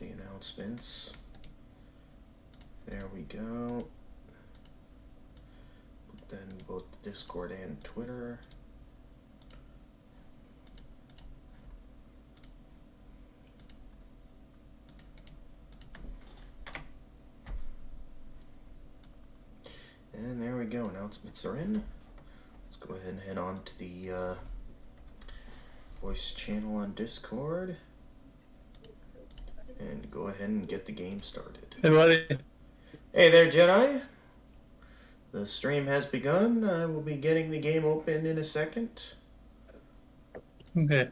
the announcements. There we go. Then both Discord and Twitter. And there we go, announcements are in. Let's go ahead and head on to the voice channel on Discord. And go ahead and get the game started. Hey, buddy. Hey there, Jedi. The stream has begun. I will be getting the game open in a second. Okay.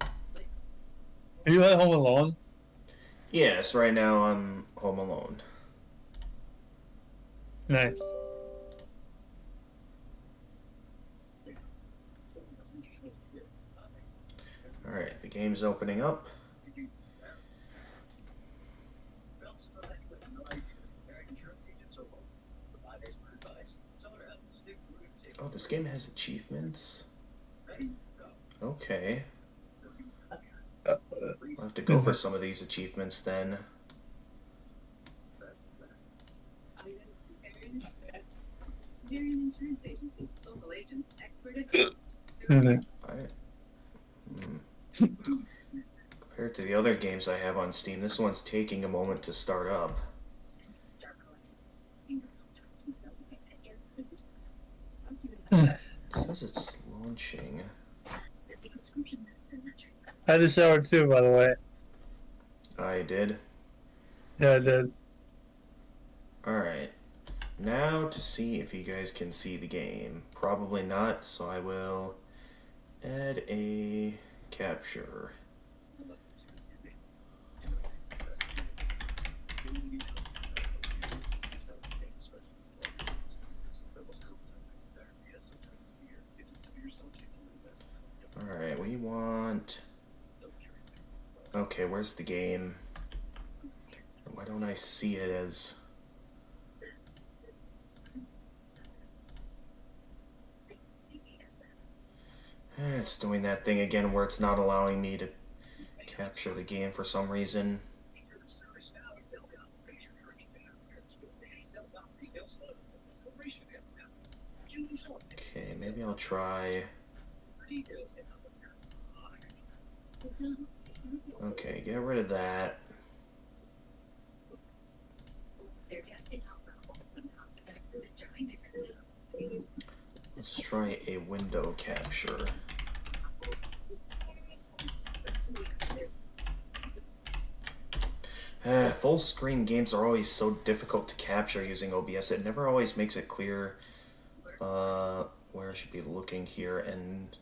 Are you at home alone? Yes, right now I'm home alone. Nice. Alright, the game's opening up. Oh, this game has achievements? Okay. I'll have to go for some of these achievements then. Compared to the other games I have on Steam, this one's taking a moment to start up. It says it's launching. I had a shower too, by the way. I did. Yeah, I did. Alright. Now to see if you guys can see the game. Probably not, so I will add a capture. Alright, we want... Okay, where's the game? Why don't I see it as... It's doing that thing again where it's not allowing me to capture the game for some reason. Okay, maybe I'll try... Okay, get rid of that. Let's try a window capture. Full screen games are always so difficult to capture using OBS. It never always makes it clear where I should be looking here. And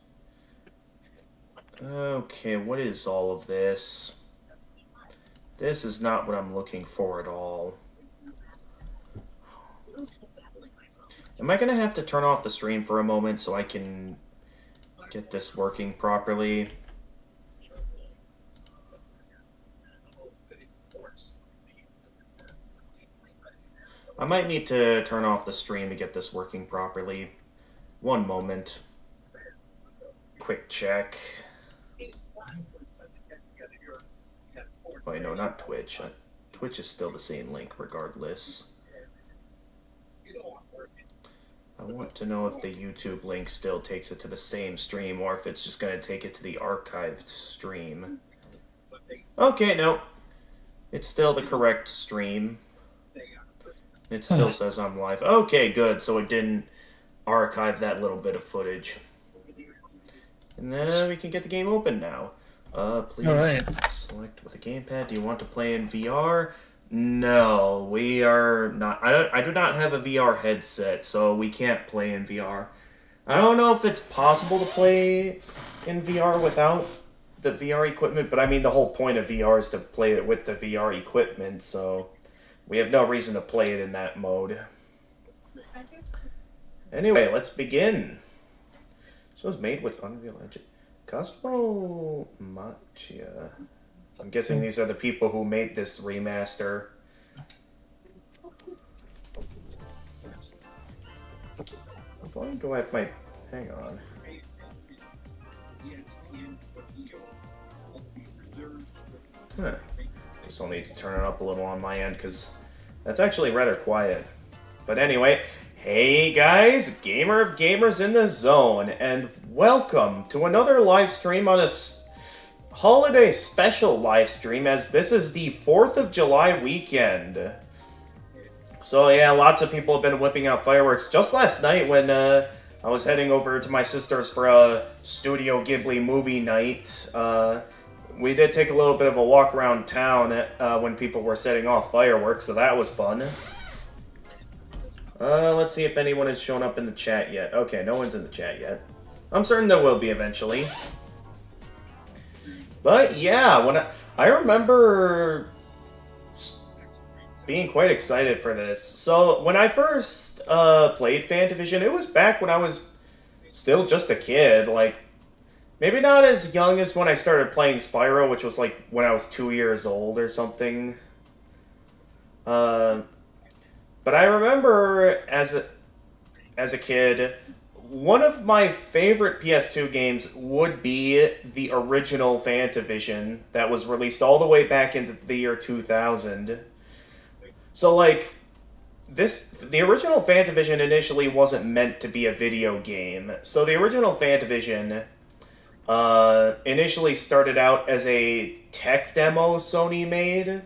okay, what is all of this? This is not what I'm looking for at all. Am I going to have to turn off the stream for a moment so I can get this working properly? I might need to turn off the stream to get this working properly. One moment. Quick check. Wait, no, not Twitch. Twitch is still the same link regardless. I want to know if the YouTube link still takes it to the same stream or if it's just going to take it to the archived stream. Okay, no. It's still the correct stream. It still says I'm live. Okay, good. So it didn't archive that little bit of footage. And then we can get the game open now. Please select with a gamepad. Do you want to play in VR? No, we are not. I do not have a VR headset, so we can't play in VR. I don't know if it's possible to play in VR without the VR equipment, but I mean the whole point of VR is to play it with the VR equipment, so we have no reason to play it in that mode. Anyway, let's begin. This was made with Unreal Engine. Cosmo Machia. I'm guessing these are the people who made this remaster. Why do I have my... Hang on. Huh. Guess I'll need to turn it up a little on my end, because that's actually rather quiet. But anyway, hey guys, Gamer of Gamers in the Zone, and welcome to another live stream on a holiday special live stream, as this is the 4th of July weekend. So yeah, lots of people have been whipping out fireworks. Just last night when I was heading over to my sister's for a Studio Ghibli movie night, we did take a little bit of a walk around town when people were setting off fireworks, so that was fun. Let's see if anyone has shown up in the chat yet. Okay, no one's in the chat yet. I'm certain there will be eventually. But yeah, when I remember being quite excited for this. So when I first played Fantavision, it was back when I was still just a kid. Like, maybe not as young as when I started playing Spyro, which was like when I was 2 years old or something. But I remember as a kid, one of my favorite PS2 games would be the original Fantavision that was released all the way back in the year 2000. So, like, the original Fantavision initially wasn't meant to be a video game. So the original Fantavision initially started out as a tech demo Sony made,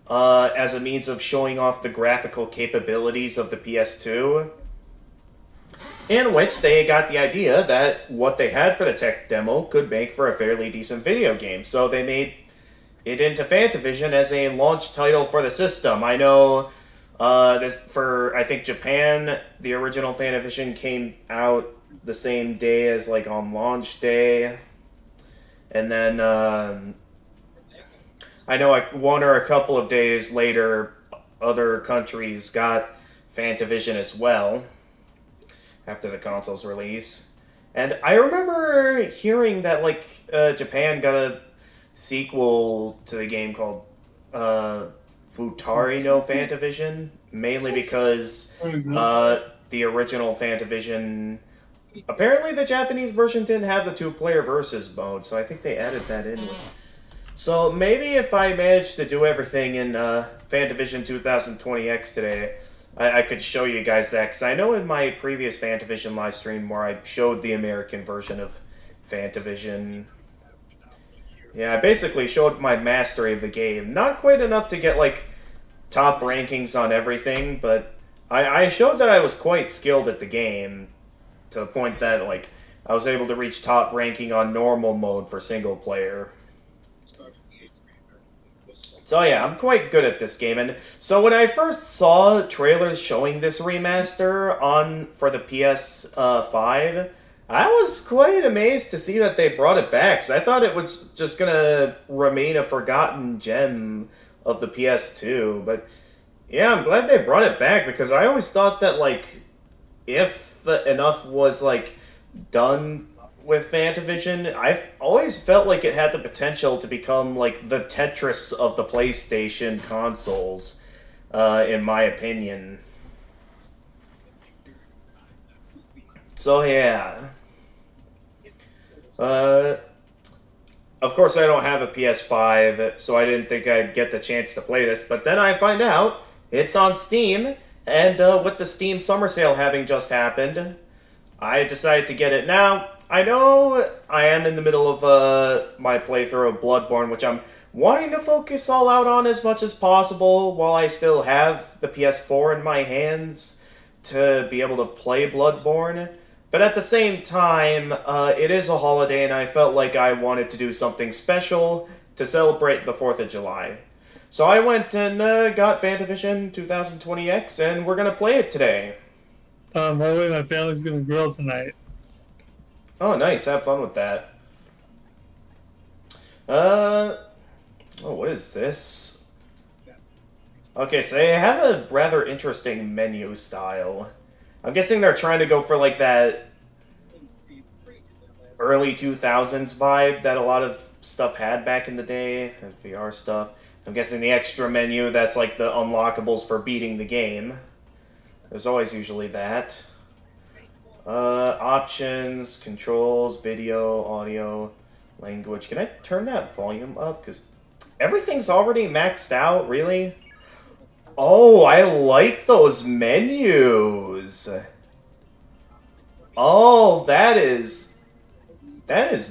as a means of showing off the graphical capabilities of the PS2, in which they got the idea that what they had for the tech demo could make for a fairly decent video game. So they made it into Fantavision as a launch title for the system. I know I think Japan, the original Fantavision came out the same day as like on launch day. And then I know like one or a couple of days later, other countries got Fantavision as well after the console's release. And I remember hearing that like Japan got a sequel to the game called Futari no Fantavision, mainly because the original Fantavision, apparently the Japanese version didn't have the two-player versus mode, so I think they added that in. So maybe if I managed to do everything in Fantavision 2020X today, I could show you guys that, because I know in my previous Fantavision live stream where I showed the American version of Fantavision, yeah, I basically showed my mastery of the game. Not quite enough to get, like, top rankings on everything, but I showed that I was quite skilled at the game, to the point that, like, I was able to reach top ranking on normal mode for single player. So yeah, I'm quite good at this game, and so when I first saw trailers showing this remaster for the PS5, I was quite amazed to see that they brought it back, because I thought it was just gonna remain a forgotten gem of the PS2, but yeah, I'm glad they brought it back, because I always thought that, like, if enough was, like, done with Fantavision, I've always felt like it had the potential to become, like, the Tetris of the PlayStation consoles, in my opinion. So, yeah. Of course, I don't have a PS5, so I didn't think I'd get the chance to play this, but then I find out it's on Steam, and with the Steam Summer Sale having just happened, I decided to get it. Now, I know I am in the middle of my playthrough of Bloodborne, which I'm wanting to focus all out on as much as possible while I still have the PS4 in my hands to be able to play Bloodborne. But at the same time, it is a holiday, and I felt like I wanted to do something special to celebrate the 4th of July. So I went and got Fantavision 2020X, and we're going to play it today. By the way, my family's gonna grill tonight. Oh, nice. Have fun with that. Oh, what is this? Okay, so they have a rather interesting menu style. I'm guessing they're trying to go for, like, that early 2000s vibe that a lot of stuff had back in the day, and VR stuff. I'm guessing the extra menu, that's, like, the unlockables for beating the game. There's always usually that. Options, controls, video, audio, language. Can I turn that volume up? Because Everything's already maxed out, really? Oh, I like those menus. Oh, that is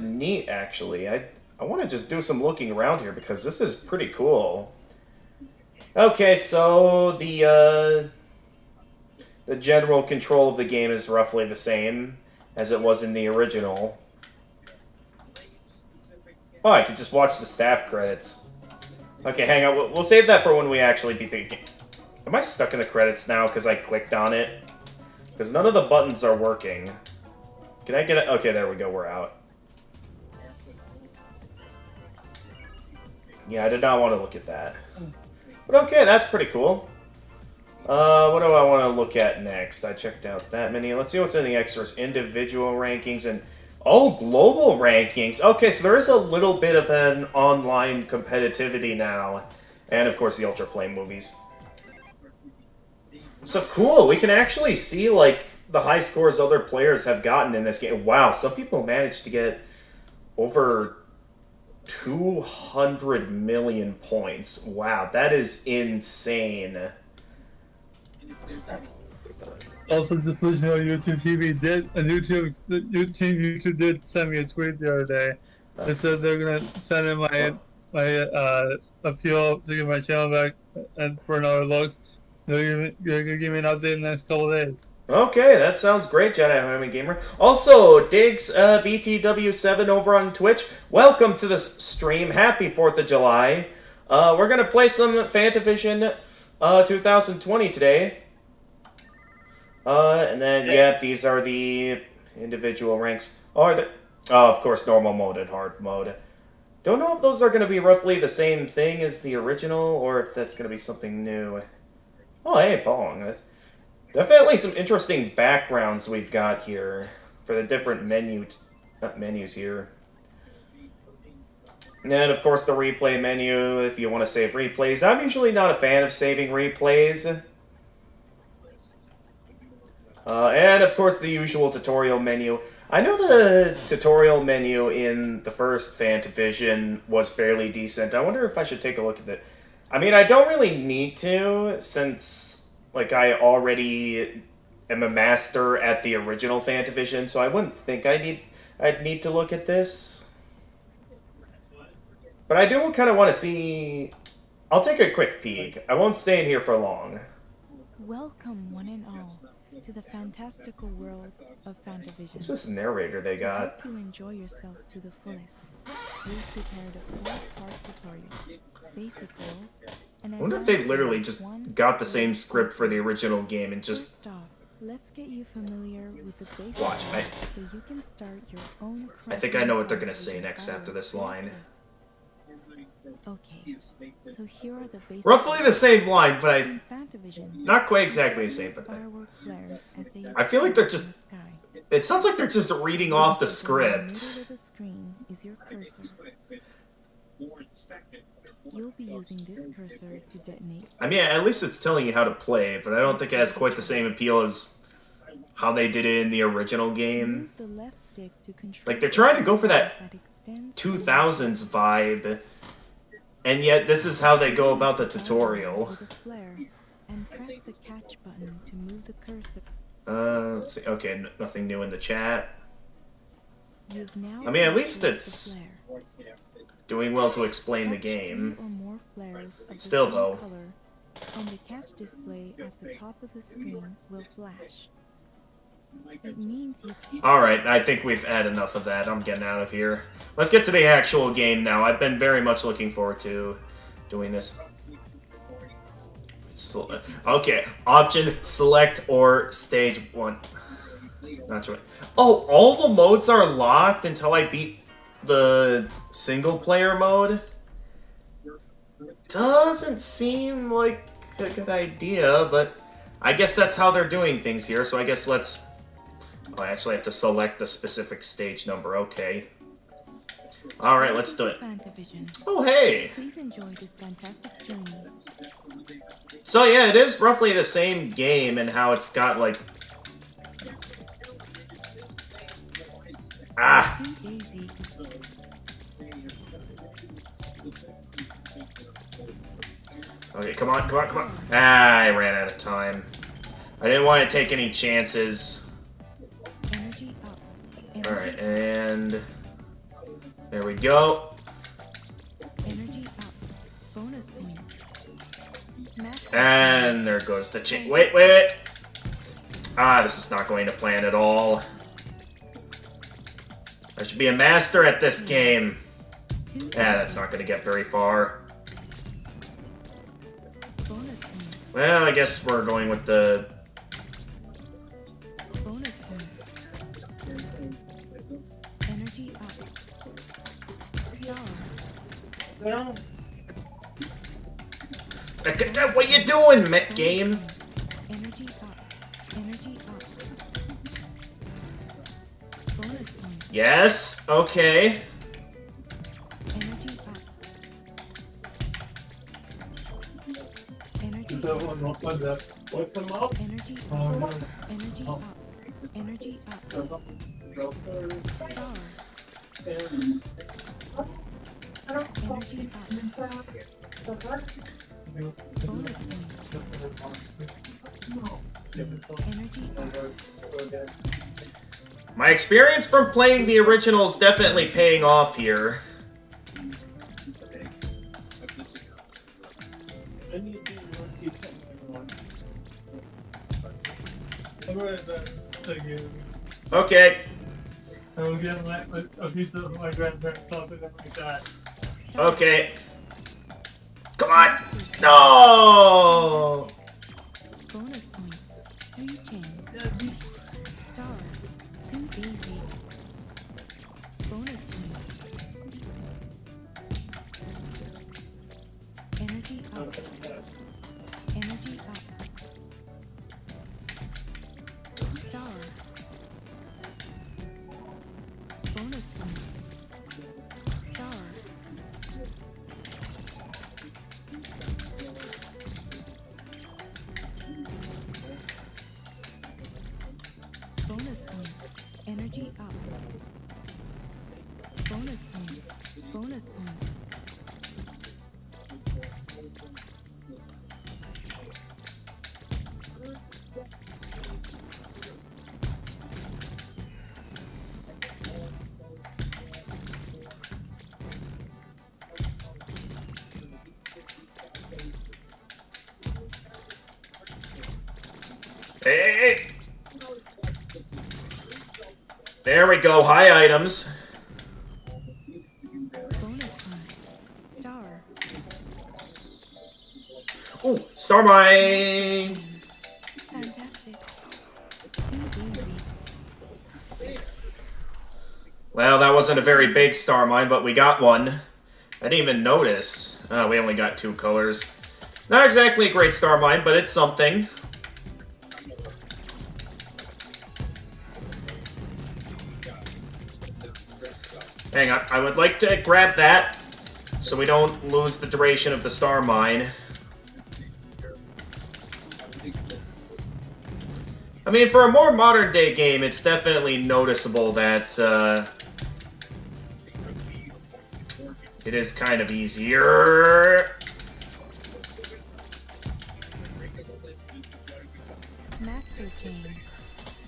neat, actually. I want to just do some looking around here because this is pretty cool. Okay, so the general control of the game is roughly the same as it was in the original. Oh, I could just watch the staff credits. Okay, hang on. We'll save that for when we actually beat the game. Am I stuck in the credits now because I clicked on it? Because none of the buttons are working. Can I get it? Okay, there we go. We're out. Yeah, I did not want to look at that. But okay, that's pretty cool. What do I want to look at next? I checked out that many. Let's see what's in the extras. Individual rankings and... Oh, global rankings. Okay, so there is a little bit of an online competitivity now. And, of course, the Ultra Play movies. So, cool. We can actually see, like, the high scores other players have gotten in this game. Wow, some people managed to get over 200 million points. Wow, that is insane. Also, just listening to YouTube TV YouTube did send me a tweet the other day. They said they're gonna send in my appeal to get my channel back and for another look. They're gonna give me an update in the next couple of days. Okay, that sounds great, Jedi Gamer. Also, Diggs BTW7 over on Twitch. Welcome to this stream. Happy 4th of July. We're gonna play some Fantavision 2020 today. And then, yeah, these are the individual ranks. Oh, of course, normal mode and hard mode. Don't know if those are going to be roughly the same thing as the original, or if that's going to be something new. Oh, hey, Pong. That's definitely some interesting backgrounds we've got here for the different menus here. And then, of course, the replay menu, if you want to save replays. I'm usually not a fan of saving replays. And, of course, the usual tutorial menu. I know the tutorial menu in the first Fantavision was fairly decent. I wonder if I should take a look at it. I mean, I don't really need to, since, like, I already am a master at the original Fantavision, so I wouldn't think I'd need to look at this. But I do kind of want to see... I'll take a quick peek. I won't stay in here for long. Welcome, one and all, to the fantastical world of Fantavision. Who's this narrator they got? To help you enjoy yourself to the fullest, we've prepared a 4-part tutorial, basic rules, and I wonder if they literally just got the same script for the original game and just... First off, let's get you familiar with the basic Watch, rules so you can start your own... I think I know what they're gonna say next after this line. Okay, so here are the basic... Roughly the same line, but Fantavision, not quite exactly the same, but firework flares as they I feel like they're appear in just... the sky. It sounds like they're just reading off the script. In the middle of the screen is your cursor. You'll be using this cursor to detonate. I mean, at least it's telling you how to play, but I don't think it has quite the same appeal as how they did it in the original game. Move the left stick to control. Like, they're trying to go for that extends 2000s vibe, and yet this is how they go about the tutorial. with a flare and press the catch button to move the cursor. Let's see. Okay, nothing new in the chat. You've now I mean, at least activated it's the flare. doing well to explain the Catch game. 3 or more flares of the Still, same though. color, and the catch display at the top of the screen will flash. It means you Alright, I think we've had enough of that. I'm getting out of here. Let's get to the actual game now. I've been very much looking forward to doing this. Okay, option, select, or stage 1. Not sure. Oh, all the modes are locked until I beat the single player mode? Doesn't seem like a good idea, but I guess that's how they're doing things here, so I guess let's... Oh, I actually have to select the specific stage number, okay. Alright, let's do it. Fantavision. Oh, hey! Please enjoy this fantastic journey. So yeah, it is roughly the same game and how it's got, like... Ah! Daisy. Okay, come on, come on, come on. Ah, I ran out of time. I didn't want to take any chances. Energy up. Energy Alright, up. and... there we go. Energy up. Bonus points. Master And there goes the chain. Wait, wait, wait! Ah, this is not going to plan at all. I should be a master at this game. Yeah, that's not going to get very far. bonus points. Well, I guess we're going with the... Bonus points. Energy up. Star. What you doing, Met game? Energy up. Energy up. Bonus points. Yes, okay. Energy up. Energy That up. one, not like that. What's the mouth? Energy Oh, up. no. Energy up. Energy up. Star. Energy up. Bonus points. Energy up. My experience from playing the original is definitely paying off here. Okay. I will get a piece of my grandparents' something like that. Okay. Come on! No! Bonus points. 3 chains. Star. 2 easy. Bonus points. Energy up. Energy up. Star. Bonus points. Star. Bonus points. Energy up. Bonus points. Bonus points. Hey, hey, hey! There we go, high items. Bonus points. Star. Ooh, star mine! Fantastic. 2 easy. Well, that wasn't a very big star mine, but we got one. I didn't even notice. We only got 2 colors. Not exactly a great star mine, but it's something. Hang on, I would like to grab that so we don't lose the duration of the star mine. I mean, for a more modern day game, it's definitely noticeable that it is kind of easier. Master chain.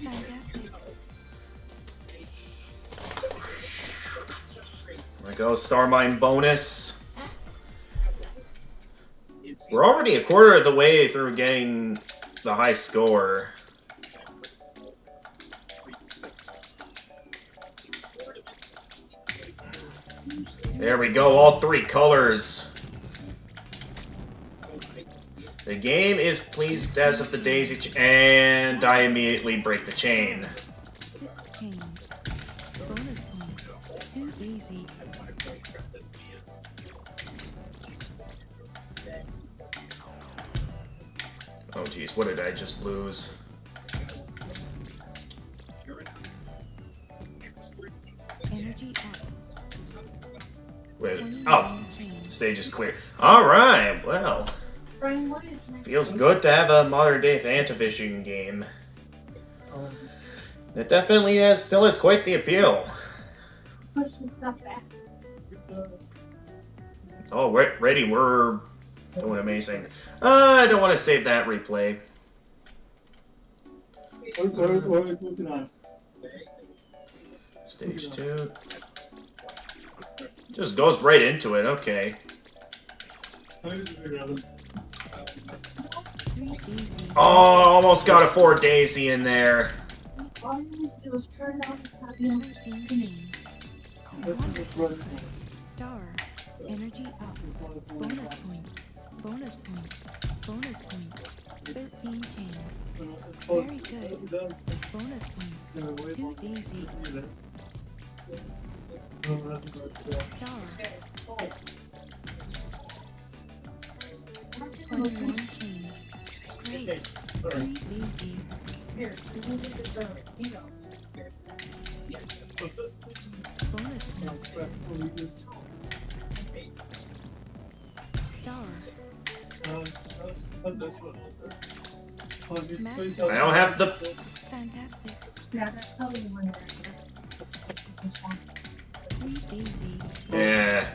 Fantastic. There we go, star mine bonus. We're already a quarter of the way through getting the high score. There we go, all 3 colors. The game is pleased as of the daisy and I immediately break the chain. 6 chains. Bonus points. 2 easy. Oh geez, what did I just lose? Energy up. Wait, 29 oh, chains. stage is clear. Alright, well. Feels good to have a modern day Fantavision game. It definitely still has quite the appeal. Oh, ready, we're Doing amazing. I don't want to save that replay. What are we looking on? Stage 2. Just goes right into it, okay. 3 daisy. Oh, almost got a 4 daisy in there. All you need to do is turn on the 17 chains. Star. Energy up. Bonus point. Bonus point. Bonus point. 13 chains. Very good. Bonus point. 2 daisy. Star. 21 chains. Great. 3 daisy. Bonus point. Star. Master. I don't have the... Fantastic. Yeah, that's probably one. 3 daisy. Yeah.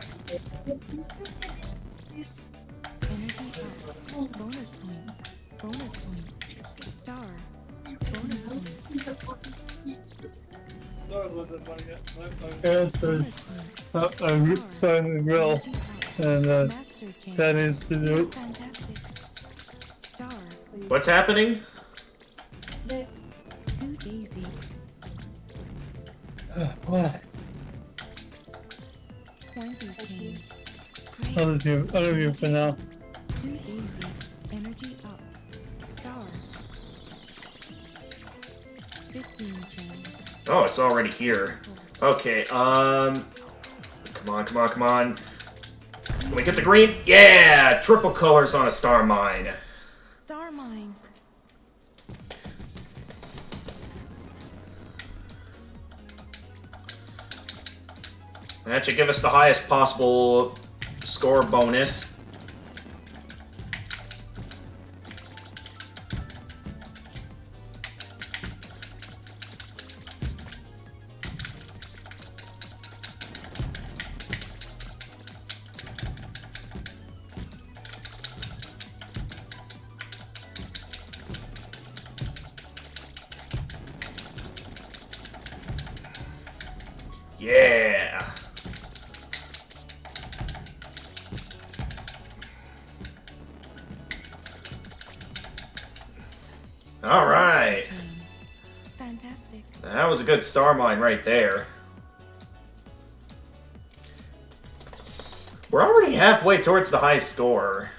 Energy up. Bonus points. Bonus points. Star. Bonus points. Yeah, so Bonus points. I'm starting the grill, Energy up. and Master chain. that needs to do it. Fantastic. Star. What's happening? 2 daisy. What? 20 chains. Great. Other view for now. 2 daisy. Energy up. Star. 15 chains. Oh, it's already here. Okay, come on, come on, come on. Can we get the green? Yeah! Triple colors on a star mine. Star mine. That should give us the highest possible score bonus. Yeah! Alright. Chain. Fantastic. That was a good star mine right there. We're already halfway towards the high score.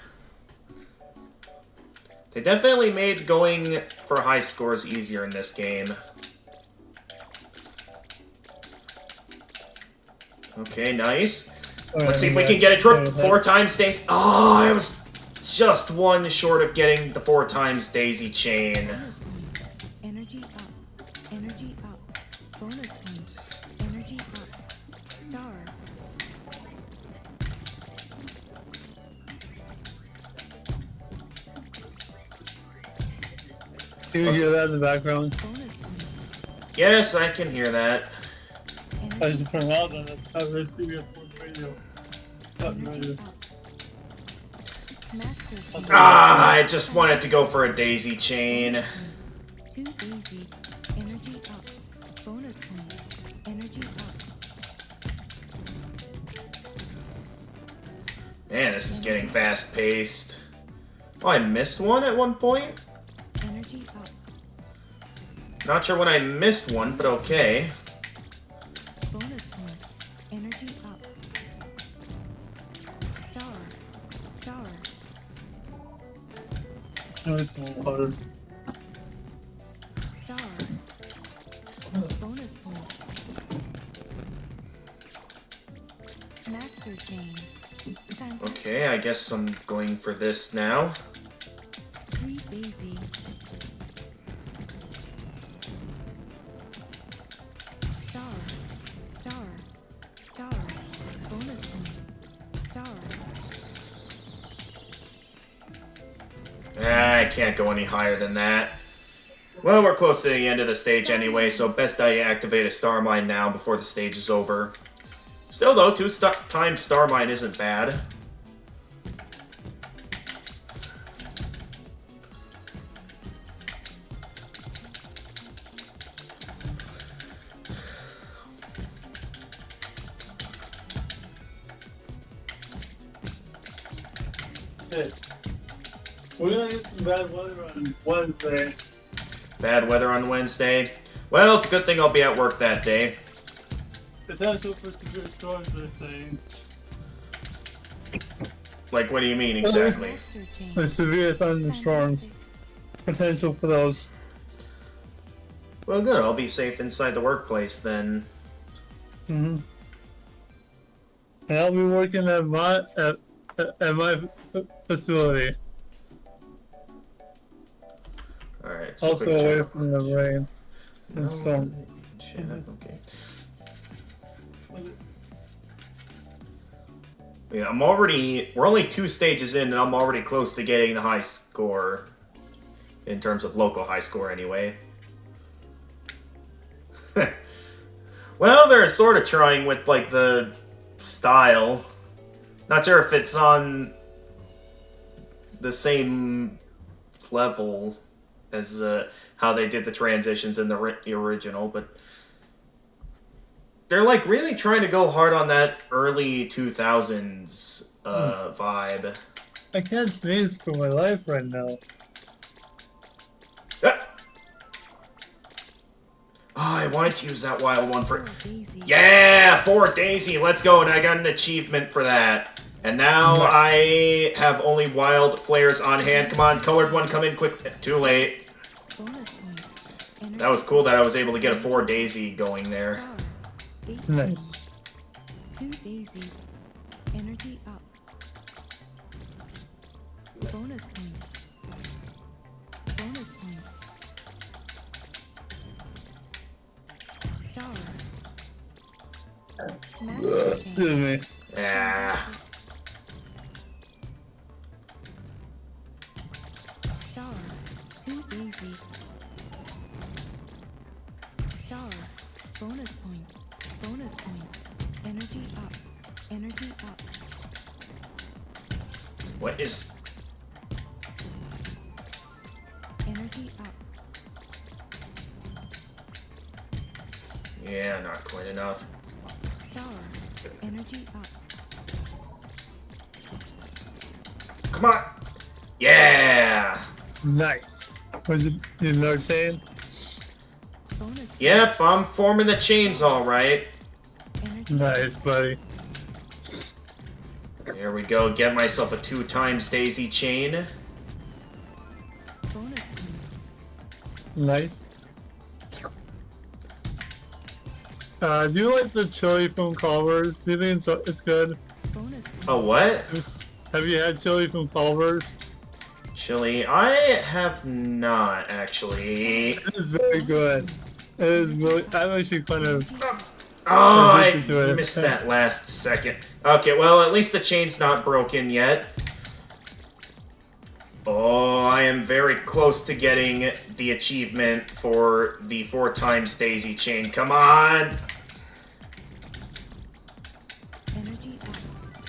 They definitely made going for high scores easier in this game. Okay, nice. Let's see if we can get a trip 4 times daisy. Oh, I was just one short of getting the 4 times daisy chain. Bonus point. Energy up. Energy up. Bonus point. Energy up. Star. Can you hear that in the background? Bonus point. Yes, I can hear that. I Energy just turn it out on the TV radio. Energy up. Master chain. Ah, I just wanted to go for a daisy chain. 2 daisy. Energy up. Bonus point. Energy up. Man, this is getting fast paced. Oh, I missed one at one point? Energy up. Not sure when I missed one, but okay. Bonus point. Energy up. Star. Star. No, it's more hard. Star. Bonus point. Master chain. Fantastic. Okay, I guess I'm going for this now. 3 daisy. Star. Star. Star. Bonus point. Star. Ah, I can't go any higher than that. Well, we're close to the end of the stage anyway, so best I activate a star mine now before the stage is over. Still though, 2 times star mine isn't bad. Hey, we're gonna get some bad weather on Wednesday. Bad weather on Wednesday. Well, it's a good thing I'll be at work that day. Potential for severe storms, they're saying. Like, what do you mean exactly? Master change. There's severe thunderstorms. Fantastic. Potential for those. Well, good. I'll be safe inside the workplace then. Mm-hmm. And I'll be working at my facility. Alright. Also quick away check. from the rain and No, storm. shit, okay. Yeah, we're only 2 stages in, and I'm already close to getting the high score. In terms of local high score, anyway. Well, they're sort of trying with, like, the style. Not sure if it's on the same level as how they did the transitions in the original, but they're like really trying to go hard on that early 2000s vibe. I can't sneeze for my life right now. Ah! Oh, I wanted to use that wild one for... Oh, Daisy. Yeah, for Daisy, let's go, and I got an achievement for that. And now I have only wild flares on hand. Come on, colored one, come in quick. Too late. Bonus point. Energy That was cool that I was able to get a 4 Daisy going there. star. 8 Nice. points. 2 Daisy. Energy up. Bonus point. Bonus point. Star. Master change. Excuse me. Yeah. Star. 2 Daisy. Star. Bonus points. Bonus points. Energy up. Energy up. What is... Energy up. Yeah, not quite enough. Star. Energy up. Come on! Yeah! Nice. Was it another chain? Bonus Yep, I'm forming the chains all right. energy. Nice, buddy. There we go, get myself a 2 times Daisy chain. Bonus point. Nice. Do you like the chili from Culver's? Do you think it's good? Bonus point. Oh, what? Have you had chili from Culver's? Chili? I have not, actually. It is very good. It is really. I'm actually kind of. Oh, I This is right. missed that last second. Okay, well, at least the chain's not broken yet. Oh, I am very close to getting the achievement for the 4 times Daisy chain. Come on! Energy up.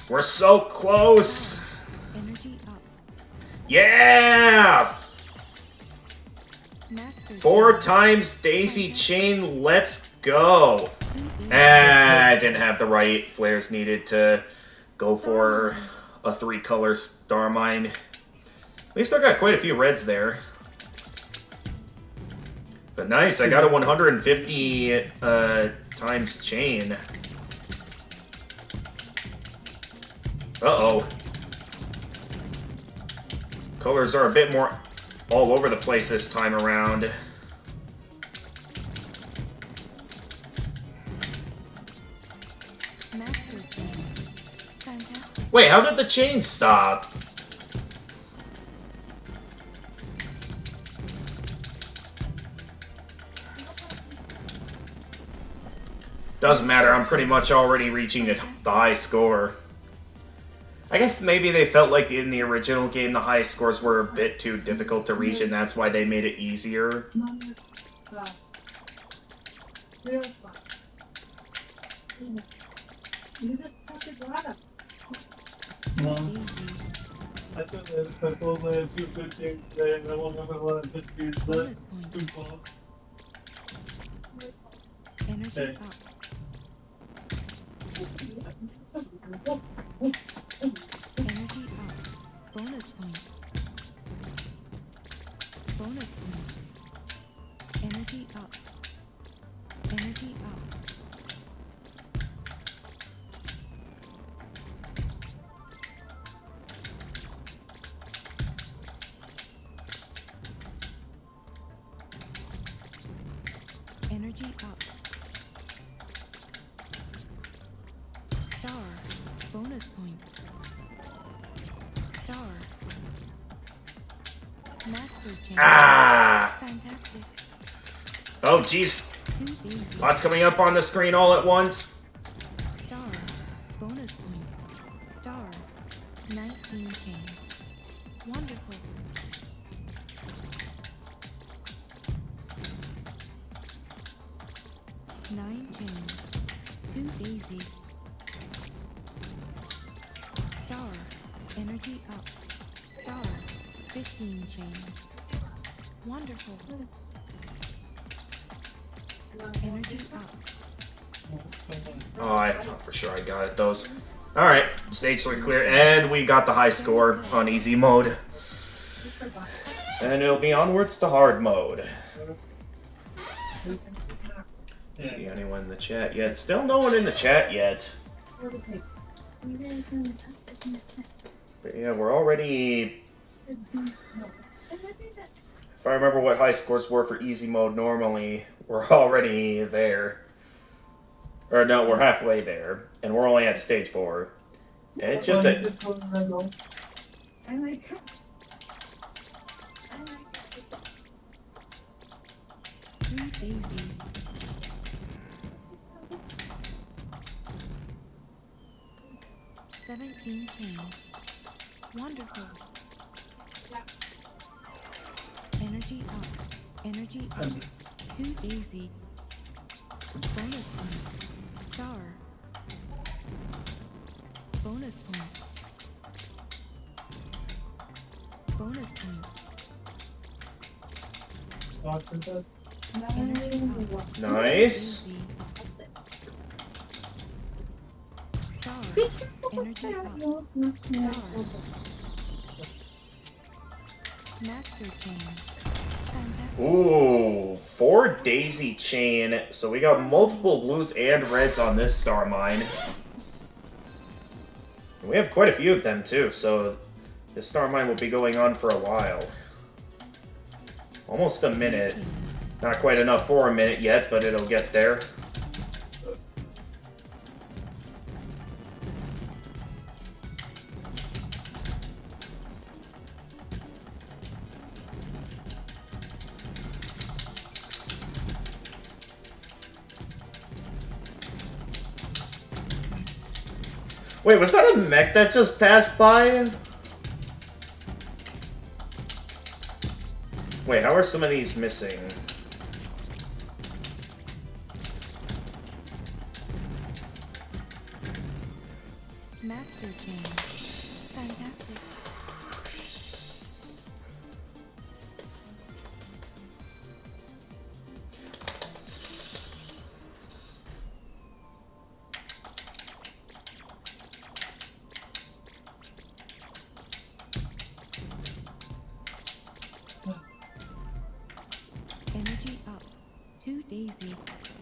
We're so close! Energy up. Yeah! Master 4 times Daisy chain, let's go! I didn't have the right flares needed to go for a 3-color star mine. At least I got quite a few reds there. But nice, I got a 150 times chain. Uh-oh. Colors are a bit more all over the place this time around. Master change. Fantastic. Wait, how did the chain stop? Doesn't matter, I'm pretty much already reaching the high score. I guess maybe they felt like in the original game the high scores were a bit too difficult to reach and that's why they made it easier. Mom, Daisy. I took the 250 today, and I won't have 150 Bonus point. too close. Energy Hey. up. Energy up. Bonus Energy up. Energy up. Energy up. Star. Bonus point. Star. Master change. Ah! Fantastic. Oh, jeez. Too easy. Lots coming up on the screen all at once. Star. Bonus point. Star. 19 chains. Wonderful. Nine chains. Two daisy. Star. Energy up. Star. 15 chains. Wonderful. Energy up. Oh, I thought for sure I got it, those. Alright, stage 3 clear, and we got the high score on easy mode. And it'll be onwards to hard mode. See anyone in the chat yet? Still no one in the chat yet. But yeah, we're already... If I remember what high scores were for easy mode normally, we're already there. Or no, we're halfway there. And we're only at stage 4. And it's just that... I like her. Three daisy. Seventeen chains. Wonderful. Energy up. Energy up. Two daisy. Bonus point. Star. Bonus point. Bonus point. Energy up. Nice. Daisy. Star. Energy up. Star. Master chain. Fantastic. Ooh, 4 daisy chain. So we got multiple blues and reds on this star mine. We have quite a few of them too, so this star mine will be going on for a while. Almost a minute. Not quite enough for a minute yet, but it'll get there. Wait, was that a mech that just passed by? Wait, how are some of these missing? Master chain. Fantastic. Energy up. Two daisy.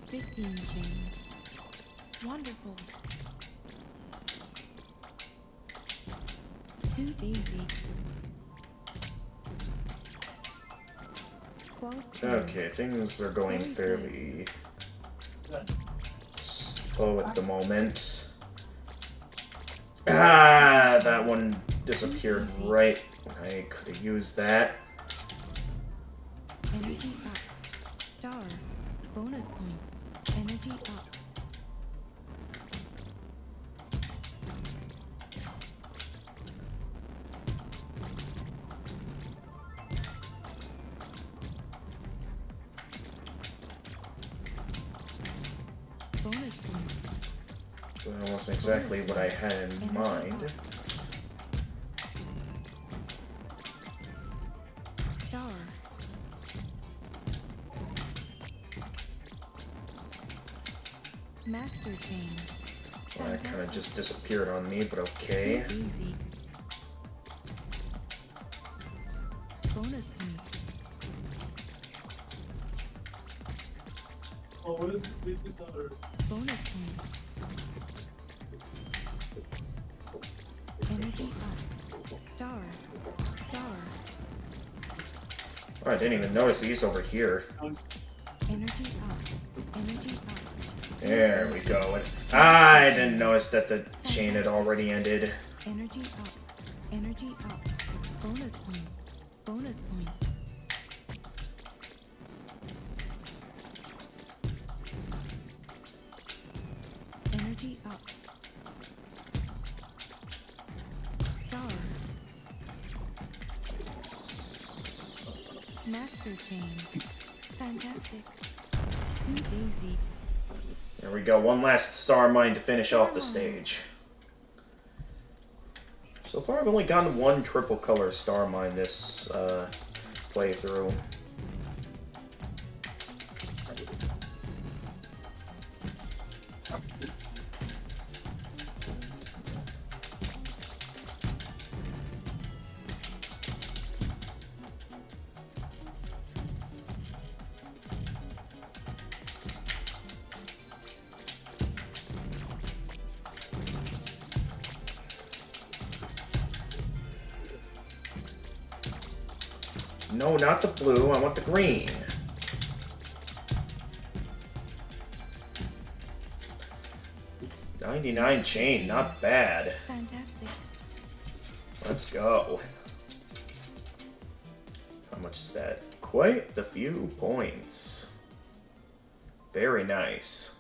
15 chains. Wonderful. Two daisy. 12 chains. Okay, things are going fairly slow at the moment. Ah, that one disappeared right when I could have used that. Energy up. Star. Bonus points. Energy up. Bonus points. Well, almost exactly what I had in mind. Star. Master chain. Well, that kind of just disappeared on me, but okay. Easy. Bonus point. Bonus points. Energy up. Star. Star. Oh, I didn't even notice these over here. Energy up. Energy up. There we go. I didn't notice that the chain had already ended. Energy up. Energy up. Bonus points. Bonus points. Energy up. Star. Master chain. Fantastic. Too easy. There we go. One last star mine to finish off the stage. So far, I've only gotten one triple color star mine this playthrough. No, not the blue. I want the green. $99 chain, not bad. Fantastic. Let's go. How much is that? Quite the few points. Very nice.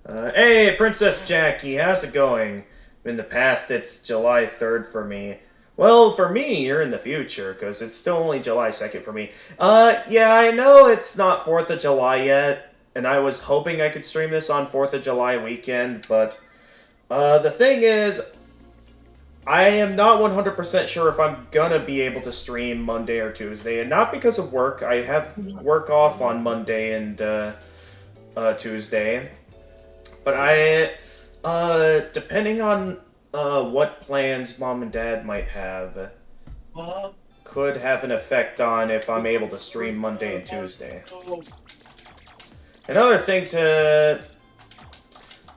Hey, Princess Jackie, how's it going? In the past, it's July 3rd for me. Well, for me, you're in the future, because it's still only July 2nd for me. Yeah, I know it's not 4th of July yet, and I was hoping I could stream this on 4th of July weekend, but the thing is, I am not 100% sure if I'm gonna be able to stream Monday or Tuesday, and not because of work. I have work off on Monday and Tuesday, but depending on what plans Mom and Dad might have, could have an effect on if I'm able to stream Monday and Tuesday. Another thing to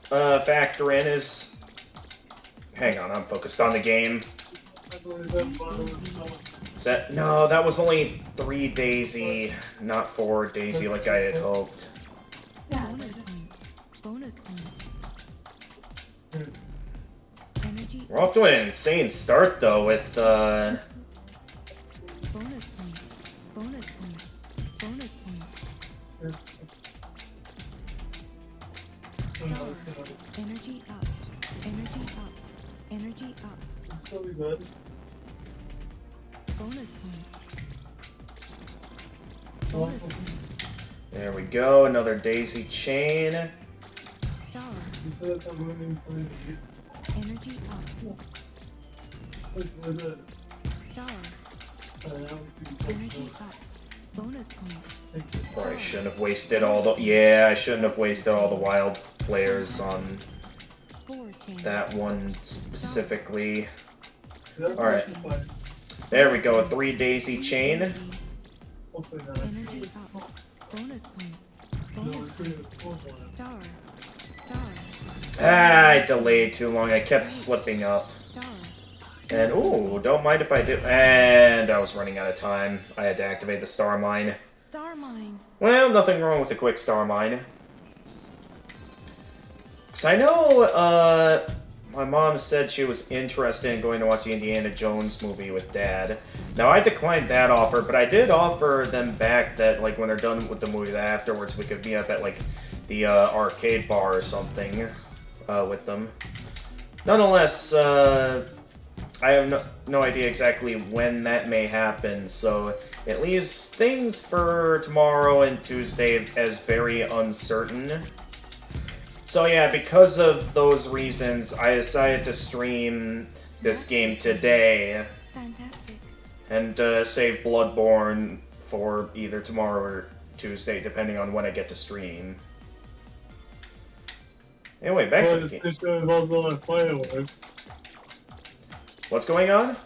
factor in is... Hang on, I'm focused on the game. Is that... No, that was only 3 Daisy, not 4 Daisy like I had hoped. Bonus points. Bonus points. Energy. We're off to an insane start, though, with, Bonus points. Bonus points. Bonus points. Star. Energy up. Energy up. Energy up. Bonus points. Bonus points. There we go, another Daisy chain. Star. Energy up. Star. Energy up. Bonus points. I shouldn't have wasted all the... Yeah, I shouldn't have wasted all the wild flares on 4 chains. that one specifically. Alright. There we go, a 3 Daisy chain. Energy up. Bonus points. Bonus points. Star. Star. Ah, I delayed too long. I kept slipping up. Star. And, ooh, don't mind if I do. And I was running out of time. I had to activate the star mine. Star mine. Well, nothing wrong with a quick star mine. Because I know, my mom said she was interested in going to watch the Indiana Jones movie with Dad. Now, I declined that offer, but I did offer them back that, like, when they're done with the movie, that afterwards we could meet up at, like, the arcade bar or something with them. Nonetheless, I have no idea exactly when that may happen, so it leaves things for tomorrow and Tuesday as very uncertain. So yeah, because of those reasons, I decided to stream this game today Fantastic. and save Bloodborne for either tomorrow or Tuesday, depending on when I get to stream. Anyway, back to the game. Fireworks. What's going on?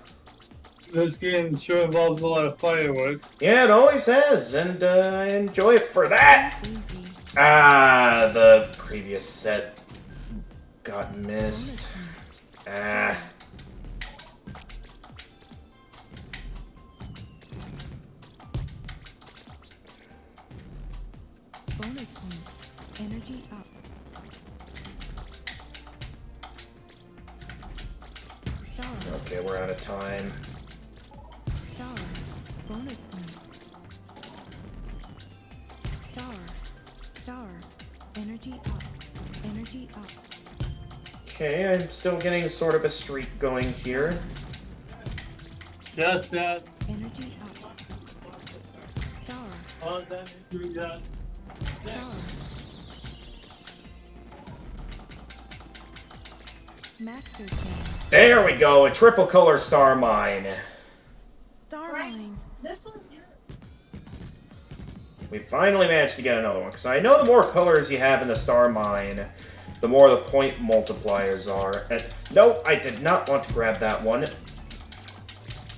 This game sure involves a lot of fireworks. Yeah, it always has, and I enjoy it for that. Easy. Ah, the previous set got missed. Ah. Bonus point. Energy up. Star. Okay, we're out of time. Star. Bonus point. Star. Star. Energy up. Energy up. Okay, I'm still getting sort of a streak going here. Just that. Energy up. Star. All that doing that. Star. Master Chain. There we go, a triple color star mine. Star Right. Mine. This one, We finally managed to get another one, because I know the more colors you have in the star mine, the more the point multipliers are. And no, I did not want to grab that one.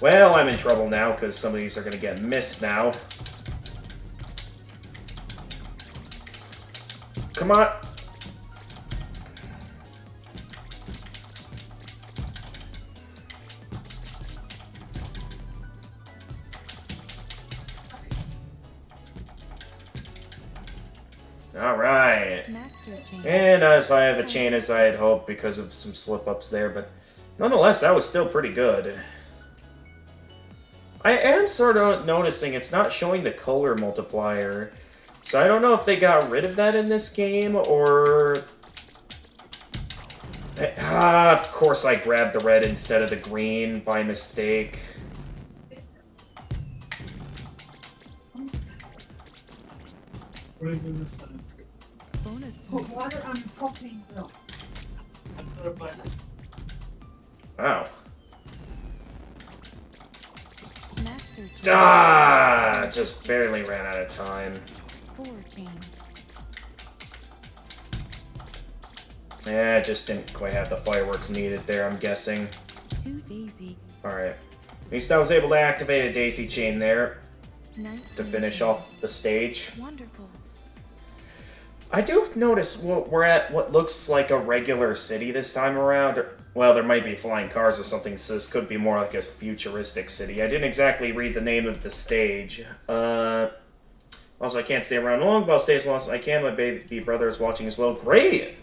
Well, I'm in trouble now, because some of these are going to get missed now. Come on. Alright. Master Chain. And as I have a chain as I had hoped because of some slip-ups there, but nonetheless, that was still pretty good. I am sort of noticing it's not showing the color multiplier, so I don't know if they got rid of that in this game, or... of course I grabbed the red instead of the green by mistake. Bonus put point. water on propane milk. Wow. Master Chain. Ah! Just barely ran out of time. 4 chains. Yeah, just didn't quite have the fireworks needed there, I'm guessing. 2 daisy. Alright. At least I was able to activate a daisy chain there 19 to finish chains. off the stage. Wonderful. I do notice we're at what looks like a regular city this time around. Well, there might be flying cars or something, so this could be more like a futuristic city. I didn't exactly read the name of the stage. Also, I can't stay around long, but I'll stay as long as I can. My baby brother is watching as well. Great!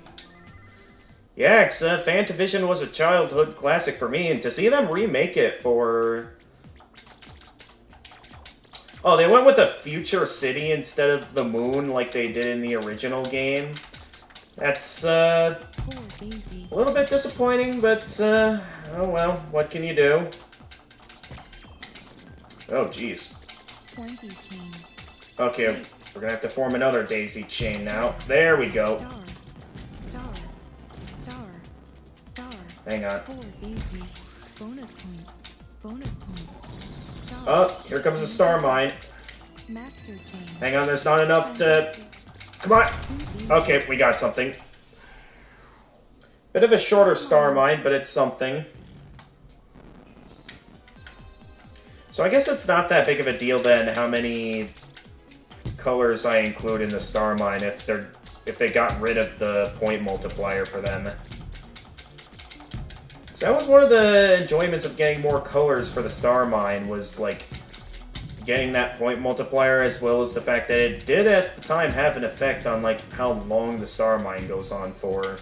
Yeah, Fantavision was a childhood classic for me, and to see them remake it for... Oh, they went with a future city instead of the moon like they did in the original game. That's, 4 daisy. a little bit disappointing, but, oh well, what can you do? Oh, jeez. 20 chains. Okay, we're gonna have to form another daisy chain now. There we go. Star. Star. Star. Star. Hang on. 4 daisy. Bonus point. Bonus point. Star. Oh, here comes the star mine. Master Chain. Hang on, there's not enough to... Come on! 2 daisy. Okay, we got something. Bit of a shorter star mine, but it's something. So I guess it's not that big of a deal then how many colors I include in the star mine if they got rid of the point multiplier for them. So that was one of the enjoyments of getting more colors for the star mine, was like getting that point multiplier, as well as the fact that it did at the time have an effect on like how long the star mine goes on for.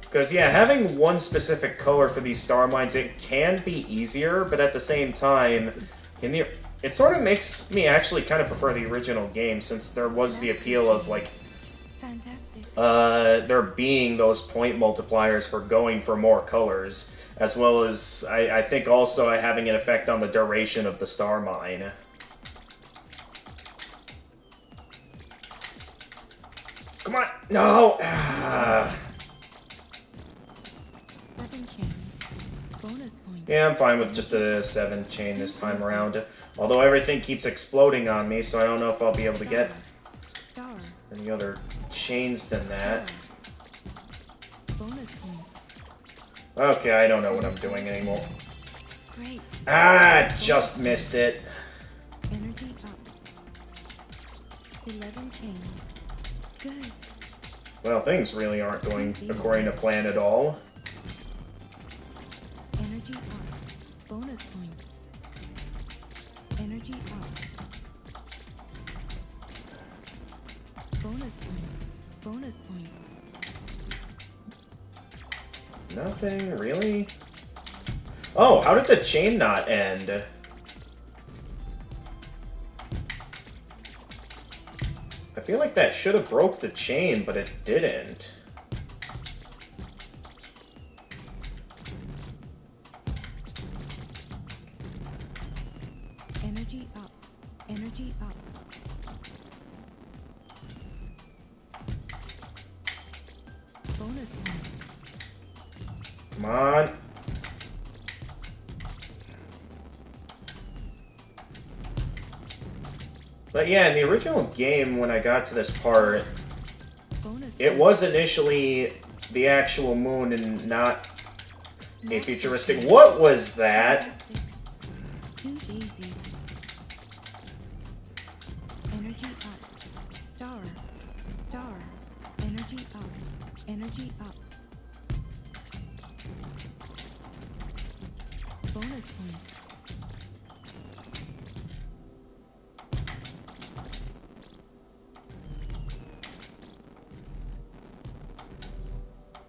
Because yeah, having one specific color for these star mines, it can be easier, but at the same time, it sort of makes me actually kind of prefer the original game, since there was the appeal of like Fantastic. there being those point multipliers for going for more colors, as well as I think also having an effect on the duration of the star mine. Come on! No! 7 chains. Bonus point. Yeah, I'm fine with just a 7 chain this time around. Although everything keeps exploding on me, so I don't know if I'll be able to get Star. any other chains than that. Bonus point. Okay, I don't know what I'm doing anymore. Great. Ah, just missed it. Energy up. 11 chains. Good. Well, things really aren't going according to plan at all. Energy up. Bonus points. Energy up. Bonus points. Bonus points. Nothing, really? Oh, how did the chain not end? I feel like that should have broke the chain, but it didn't. Energy up. Energy up. Bonus points. Come on. But yeah, in the original game, when I got to this part, Bonus it was initially the actual moon and not a futuristic... What was that? Too easy. Energy up. Star. Star. Energy up. Energy up. Bonus point.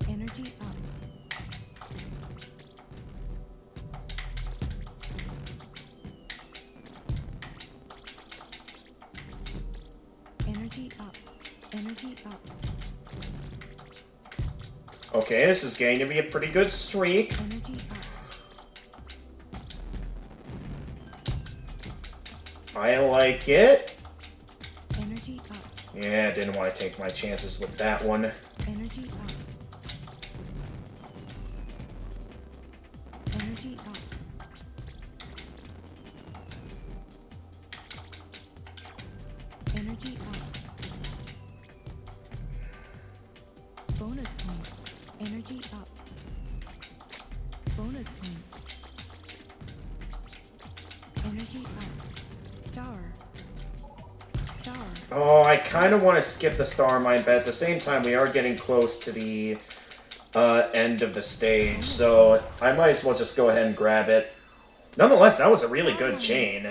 Energy up. Energy up. Energy up. Okay, this is going to be a pretty good streak. Energy up. I like it. Energy up. Yeah, didn't want to take my chances with that one. Energy up. Energy up. Energy up. Bonus points. Energy up. Bonus points. Energy up. Star. Star. Oh, I kind of want to skip the star mine, but at the same time, we are getting close to the end of the stage, so I might as well just go ahead and grab it. Nonetheless, that was a really good chain.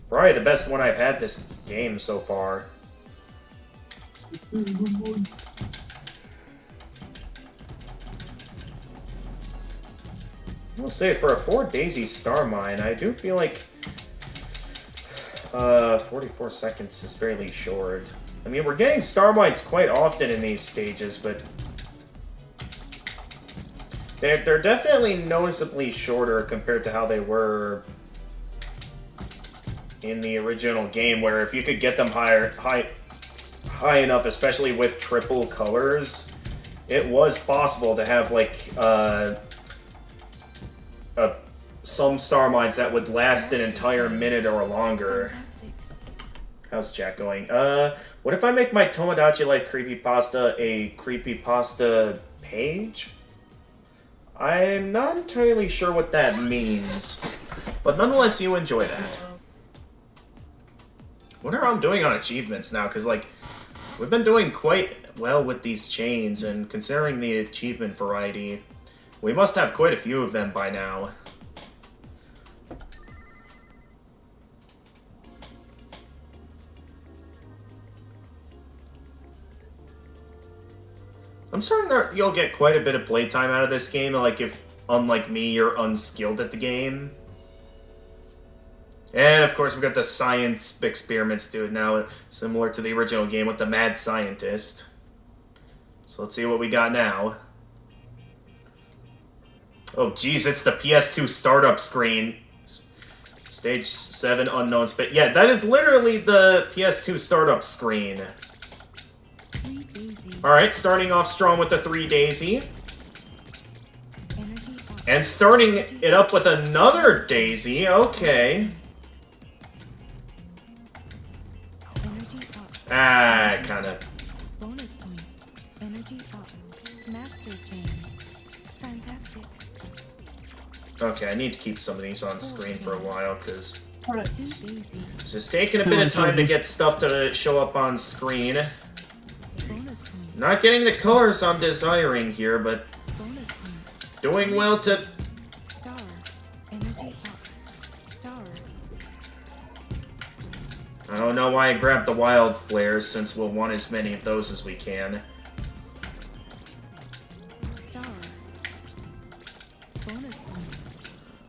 Probably the best one I've had this game so far. I'll say, for a 4 Daisy Star Mine, I do feel like 44 seconds is fairly short. I mean, we're getting Star Mines quite often in these stages, but they're definitely noticeably shorter compared to how they were in the original game, where if you could get them high enough, especially with triple colors, it was possible to have, like, some star mines that would last an entire minute or longer. Fantastic. How's chat going? What if I make my Tomodachi Life creepypasta a creepypasta page? I'm not entirely sure what that means, but nonetheless, you enjoy that. I wonder how I'm doing on achievements now, because, like, we've been doing quite well with these chains, and considering the achievement variety, we must have quite a few of them by now. I'm certain that you'll get quite a bit of playtime out of this game, like if, unlike me, you're unskilled at the game. And of course, we've got the science experiments dude now, similar to the original game with the mad scientist. So let's see what we got now. Oh geez, it's the PS2 startup screen. Stage 7 unknowns, but yeah, that is literally the PS2 startup screen. 3 Daisy. Alright, starting off strong with the 3 Daisy. Energy up. And starting it up with another Daisy, okay. Energy up. Ah, kinda. Bonus points. Energy up. Master chain. Fantastic. Okay, I need to keep some of these on screen for a while, because Alright. Too daisy. it's just taking a bit of time to get stuff to show up on screen. Bonus point. Not getting the colors I'm desiring here, but Bonus point. doing well to... Star. Energy up. Star. I don't know why I grabbed the wild flares, since we'll want as many of those as we can. Star. Bonus point.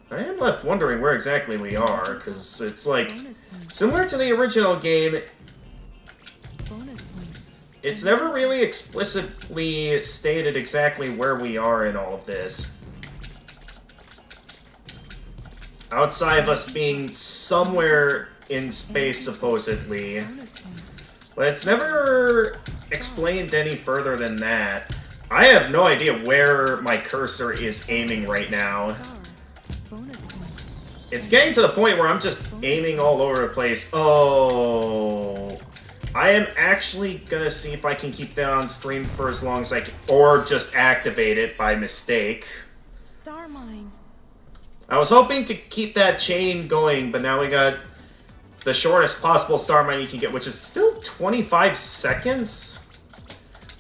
I am left wondering where exactly we are, because it's like... Bonus point. Similar to the original game, Bonus point. it's never really explicitly stated exactly where we are in all of this. Outside of us being somewhere in space, supposedly. Bonus point. But it's never explained any further than that. I have no idea where my cursor is aiming right now. Star. Bonus point. It's getting to the point where I'm just aiming all over the place. Oh... I am actually gonna see if I can keep that on screen for as long as I can, or just activate it by mistake. Star mine. I was hoping to keep that chain going, but now we got the shortest possible star mine you can get, which is still 25 seconds?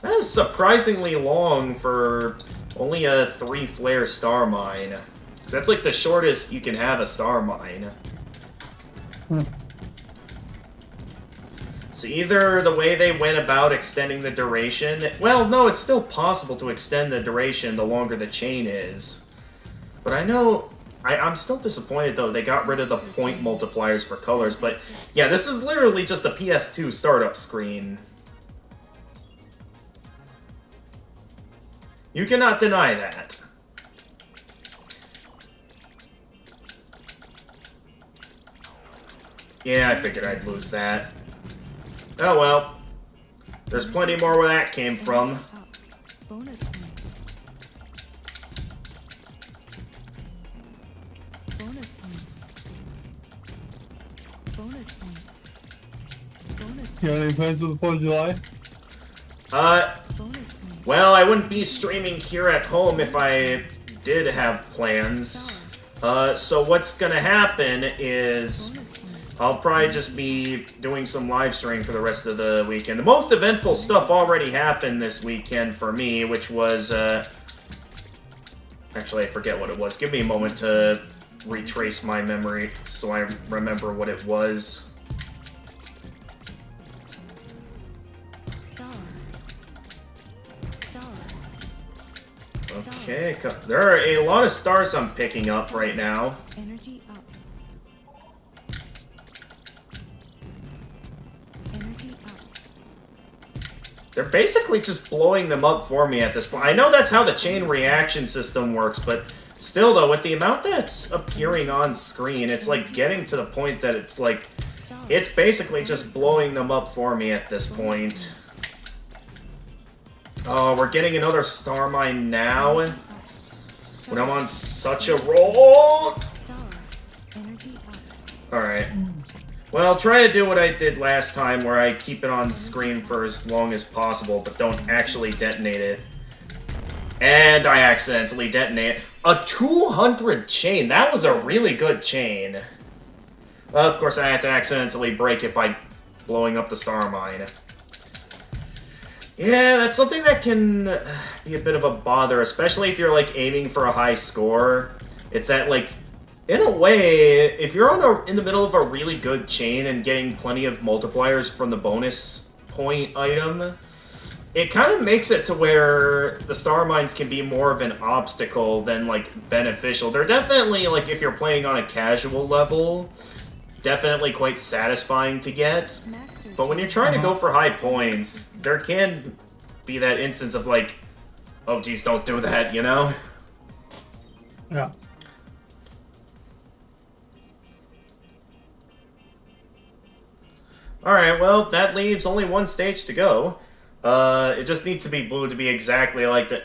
That is surprisingly long for only a 3-flare star mine. Because that's like the shortest you can have a star mine. So either the way they went about extending the duration... Well, no, it's still possible to extend the duration the longer the chain is. But I know... I'm still disappointed, though. They got rid of the point multipliers for colors. But, yeah, this is literally just a PS2 startup screen. You cannot deny that. Yeah, I figured I'd lose that. Oh well. There's plenty more where that came from. Up. Bonus point. Bonus point. Bonus point. Bonus You have any plans for the 4th of July? bonus point. Well, I wouldn't be streaming here at home if I did have plans. So what's gonna happen is... Bonus point. I'll probably just be doing some live streaming for the rest of the weekend. The most eventful stuff already happened this weekend for me, which was, Actually, I forget what it was. Give me a moment to retrace my memory so I remember what it was. Star. Star. Okay, there are a lot of stars I'm picking up right now. Energy up. Energy up. They're basically just blowing them up for me at this point. I know that's how the chain reaction system works, but still, though, with the amount that's appearing on screen, it's like getting to the point that it's like... Star. It's basically just blowing them up for me at this point. Oh, we're getting another star mine now? When I'm on such a roll? Star. Energy up. Alright. Well, try to do what I did last time, where I keep it on screen for as long as possible, but don't actually detonate it. And I accidentally detonate. A 200 chain! That was a really good chain. Of course, I had to accidentally break it by blowing up the star mine. Yeah, that's something that can be a bit of a bother, especially if you're, like, aiming for a high score. It's that, like, in a way, if you're in the middle of a really good chain and getting plenty of multipliers from the bonus point item, it kind of makes it to where the star mines can be more of an obstacle than, like, beneficial. They're definitely, like, if you're playing on a casual level, definitely quite satisfying to get. Master. But when you're trying to go for high points, there can be that instance of, like, oh, geez, don't do that, you know? Yeah. Alright, well, that leaves only one stage to go. It just needs to be blue to be exactly like the...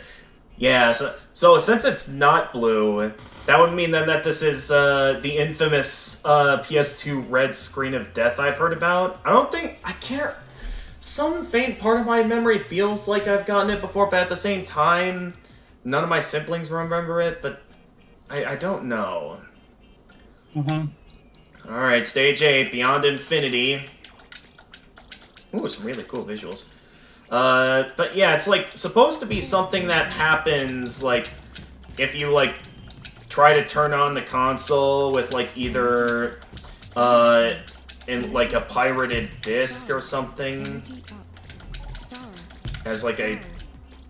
Yeah, so since it's not blue, that would mean then that this is the infamous PS2 red screen of death I've heard about. I can't... Some faint part of my memory feels like I've gotten it before, but at the same time, none of my siblings remember it, but I don't know. Uh-huh. Alright, stage 8, Beyond Infinity. Ooh, some really cool visuals. But yeah, it's like supposed to be something that happens like if you like try to turn on the console with like either in like a pirated disc or something. Energy up. Star. As like a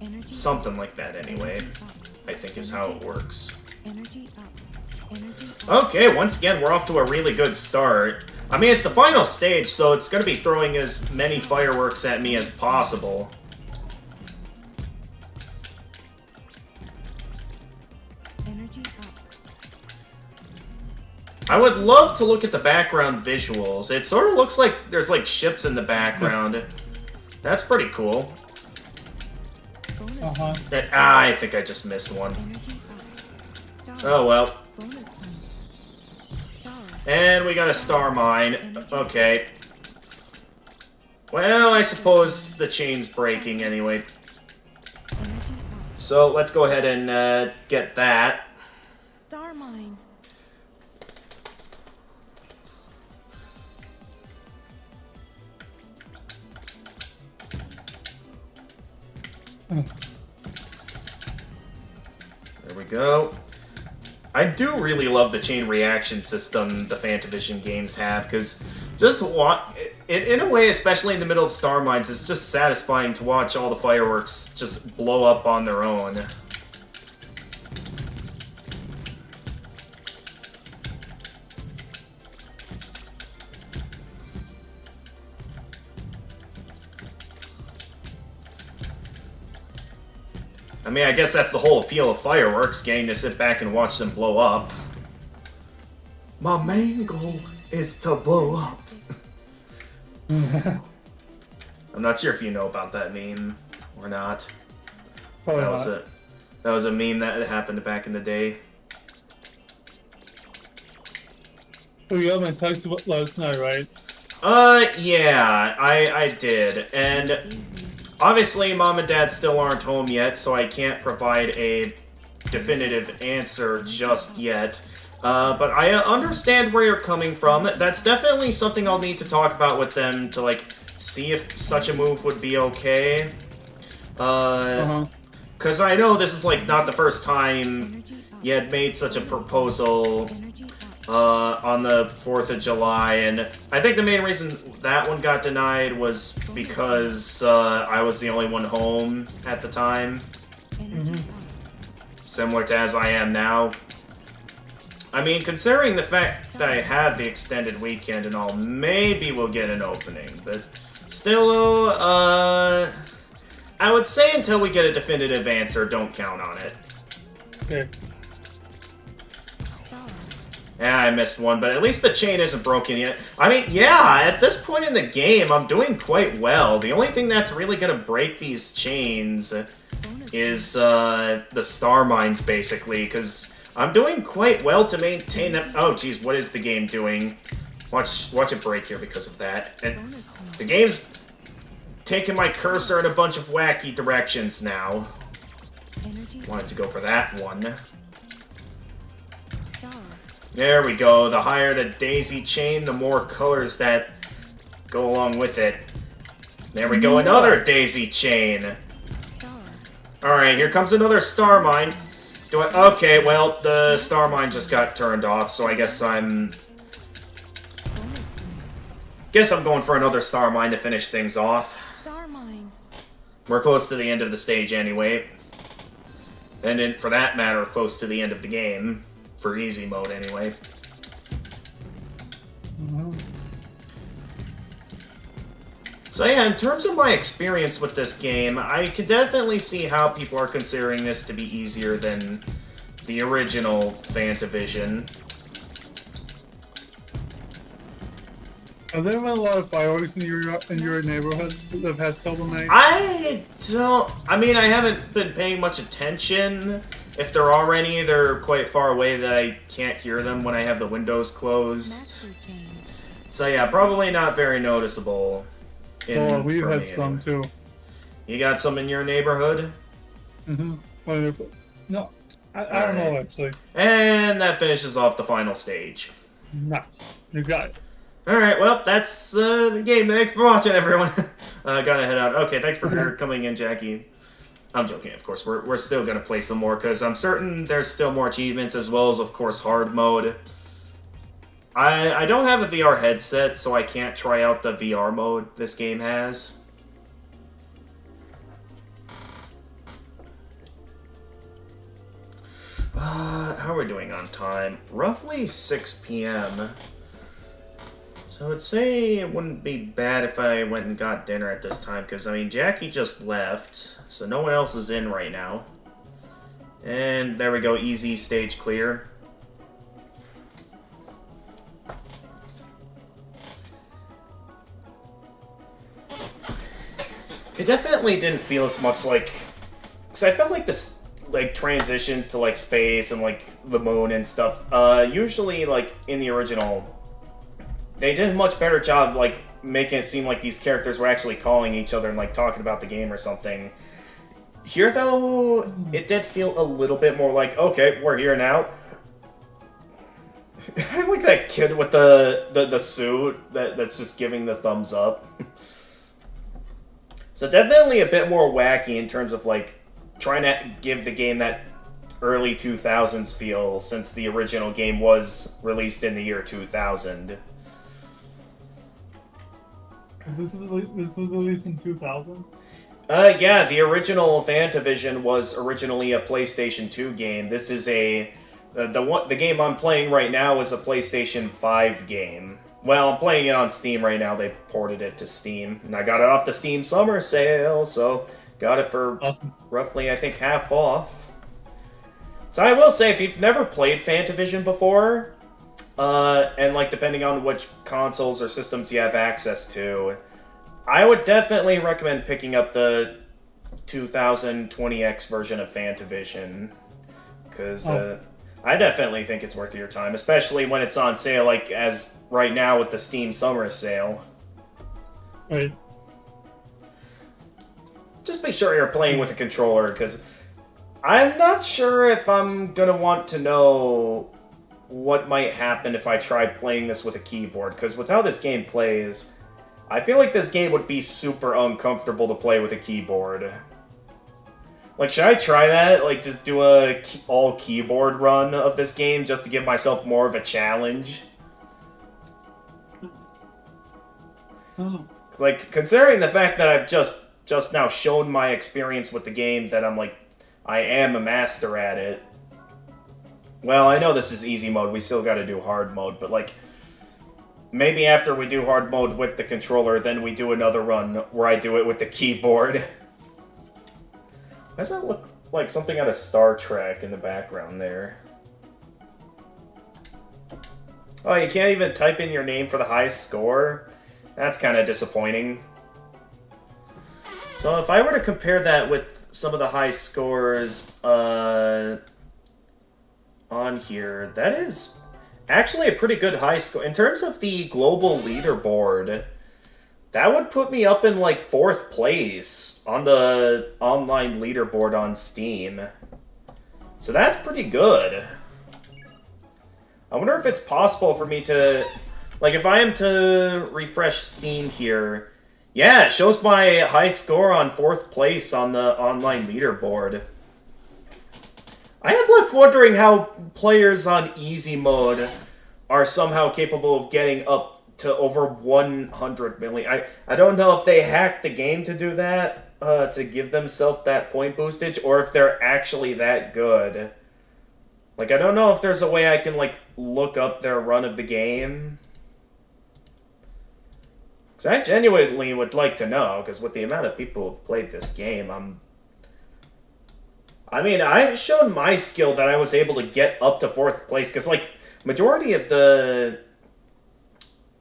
Energy something like that anyway, Energy up. I think is how it works. Energy up. Energy up. Okay, once again, we're off to a really good start. I mean, it's the final stage, so it's going to be throwing as many fireworks at me as possible. Energy up. I would love to look at the background visuals. It sort of looks like there's like ships in the background. That's pretty cool. Bonus. Uh-huh. I think I just missed one. Energy up. Star. Oh well. Bonus points. Star. And we got a star mine. Okay. Well, I suppose the chain's breaking anyway. Energy up. So let's go ahead and get that. Star mine. There we go. I do really love the chain reaction system the Fantavision games have, because just in a way, especially in the middle of star mines, it's just satisfying to watch all the fireworks just blow up on their own. I mean, I guess that's the whole appeal of fireworks, getting to sit back and watch them blow up. My main goal is to blow up. I'm not sure if you know about that meme or not. Probably That not. was a meme that happened back in the day. Oh, you got my text last night, right? Yeah, I did. And Easy. obviously Mom and Dad still aren't home yet, so I can't provide a definitive answer just yet. But I understand where you're coming from. That's definitely something I'll need to talk about with them to, like, see if such a move would be okay. Uh-huh. Because I know this is, like, not the first time Energy up. you had made such a proposal Energy up. on the 4th of July, and I think the main reason that one got denied was because I was the only one home at the time, Energy up. similar to as I am now. I mean, considering the fact that I have the extended weekend and all, maybe we'll get an opening, but still, though, I would say until we get a definitive answer, don't count on it. Okay. Star. Yeah, I missed one, but at least the chain isn't broken yet. I mean, yeah, at this point in the game, I'm doing quite well. The only thing that's really gonna break these chains Bonus. is the star mines, basically, because I'm doing quite well to maintain them. Oh, geez, what is the game doing? Watch it break here because of that. And Bonus points. the game's taking my cursor in a bunch of wacky directions now. Energy up. Wanted to go for that one. Star. There we go. The higher the daisy chain, the more colors that go along with it. There we go, another daisy chain. Star. Alright, here comes another star mine. Do I... Okay, well, the star mine just got turned off, so I guess I'm... Bonus points. Guess I'm going for another star mine to finish things off. Star mine. We're close to the end of the stage anyway. And then, for that matter, close to the end of the game. For easy mode, anyway. Uh-huh. So yeah, in terms of my experience with this game, I can definitely see how people are considering this to be easier than the original Fantavision. Have there been a lot of fireworks in your neighborhood the past couple nights? I haven't been paying much attention. If there are any, they're quite far away that I can't hear them when I have the windows closed. Master chain. So yeah, probably not very noticeable. Oh, we've for had me some anyway. too. You got some in your neighborhood? Mm-hmm. Wonderful. No. I don't know, actually. And that finishes off the final stage. Nice. You got it. Alright, well, that's the game. Thanks for watching, everyone. Gotta head out. Okay, thanks for coming in, Jackie. I'm joking, of course. We're still gonna play some more, because I'm certain there's still more achievements, as well as, of course, hard mode. I don't have a VR headset, so I can't try out the VR mode this game has. How are we doing on time? Roughly 6 p.m. So I'd say it wouldn't be bad if I went and got dinner at this time, because, I mean, Jackie just left, so no one else is in right now. And there we go, easy stage clear. It definitely didn't feel as much like... Because I felt like this, like, transitions to, like, space and, like, the moon and stuff. Usually, like, in the original, they did a much better job, like, making it seem like these characters were actually calling each other and, like, talking about the game or something. Here, though, it did feel a little bit more like, okay, we're here now. I like that kid with the suit that's just giving the thumbs up. So definitely a bit more wacky in terms of, like, trying to give the game that early 2000s feel, since the original game was released in the year 2000. This was released in 2000? Yeah, the original Fantavision was originally a PlayStation 2 game. This is the game I'm playing right now is a PlayStation 5 game. Well, I'm playing it on Steam right now. They ported it to Steam, and I got it off the Steam summer sale, so got it for roughly, I think, half off. So I will say, if you've never played Fantavision before, and, like, depending on which consoles or systems you have access to, I would definitely recommend picking up the 2020X version of Fantavision, because I definitely think it's worth your time, especially when it's on sale, like, as right now with the Steam Summer Sale. Right. Just be sure you're playing with a controller, because I'm not sure if I'm gonna want to know what might happen if I try playing this with a keyboard, because with how this game plays, I feel like this game would be super uncomfortable to play with a keyboard. Like, should I try that? Like, just do a all-keyboard run of this game just to give myself more of a challenge? Like, considering the fact that I've just now shown my experience with the game, that I'm, like, I am a master at it. Well, I know this is easy mode, we still gotta do hard mode, but, like, maybe after we do hard mode with the controller, then we do another run where I do it with the keyboard. Why does that look like something out of Star Trek in the background there? Oh, you can't even type in your name for the highest score? That's kind of disappointing. So if I were to compare that with some of the high scores on here, that is actually a pretty good high score. In terms of the global leaderboard, that would put me up in, like, 4th place on the online leaderboard on Steam. So that's pretty good. I wonder if it's possible for me to... Like, if I am to refresh Steam here... Yeah, it shows my high score on 4th place on the online leaderboard. I am left wondering how players on easy mode are somehow capable of getting up to over 100 million. I don't know if they hacked the game to do that, to give themselves that point boostage, or if they're actually that good. Like, I don't know if there's a way I can, like, look up their run of the game. Because I genuinely would like to know, because with the amount of people who've played this game, I mean, I've shown my skill that I was able to get up to 4th place, because, like, majority of the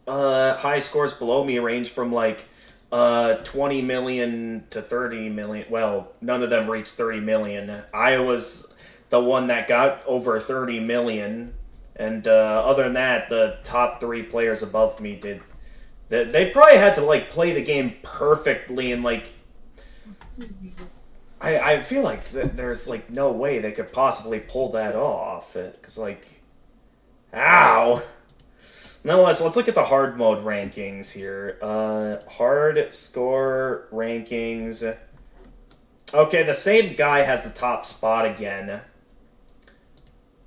high scores below me range from, like, 20 million to 30 million. Well, none of them reached 30 million. I was the one that got over 30 million, and other than that, the top 3 players above me did. They probably had to, like, play the game perfectly and, like... I feel like there's like no way they could possibly pull that off. Because like, ow. Nonetheless, let's look at the hard mode rankings here. Hard score rankings. Okay, the same guy has the top spot again.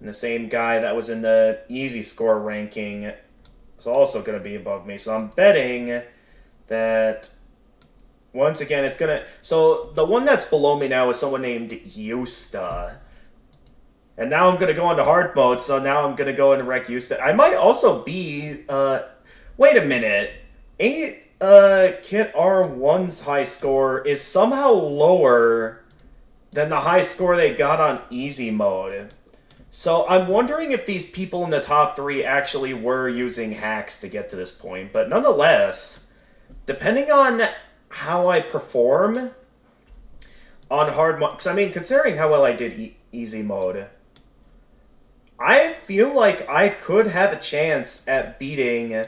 And the same guy that was in the easy score ranking is also going to be above me. So I'm betting that once again it's going to... So the one that's below me now is someone named Yusta. And now I'm going to go into hard mode, so now I'm going to go into wreck Yusta. I might also be... wait a minute. Kit R1's high score is somehow lower than the high score they got on easy mode. So I'm wondering if these people in the top 3 actually were using hacks to get to this point. But nonetheless, depending on how I perform on hard mode... Because, I mean, considering how well I did easy mode, I feel like I could have a chance at beating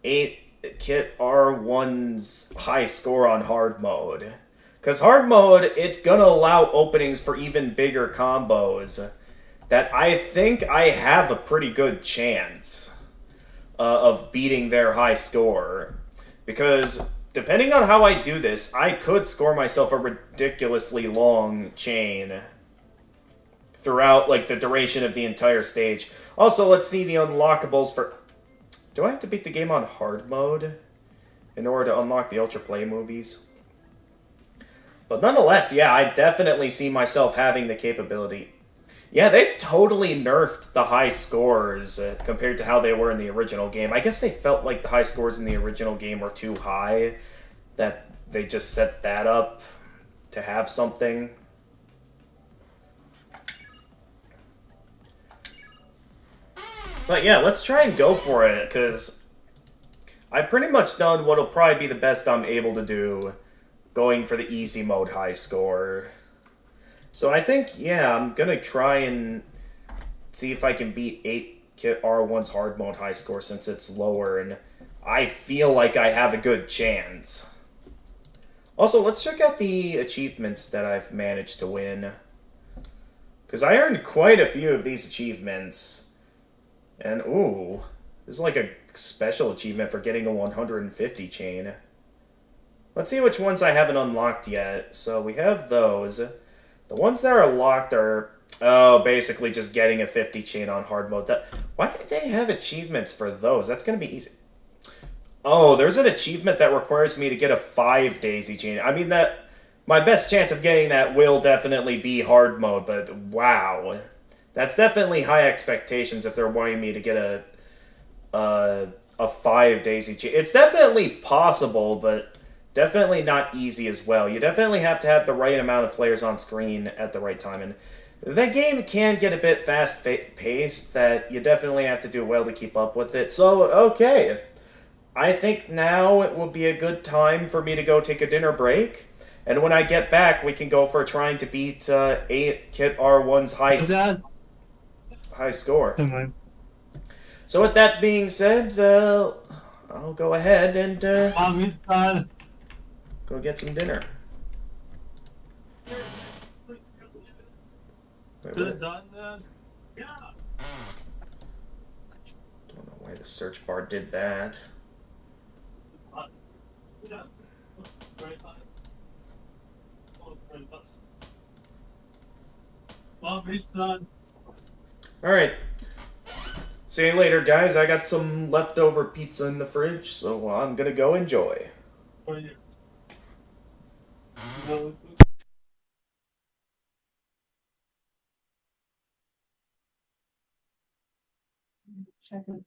Kit R1's high score on hard mode. Because hard mode, it's going to allow openings for even bigger combos that I think I have a pretty good chance of beating their high score. Because depending on how I do this, I could score myself a ridiculously long chain throughout like the duration of the entire stage. Also, let's see the unlockables for... Do I have to beat the game on hard mode in order to unlock the Ultra Play movies? But nonetheless, yeah, I definitely see myself having the capability. Yeah, they totally nerfed the high scores compared to how they were in the original game. I guess they felt like the high scores in the original game were too high, that they just set that up to have something. But yeah, let's try and go for it, because I've pretty much done what'll probably be the best I'm able to do, going for the easy mode high score. So I think, yeah, I'm gonna try and see if I can beat 8-Kit R1's hard mode high score since it's lower, and I feel like I have a good chance. Also, let's check out the achievements that I've managed to win. Because I earned quite a few of these achievements. And, ooh, this is like a special achievement for getting a 150 chain. Let's see which ones I haven't unlocked yet. So we have those. The ones that are locked are, oh, basically just getting a 50 chain on hard mode. Why do they have achievements for those? That's going to be easy. Oh, there's an achievement that requires me to get a 5 daisy chain. I mean, that my best chance of getting that will definitely be hard mode, but wow. That's definitely high expectations if they're wanting me to get a 5 daisy chain. It's definitely possible, but definitely not easy as well. You definitely have to have the right amount of flares on screen at the right time, and the game can get a bit fast-paced that you definitely have to do well to keep up with it. So, okay. I think now it will be a good time for me to go take a dinner break. And when I get back, we can go for trying to beat 8-Kit R1's high score. So with that being said, I'll go ahead and go get some dinner. Don't know why the search bar did that. Alright. See you later, guys. I got some leftover pizza in the fridge, so I'm gonna go enjoy. Check it.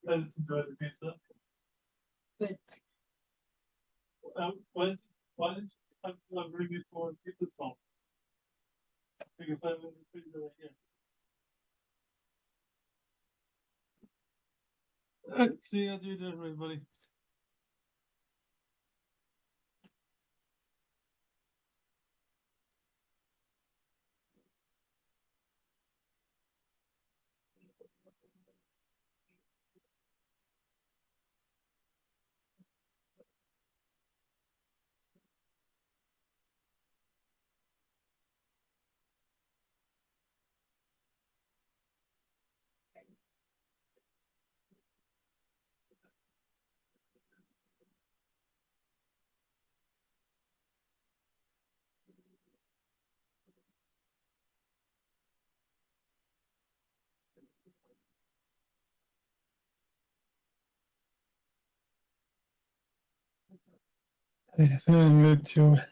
Let's enjoy the pizza. Good. Why did you bring me for pizza song? Because I have a pizza right here. See you later, everybody. It's on YouTube.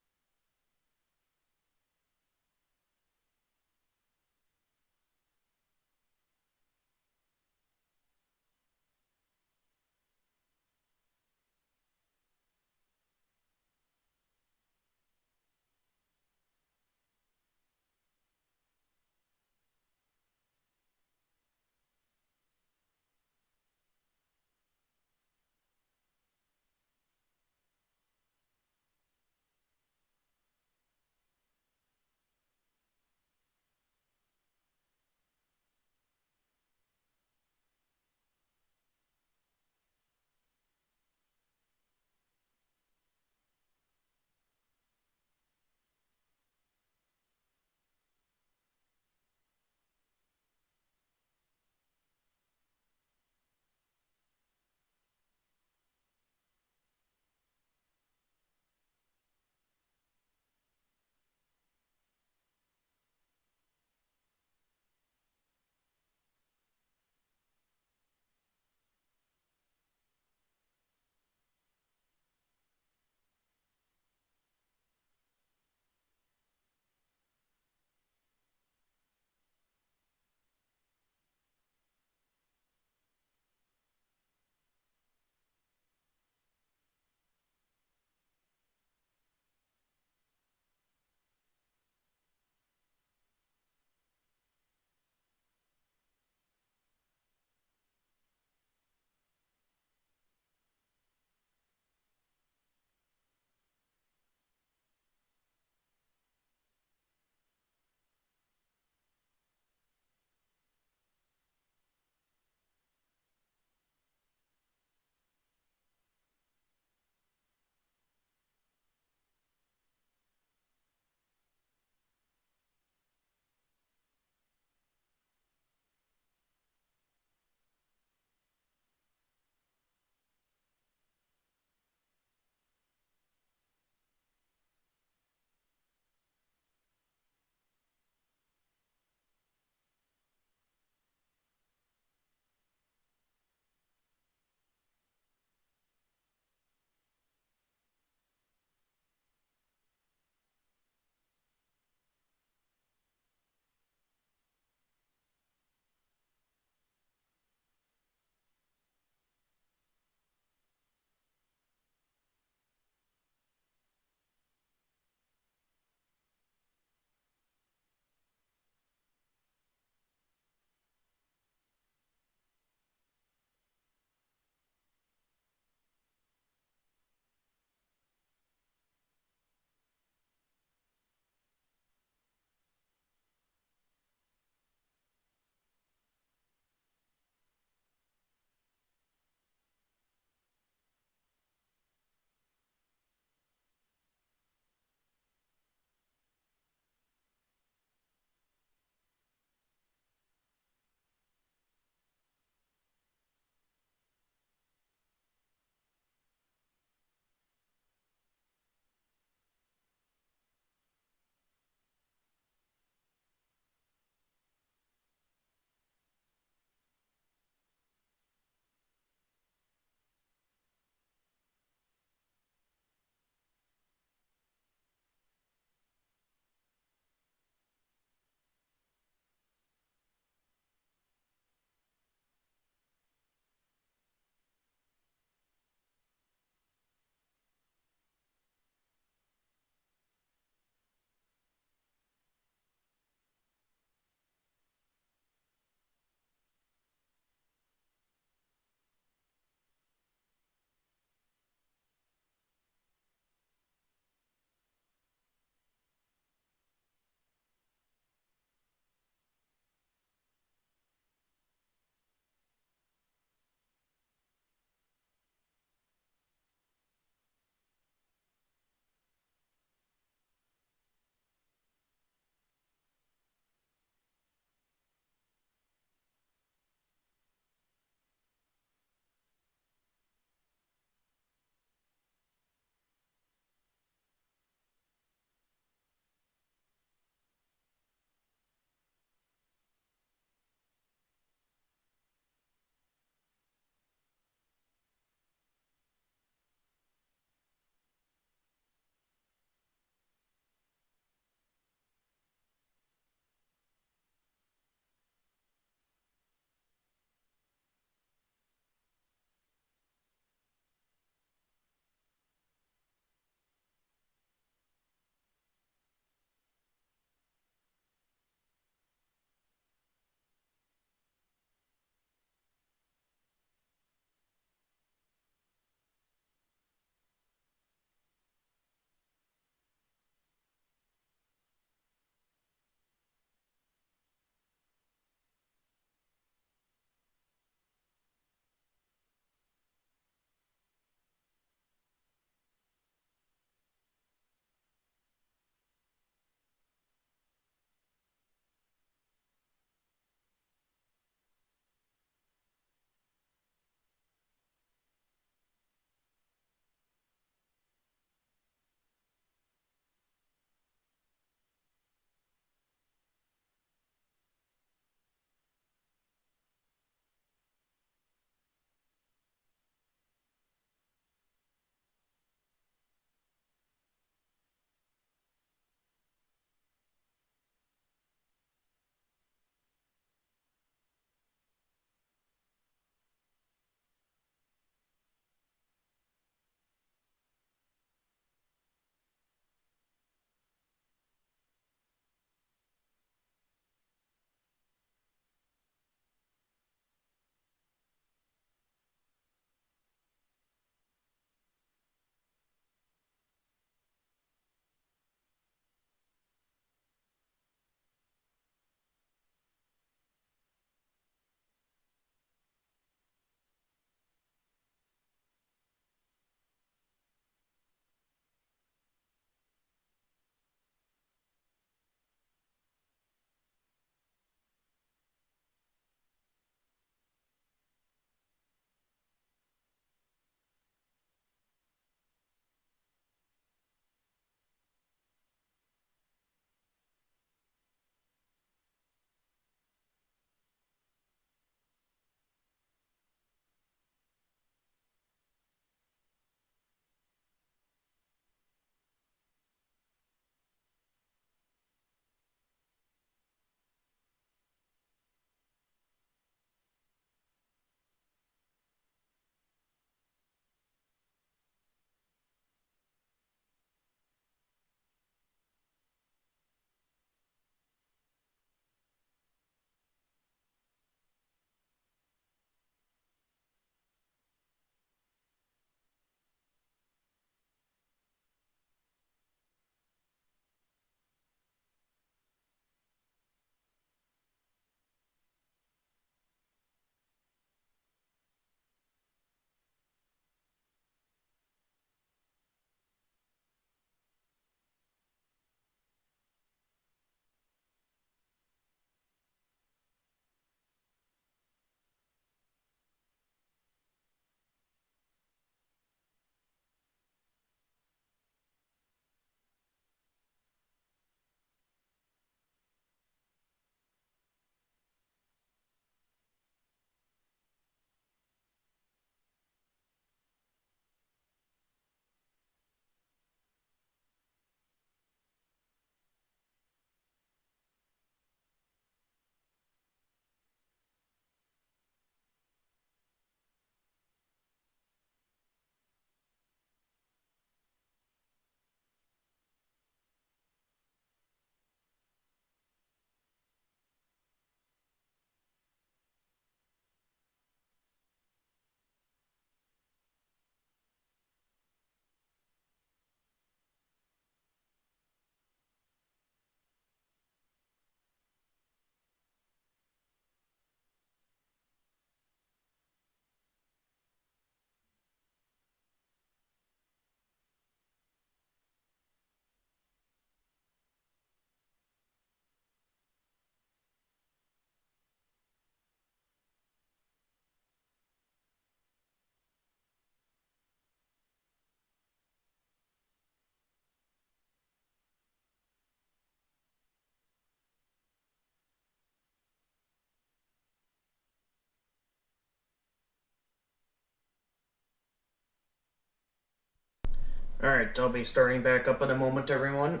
Alright, I'll be starting back up in a moment, everyone.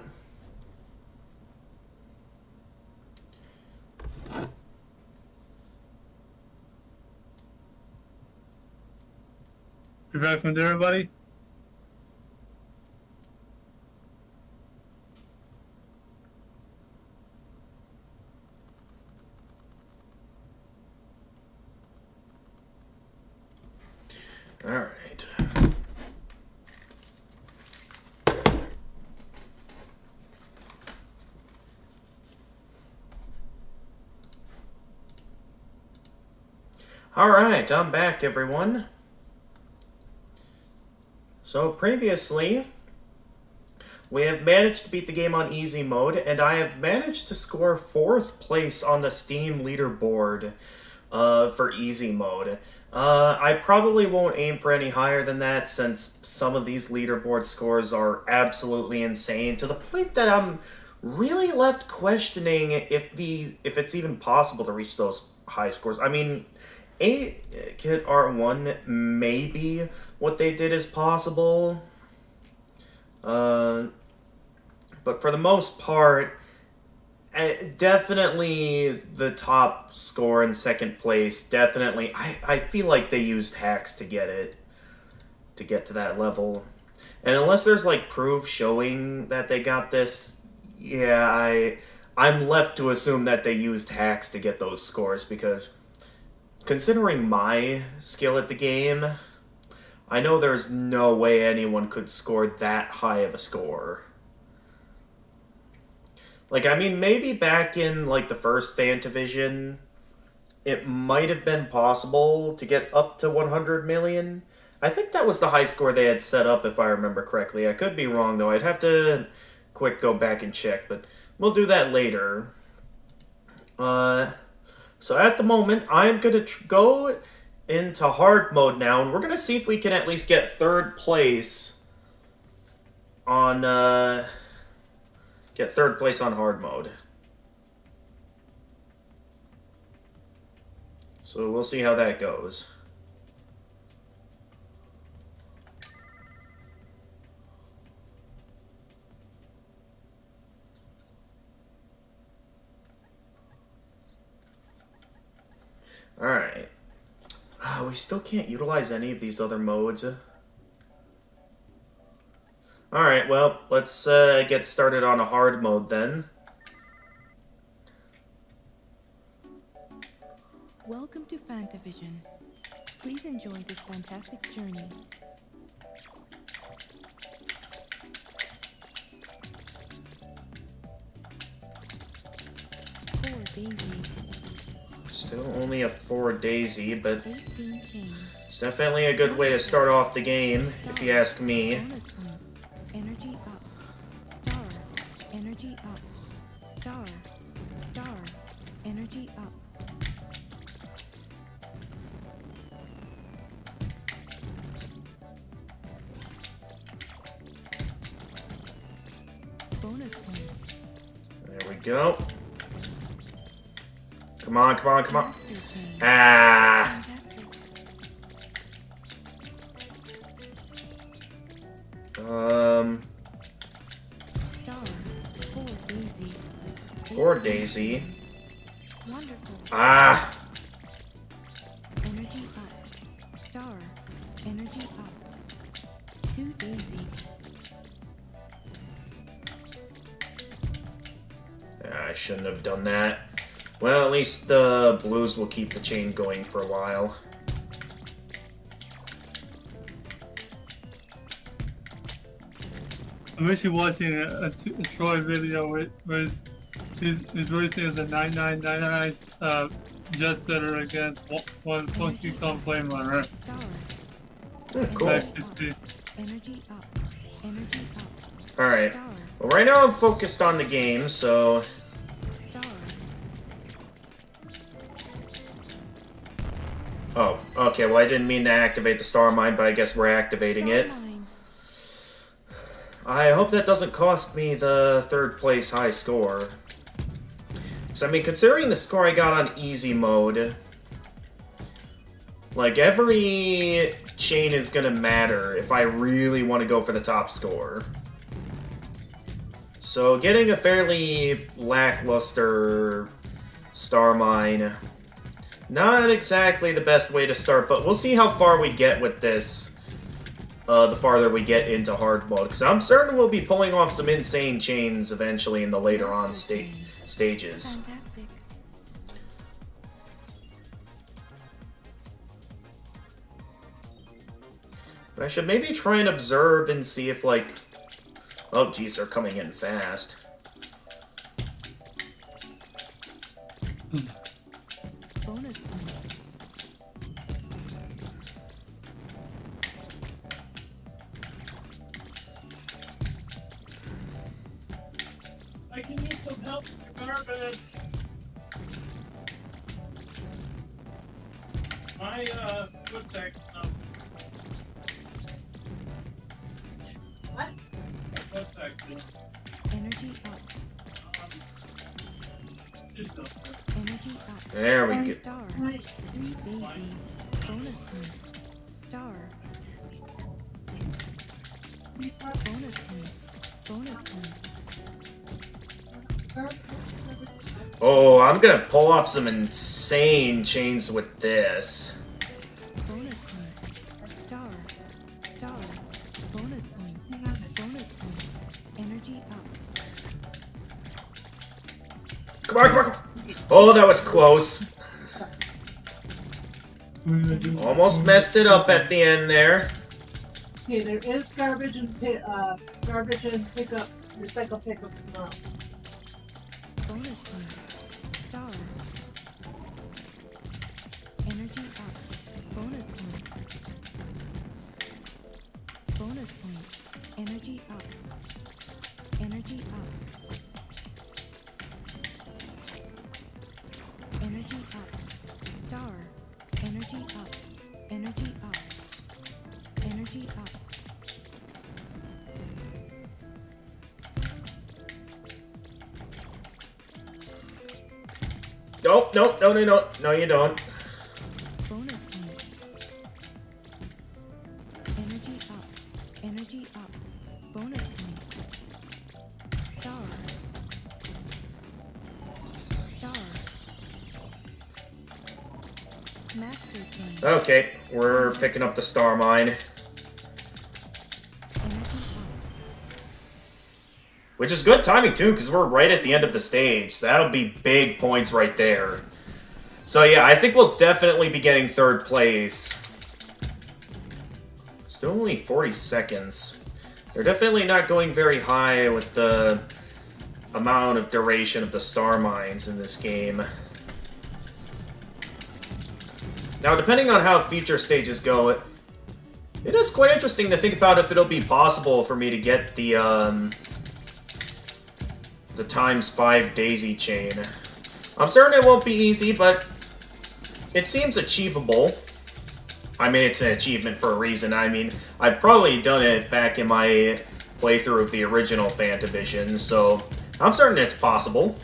You back from there, everybody? Alright. Alright, I'm back, everyone. So previously, we have managed to beat the game on easy mode, and I have managed to score 4th place on the Steam leaderboard for easy mode. I probably won't aim for any higher than that, since some of these leaderboard scores are absolutely insane, to the point that I'm really left questioning if it's even possible to reach those high scores. I mean, 8-Kit R1, maybe what they did is possible. But for the most part, definitely the top score in 2nd place, definitely, I feel like they used hacks to get it, to get to that level. And unless there's, like, proof showing that they got this, yeah, I'm left to assume that they used hacks to get those scores, because considering my skill at the game, I know there's no way anyone could score that high of a score. Like, I mean, maybe back in, like, the first Fantavision, it might have been possible to get up to 100 million. I think that was the high score they had set up, if I remember correctly. I could be wrong, though. I'd have to quick go back and check, but we'll do that later. So at the moment, I'm going to go into hard mode now, and we're going to see if we can at least get 3rd place on, get 3rd place on hard mode. So we'll see how that goes. Alright. We still can't utilize any of these other modes. Alright, well, let's get started on a hard mode then. Welcome to Fantavision. Please enjoy this fantastic journey. Poor Daisy. Still only a 4 Daisy, but 18 chains. it's definitely a good way to start off the game, if you ask me. Bonus points. Energy up. Star. Energy up. Star. Star. Energy up. Bonus points. There we go. Come on, come on, come on. Master chain. Ah! Fantastic. Star. Poor Daisy. Poor Daisy. Wonderful. Ah! Energy up. Star. Energy up. 2 Daisy. I shouldn't have done that. Well, at least the blues will keep the chain going for a while. I'm actually watching a Troy video where he's racing as a 9999 jet setter against one Funky Kong Flame Runner. Star. Cool. Nice to see. Energy up. Energy up. Alright. Star. Well, right now I'm focused on the game, so... Star. Oh, okay, well I didn't mean to activate the star mine, but I guess we're activating it. Star mine. I hope that doesn't cost me the 3rd place high score. So, I mean, considering the score I got on easy mode, Like, every chain is gonna matter if I really want to go for the top score. So, getting a fairly lackluster star mine, not exactly the best way to start, but we'll see how far we get with this, the farther we get into hard mode. Because I'm certain we'll be pulling off some insane chains eventually in the later on stages. Fantastic. But I should maybe try and observe and see if, like... Oh, geez, they're coming in fast. Bonus points. I can use some help with the garbage. My foot tech. What? Foot tech. Energy up. Energy up. There we go. Star. Right. 3 Daisy. Bonus points. Star. Bonus points. Bonus points. Oh, I'm gonna pull off some insane chains with this. Bonus points. Star. Star. Bonus points. Bonus points. Energy up. Come on, come on, come on. Oh, that was close. Almost messed it up at the end there. Okay, there is garbage and pickup, recycle pickup as well. Bonus points. Star. Energy up. Bonus points. Bonus points. Energy up. Energy up. Energy up. Star. Energy up. Energy up. Energy up. Nope, nope, no, no, no, no, you don't. Bonus points. Energy up. Energy up. Bonus points. Star. Star. Master chain. Okay, we're picking up the star mine. Energy up. Which is good timing, too, because we're right at the end of the stage. So that'll be big points right there. So yeah, I think we'll definitely be getting third place. Still only 40 seconds. They're definitely not going very high with the amount of duration of the star mines in this game. Now, depending on how future stages go, it is quite interesting to think about if it'll be possible for me to get the ×5 daisy chain. I'm certain it won't be easy, but it seems achievable. I mean, it's an achievement for a reason. I mean, I've probably done it back in my playthrough of the original Fantavision, so I'm certain it's possible.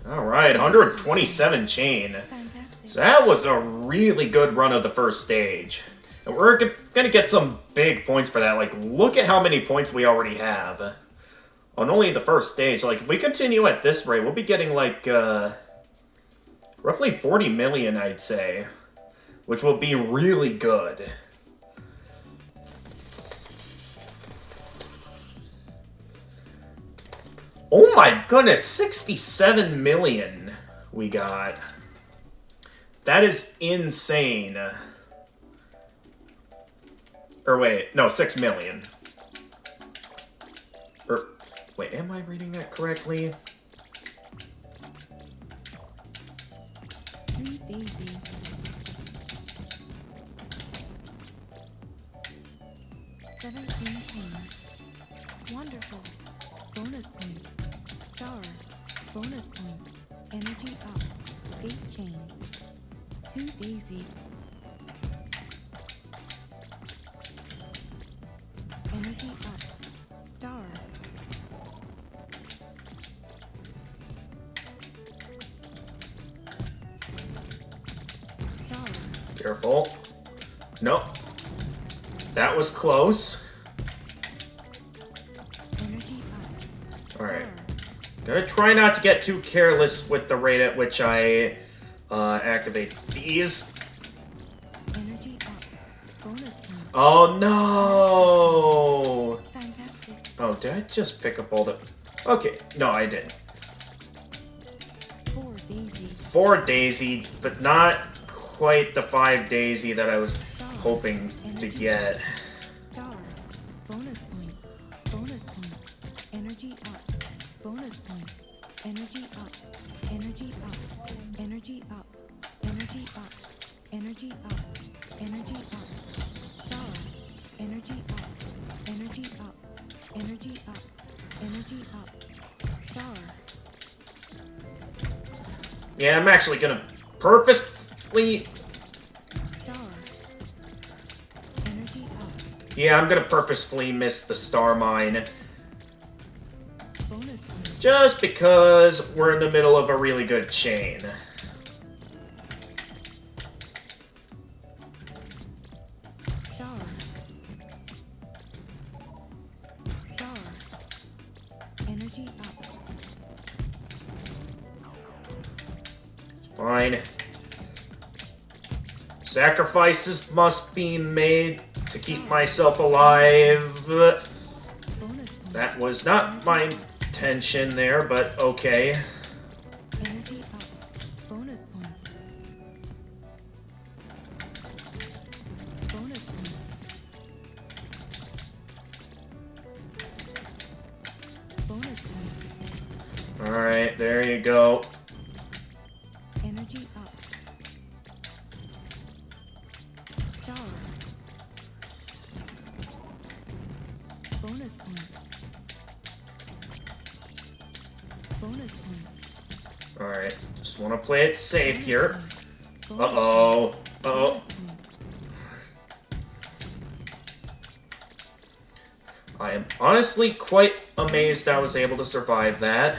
Alright, 127 chain. Fantastic. So that was a really good run of the first stage. And we're gonna get some big points for that. Like, look at how many points we already have on only the first stage. Like, if we continue at this rate, we'll be getting, like, roughly 40 million, I'd say. Which will be really good. Oh my goodness, 67 million we got. That is insane. Or wait, no, 6 million. Or, wait, am I reading that correctly? 3 Daisy. 17 points. Wonderful. Bonus points. Star. Bonus points. Energy up. 8 chains. 2 Daisy. Energy up. Star. Careful. Nope. That was close. Energy up. Alright. Star. Gonna try not to get too careless with the rate at which I activate these. Energy up. Bonus point. Oh no! Fantastic. Oh, did I just pick up all the... Okay, no, I didn't. 4 Daisy. 4 Daisy, but not quite the 5 Daisy that I was hoping to get. Star. Bonus points. Bonus points. Energy up. Bonus points. Energy up. Energy up. Energy up. Energy up. Energy up. Energy up. Star. Energy up. Energy up. Energy up. Energy up. Star. Yeah, I'm actually gonna purposefully... Star. Energy up. Yeah, I'm gonna purposefully miss the star mine. Bonus points. Just because we're in the middle of a really good chain. Star. Star. Energy up. Fine. Sacrifices must be made to keep myself alive. Bonus points. That was not my intention there, but okay. Energy up. Bonus points. Bonus points. Bonus points. Alright, there you go. Energy up. Star. Bonus points. Bonus points. Alright, just want to play it safe here. Bonus Uh-oh. points. Uh-oh. Bonus points. I am honestly quite amazed I was able to survive that.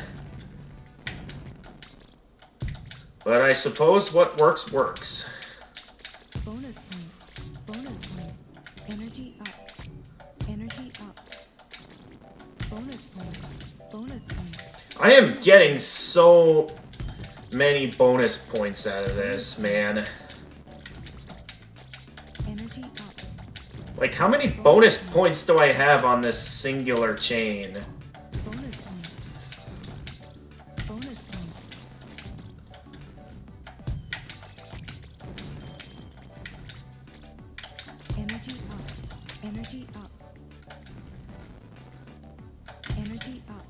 But I suppose what works, works. Bonus points. Bonus points. Energy up. Energy up. Bonus points. Bonus points. I am getting so many bonus points out of this, man. Energy up. Like, how many bonus points do I have on this singular chain? Bonus points. Bonus points. Energy up. Energy up. Energy up.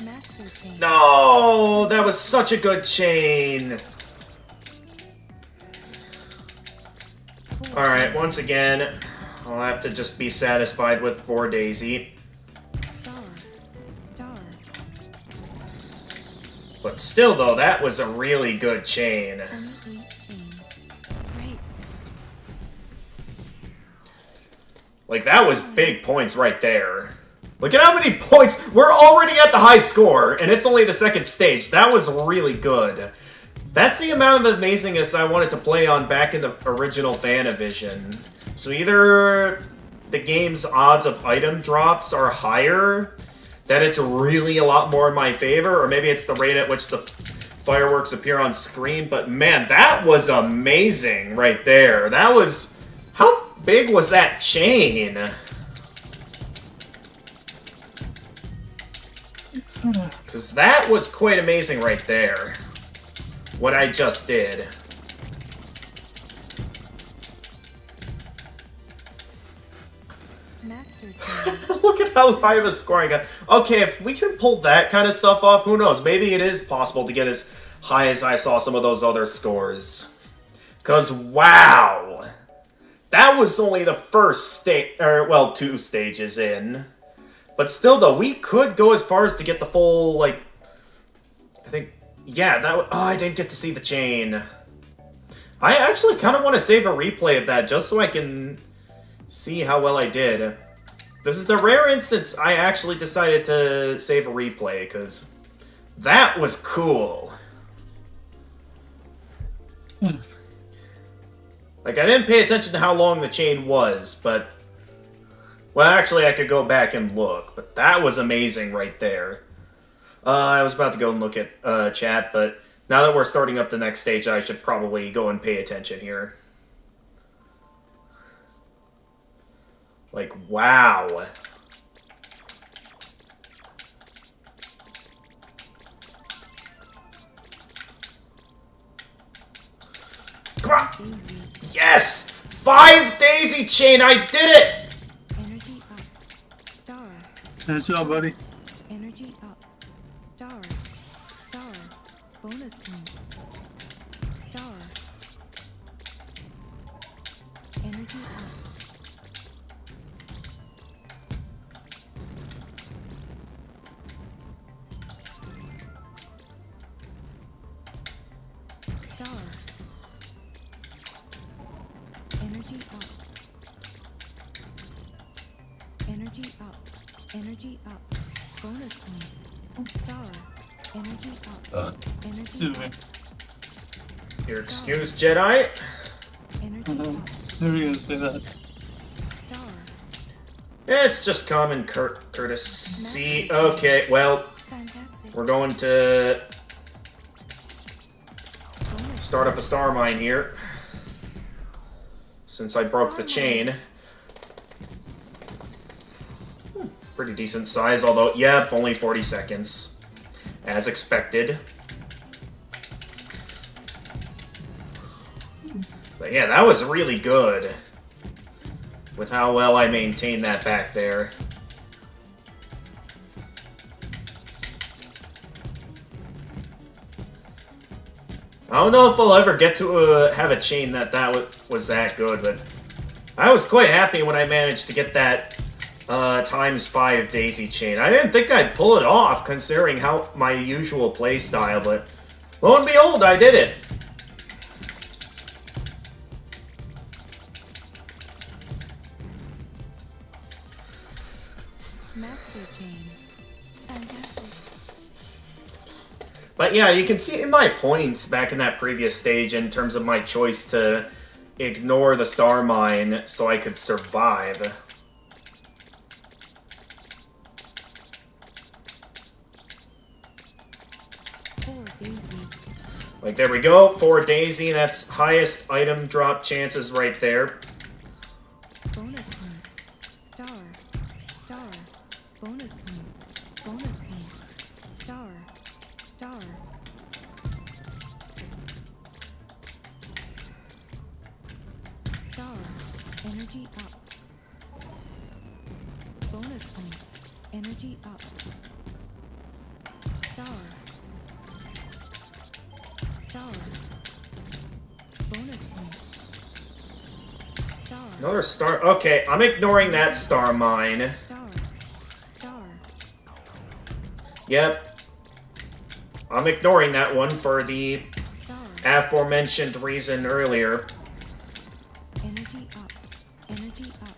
Master chain. No, that was such a good chain. Alright, once again, I'll have to just be satisfied with 4 Daisy. Star. Star. But still, though, that was a really good chain. Only 8 chains. Great. Like, that was big points right there. Look at how many points! We're already at the high score, and it's only the second stage. That was really good. That's the amount of amazingness I wanted to play on back in the original Fantavision. So either the game's odds of item drops are higher, that it's really a lot more in my favor, or maybe it's the rate at which the fireworks appear on screen, but man, that was amazing right there. That was... How big was that chain? Because that was quite amazing right there. What I just did. Master chain. Look at how high of a score I got. Okay, if we can pull that kind of stuff off, who knows? Maybe it is possible to get as high as I saw some of those other scores. Because, wow! That was only the first stage, or, well, 2 stages in. But still, though, we could go as far as to get the full, like, I think, yeah, that would, oh, I didn't get to see the chain. I actually kind of want to save a replay of that, just so I can see how well I did. This is the rare instance I actually decided to save a replay, because That was cool. Like, I didn't pay attention to how long the chain was, but... Well, actually, I could go back and look, but that was amazing right there. I was about to go and look at chat, but now that we're starting up the next stage, I should probably go and pay attention here. Like, wow. Come on! Yes! 5 daisy chain! I did it! Energy up. Star. Good job, buddy. Energy up. Star. Star. Bonus points. Star. Energy up. Star. Energy up. Energy up. Energy up. Bonus points. Star. Energy up. Energy Excuse me. up. You're excused, Jedi. Energy up. Never gonna say that. Star. It's just common courtesy. Okay, well, Fantastic. we're going to Bonus. start up a star mine here. Since I broke the chain. Pretty decent size, although, yep, only 40 seconds. As expected. But yeah, that was really good. With how well I maintained that back there. I don't know if I'll ever get to have a chain that was that good, but I was quite happy when I managed to get that times 5 daisy chain. I didn't think I'd pull it off, considering how my usual play style, but lo and behold, I did it. Master chain. Fantastic. But yeah, you can see in my points back in that previous stage in terms of my choice to ignore the star mine so I could survive. Four daisy. Like, there we go, 4 daisy, that's highest item drop chances right there. Bonus points. Star. Star. Bonus points. Bonus points. Star. Star. Star. Energy up. Bonus points. Energy up. Star. Star. Bonus points. Star. Another star. Okay, I'm ignoring that star mine. Star. Star. Yep. I'm ignoring that one for the Star. aforementioned reason earlier. Energy up. Energy up.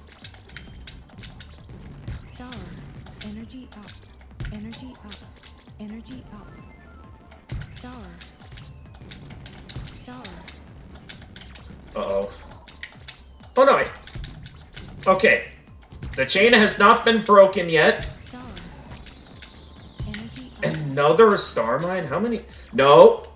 Star. Energy up. Energy up. Energy up. Star. Star. Uh-oh. Oh, no, okay. The chain has not been broken yet. Star. Energy up. Another star mine? How many? No.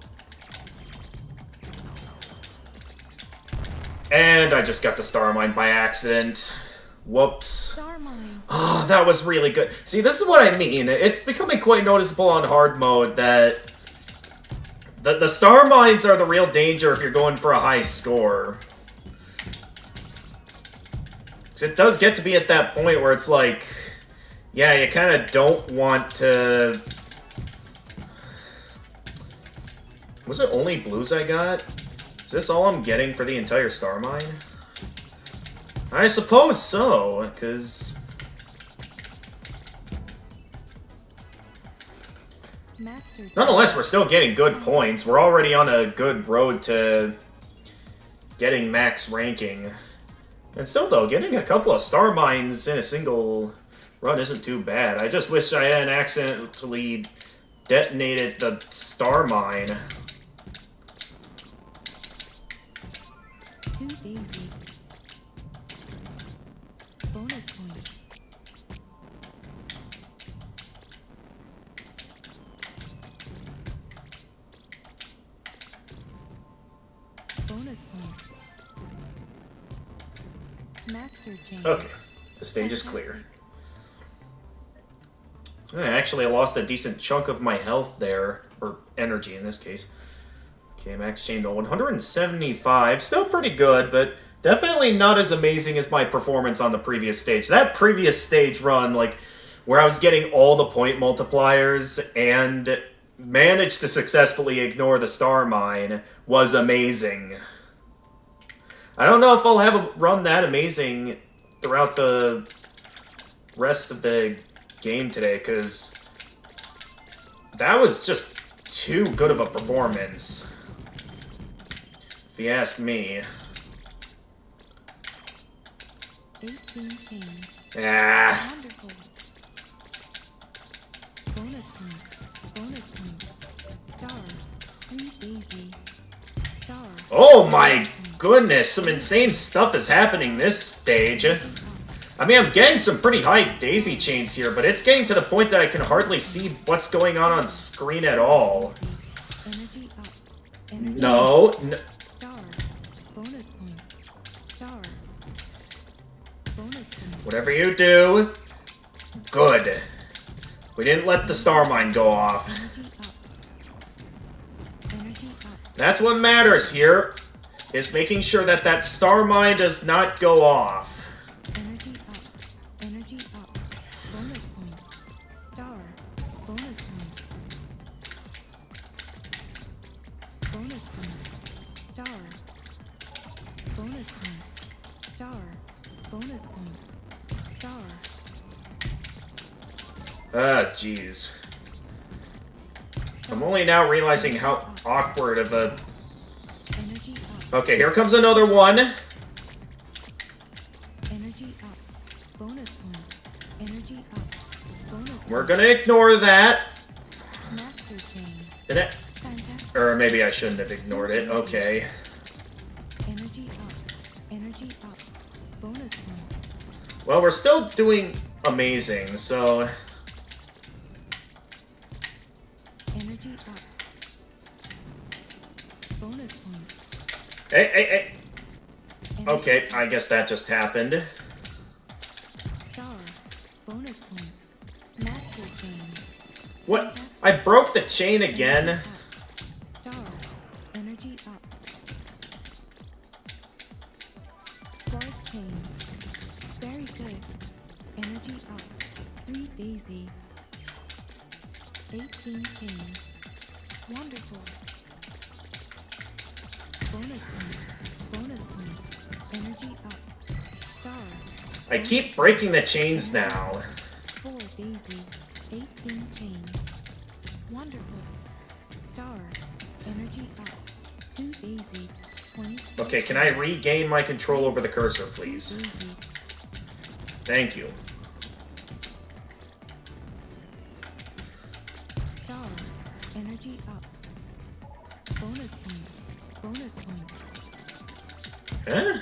And I just got the star mine by accident. Whoops. Star mine. Oh, that was really good. See, this is what I mean. It's becoming quite noticeable on hard mode that the star mines are the real danger if you're going for a high score. 'Cause it does get to be at that point where it's like, yeah, you kind of don't want to... Was it only blues I got? Is this all I'm getting for the entire star mine? I suppose so, because... Master. Nonetheless, we're still getting good points. We're already on a good road to getting max ranking. And still, though, getting a couple of star mines in a single run isn't too bad. I just wish I hadn't accidentally detonated the star mine. 2 daisy. Bonus points. Bonus points. Master chain. Okay, the stage is clear. Actually, I lost a decent chunk of my health there, or energy in this case. Okay, max chain to 175. Still pretty good, but definitely not as amazing as my performance on the previous stage. That previous stage run, like, where I was getting all the point multipliers and managed to successfully ignore the star mine, was amazing. I don't know if I'll have a run that amazing throughout the rest of the game today, because that was just too good of a performance, if you ask me. 18 chains. Ah. Wonderful. Bonus points. Bonus points. Star. 3 daisy. Star. Oh my goodness, some insane stuff is happening this stage. I mean, I'm getting some pretty high daisy chains here, but it's getting to the point that I can hardly see what's going on screen at all. Energy up. Energy No. Star. Bonus points. Star. Bonus points. Whatever you do, good. We didn't let the star mine go off. Energy up. Energy up. That's what matters here, is making sure that that star mine does not go off. Energy up. Energy up. Bonus points. Star. Bonus points. Bonus points. Star. Bonus points. Star. Bonus points. Star. Ah, jeez. I'm only now realizing how awkward of a... Energy up. Okay, here comes another one. Energy up. Bonus points. Energy up. Bonus We're gonna ignore that. Master chain. Did it? Fantastic. Or maybe I shouldn't have ignored it. Okay. Energy up. Energy up. Bonus points. Well, we're still doing amazing, so... Energy up. Bonus points. Hey, hey, hey! Energy Okay, up. I guess that just happened. Star. Bonus points. Master chain. What? I broke the chain again? Up. Star. Energy up. Spark chains. Very good. Energy up. 3 daisy. 18 chains. Wonderful. Bonus points. Bonus points. Energy up. Star. I keep breaking the chains now. 4 daisy. 18 chains. Wonderful. Star. Energy up. 2 daisy. 22. Okay, can I regain my control over the cursor, please? Daisy. Thank you. Star. Energy up. Bonus points. Bonus points. Huh?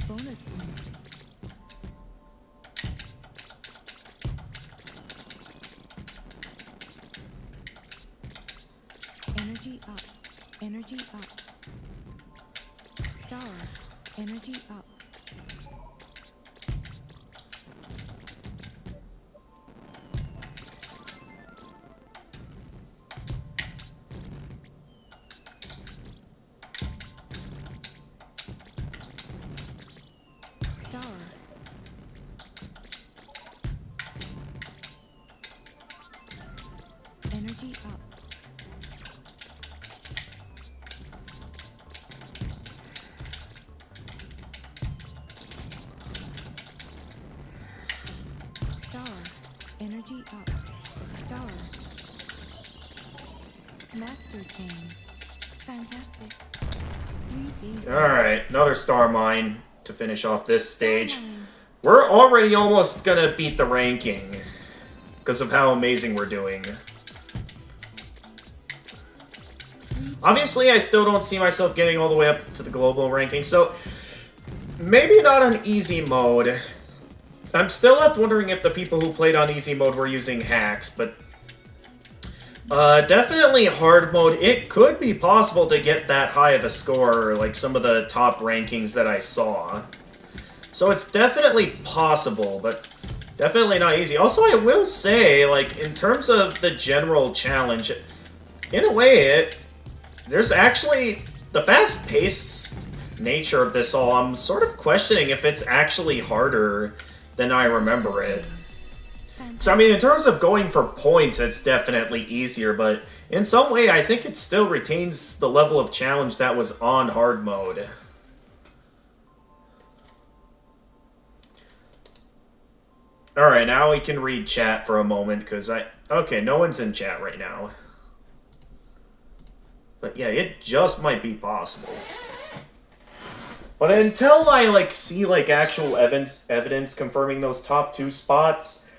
Bonus points. Energy up. Energy up. Star. Energy up. Star. Energy up. Star. Energy up. Star. Master chain. Fantastic. 3 days. Alright, another star mine to finish off this stage. We're already almost gonna beat the ranking because of how amazing we're doing. Obviously, I still don't see myself getting all the way up to the global ranking, so maybe not on easy mode. I'm still left wondering if the people who played on easy mode were using hacks, but definitely hard mode. It could be possible to get that high of a score, like some of the top rankings that I saw. So it's definitely possible, but definitely not easy. Also, I will say, like, in terms of the general challenge, in a way, there's actually the fast-paced nature of this all. I'm sort of questioning if it's actually harder than I remember it. So, I mean, in terms of going for points, it's definitely easier, but in some way, I think it still retains the level of challenge that was on hard mode. Alright, now we can read chat for a moment, because okay, no one's in chat right now. But yeah, it just might be possible. But until I, like, see, like, actual evidence confirming those top 2 spots,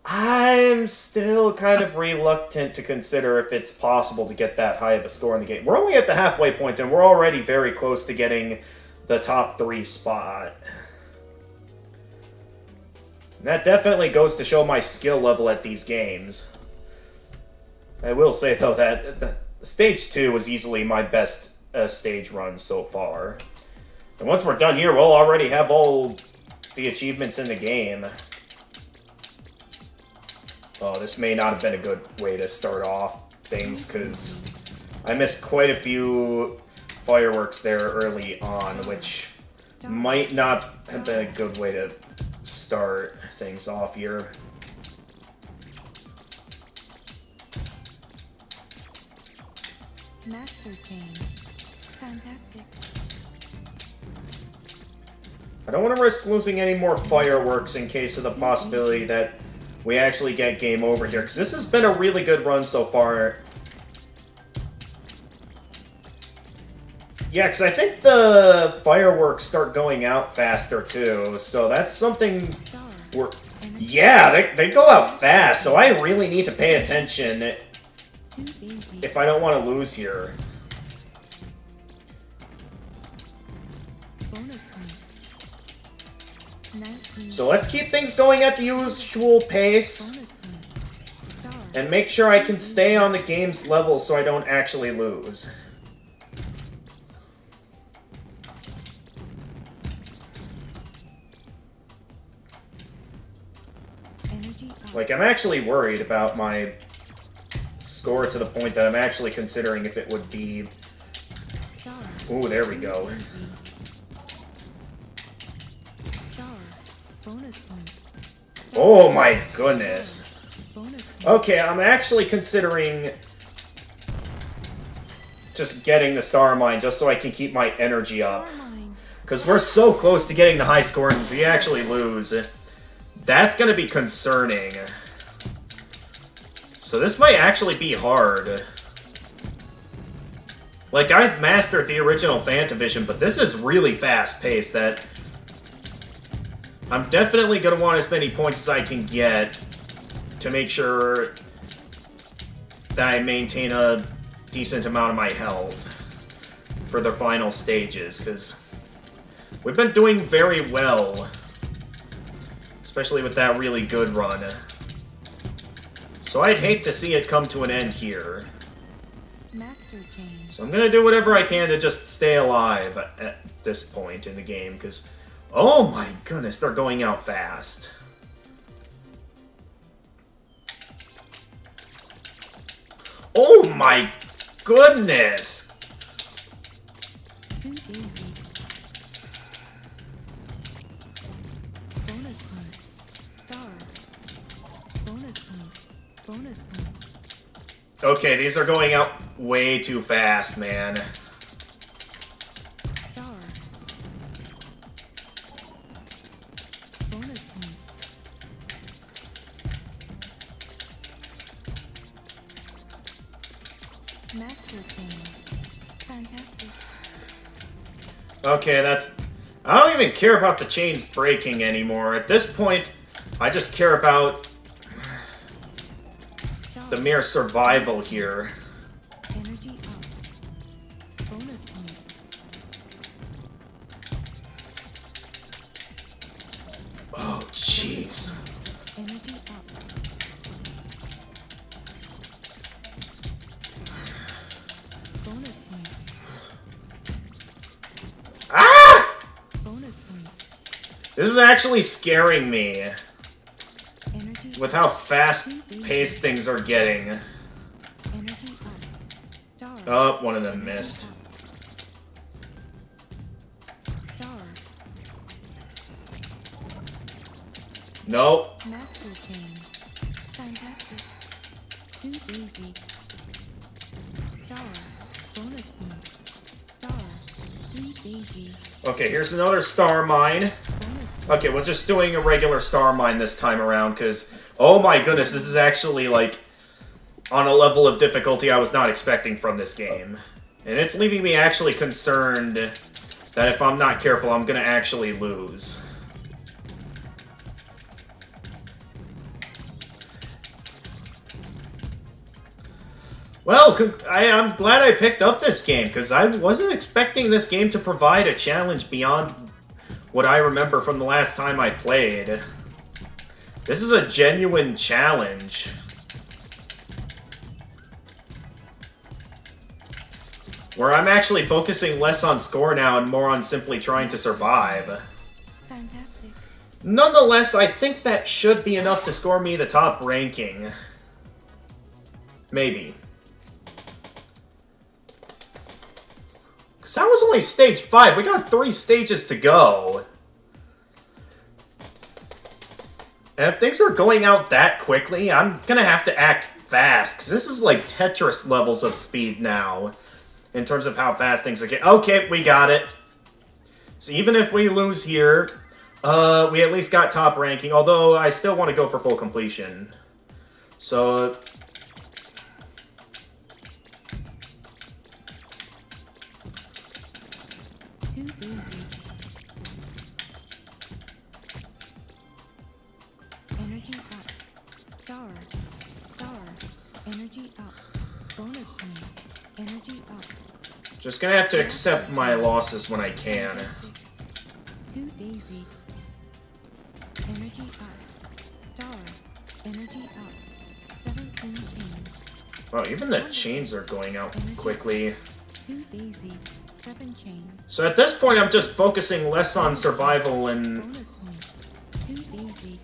I'm still kind of reluctant to consider if it's possible to get that high of a score in the game. We're only at the halfway point, and we're already very close to getting the top 3 spot. And that definitely goes to show my skill level at these games. I will say, though, that Stage 2 was easily my best stage run so far. And once we're done here, we'll already have all the achievements in the game. Oh, this may not have been a good way to start off things, because I missed quite a few fireworks there early on, which might not have been a good way to start things off here. Master change. Fantastic. I don't want to risk losing any more fireworks in case of the possibility that we actually get game over here, because this has been a really good run so far. Yeah, because I think the fireworks start going out faster, too, so that's something we're... Yeah, they go out fast, so I really need to pay attention if I don't want to lose here. So let's keep things going at the usual pace and make sure I can stay on the game's level so I don't actually lose. Like, I'm actually worried about my score to the point that I'm actually considering if it would be... Ooh, there we go. Oh my goodness. Okay, I'm actually considering just getting the star mine just so I can keep my energy up. Because we're so close to getting the high score, and if we actually lose, that's going to be concerning. So this might actually be hard. Like, I've mastered the original Fantavision, but this is really fast-paced that I'm definitely going to want as many points as I can get to make sure that I maintain a decent amount of my health for the final stages, because we've been doing very well, especially with that really good run. So I'd hate to see it come to an end here. So I'm going to do whatever I can to just stay alive at this point in the game, because... Oh my goodness, they're going out fast. Oh my goodness! Okay, these are going out way too fast, man. Okay, I don't even care about the chains breaking anymore. At this point, I just care about the mere survival here. Energy up. Bonus point. Oh, jeez. Energy up. Bonus point. Ah! Bonus point. This is actually scaring me Energy with how fast-paced things are getting. Energy up. Star. Oh, one of them missed. Star. Nope. Master chain. Fantastic. 2 daisy. Star. Bonus point. Star. 3 daisy. Okay, here's another star mine. Bonus Okay, we're just doing a regular star mine this time around, because, oh my goodness, this is actually, like, on a level of difficulty I was not expecting from this game. And it's leaving me actually concerned that if I'm not careful, I'm gonna actually lose. Well, I'm glad I picked up this game, because I wasn't expecting this game to provide a challenge beyond what I remember from the last time I played. This is a genuine challenge. Where I'm actually focusing less on score now and more on simply trying to survive. fantastic. Nonetheless, I think that should be enough to score me the top ranking. Maybe. Because that was only stage 5. We got 3 stages to go. And if things are going out that quickly, I'm gonna have to act fast. Because this is like Tetris levels of speed now. In terms of how fast things are getting. Okay, we got it. So even if we lose here, we at least got top ranking. Although, I still want to go for full completion. So... Too easy. Energy up. Star. Star. Energy up. Bonus point. Energy up. just gonna have to accept my losses when I can. Too daisy. Energy up. Star. Energy up. 17 chains. Oh, even the chains are going out quickly. 2 daisy. 7 chains. So at this point, I'm just focusing less on survival and... Bonus point. 2 daisy.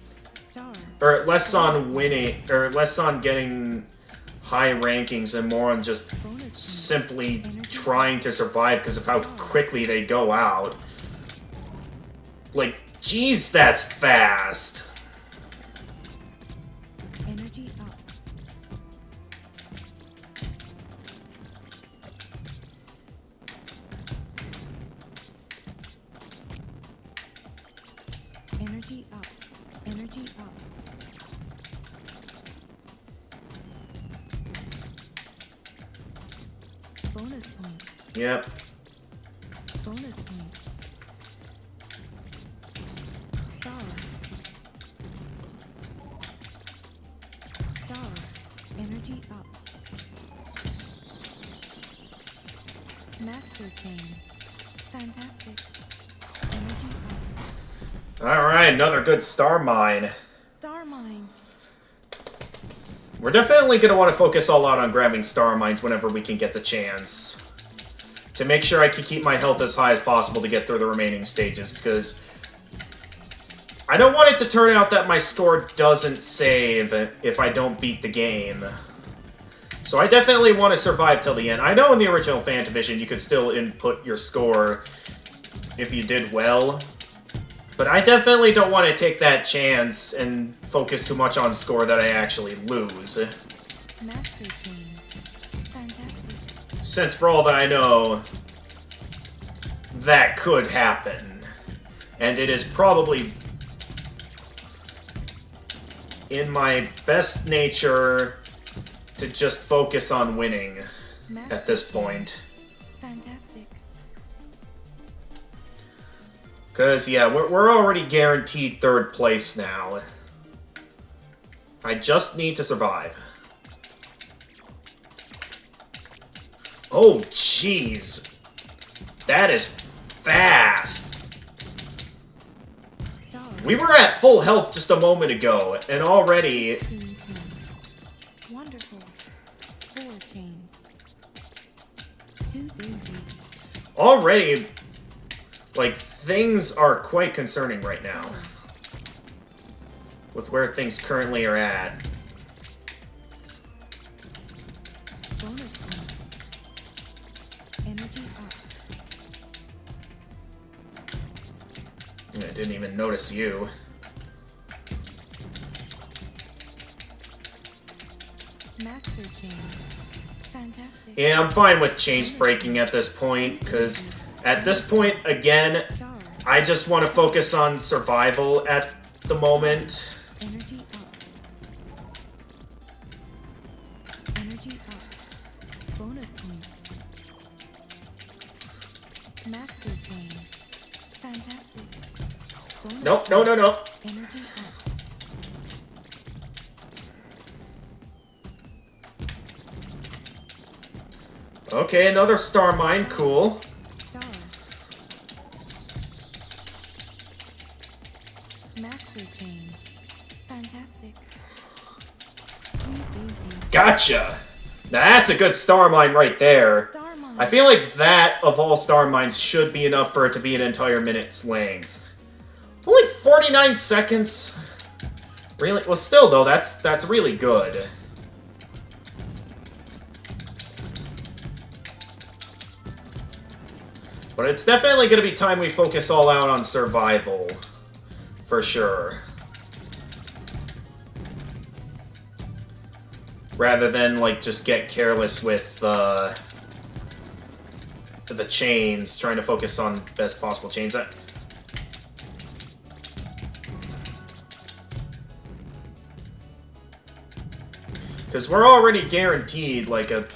Star. or less on winning, or less on getting high rankings and more on just Bonus point. simply trying to survive because of how quickly they go out. Like, geez, that's fast. Energy up. Energy up. Energy up. Bonus point. Yep. Bonus point. Star. Star. Energy up. Master chain. Fantastic. Energy up. Alright, another good star mine. Star mine. We're definitely going to want to focus all out on grabbing star mines whenever we can get the chance. To make sure I can keep my health as high as possible to get through the remaining stages, because I don't want it to turn out that my score doesn't save if I don't beat the game. So I definitely want to survive till the end. I know in the original Fantavision you could still input your score if you did well, but I definitely don't want to take that chance and focus too much on score that I actually lose. Master chain. Fantastic. Since for all that I know, that could happen. And it is probably in my best nature to just focus on winning at this point. Fantastic. Because, yeah, we're already guaranteed 3rd place now. I just need to survive. Oh, jeez. That is fast. Star. We were at full health just a moment ago, and already... 16 chains. Wonderful. 4 chains. 2 daisies. Already, like, things are quite concerning right now. With where things currently are at. Bonus points. Energy up. I didn't even notice you. Master chain. Fantastic. Yeah, I'm fine with chains breaking at this point, because at this point, again, Star. I just want to focus on survival at the moment. Energy up. Energy up. Bonus points. Master chain. Fantastic. Bonus Nope, no, no, no. Energy up. Okay, another star mine, cool. Star. Master chain. Fantastic. 2 daisies. Gotcha! That's a good star mine right there. Star mine. I feel like that, of all star mines, should be enough for it to be an entire minute's length. Only 49 seconds? Really? Well, still, though, that's really good. But it's definitely going to be time we focus all out on survival. For sure. Rather than, like, just get careless with, the chains, trying to focus on best possible chains. Because we're already guaranteed, like, a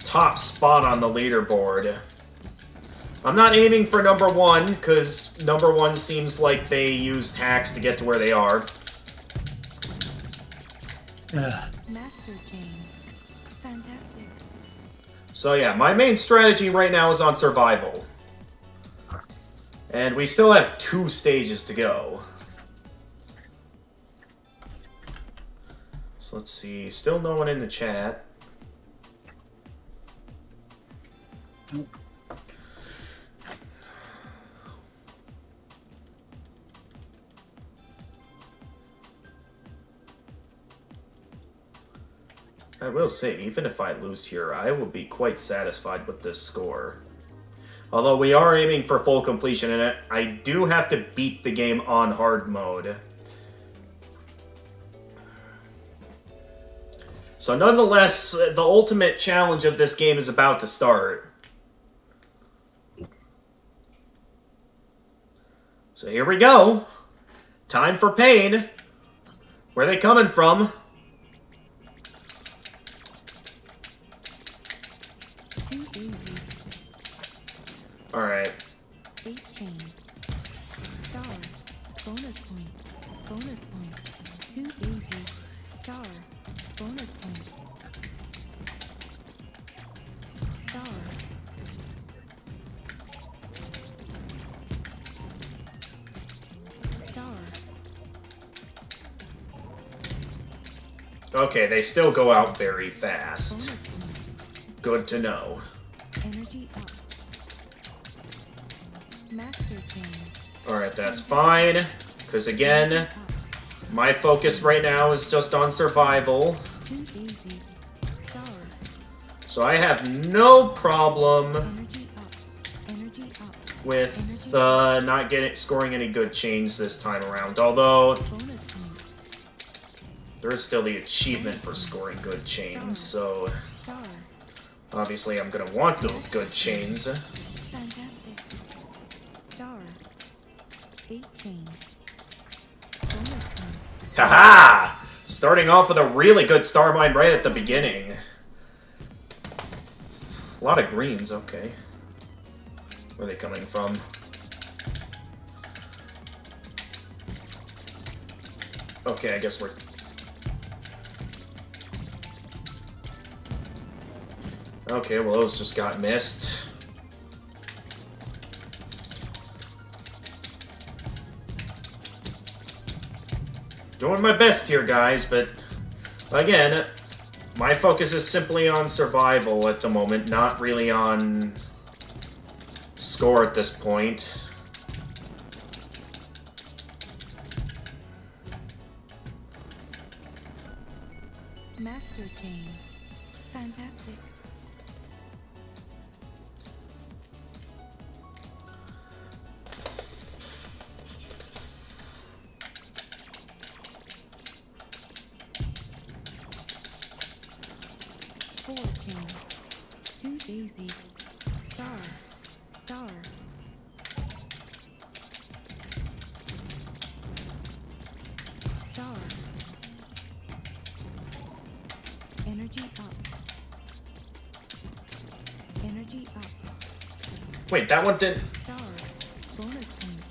top spot on the leaderboard. I'm not aiming for number 1, because number 1 seems like they used hacks to get to where they are. Master chain. Fantastic. So yeah, my main strategy right now is on survival. And we still have 2 stages to go. So let's see, still no one in the chat. I will say, even if I lose here, I will be quite satisfied with this score. Although we are aiming for full completion, and I do have to beat the game on hard mode. So nonetheless, the ultimate challenge of this game is about to start. So here we go. Time for pain. Where are they coming from? 2 daisies. Alright. 8 chains. Star. Bonus point. Bonus point. 2 daisies. Star. Bonus point. Star. Star. Okay, they still go out very fast. Bonus point. Good to know. Energy up. Master chain. Alright, that's fine. Because again, Up. my focus right now is just on survival. 2 daisies. Star. So I have no problem Energy up. Energy up. with not scoring any good chains this time around. Although, Bonus point. there is still the achievement for scoring good chains. So, Star. obviously I'm going to want those good chains. Fantastic. Star. 8 chains. Bonus point. Haha! Starting off with a really good star mine right at the beginning. A lot of greens, okay. Where are they coming from? Okay, I guess we're... Okay, well, those just got missed. Doing my best here, guys, but... Again, my focus is simply on survival at the moment, not really on... score at this point. Master Chain. Fantastic. Four chains. 2 daisy. Star. Star. Star. Energy up. Energy up. Wait, that one didn't... Star. Bonus points.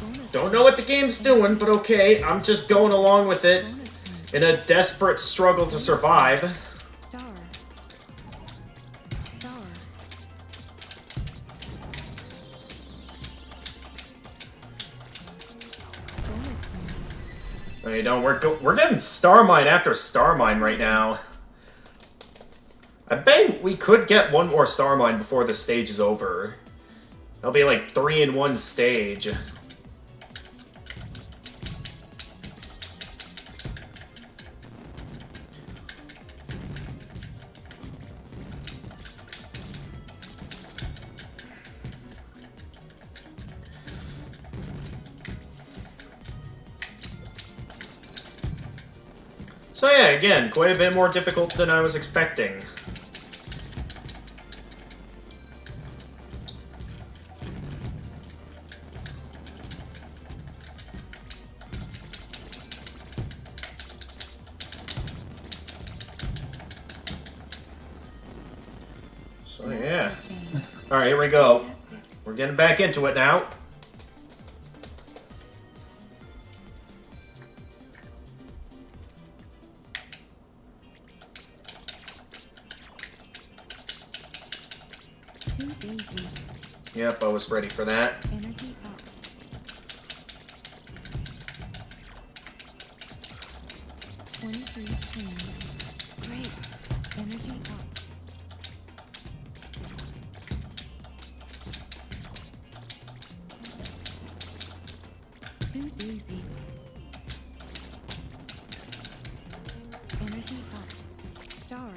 Bonus Don't know what the game's doing, but okay, I'm just going along with it bonus points. in a desperate struggle to survive. Star. Star. Bonus points. I don't. We're getting Star Mine after Star Mine right now. I bet we could get one more Star Mine before the stage is over. That'll be like 3 in 1 stage. So yeah, again, quite a bit more difficult than I was expecting. So yeah. Alright, here we go. We're getting back into it now. Two daisy. Yep, I was ready for that. Energy up. Twenty-three chains. Great. Energy up. Two daisy. Energy up. Star.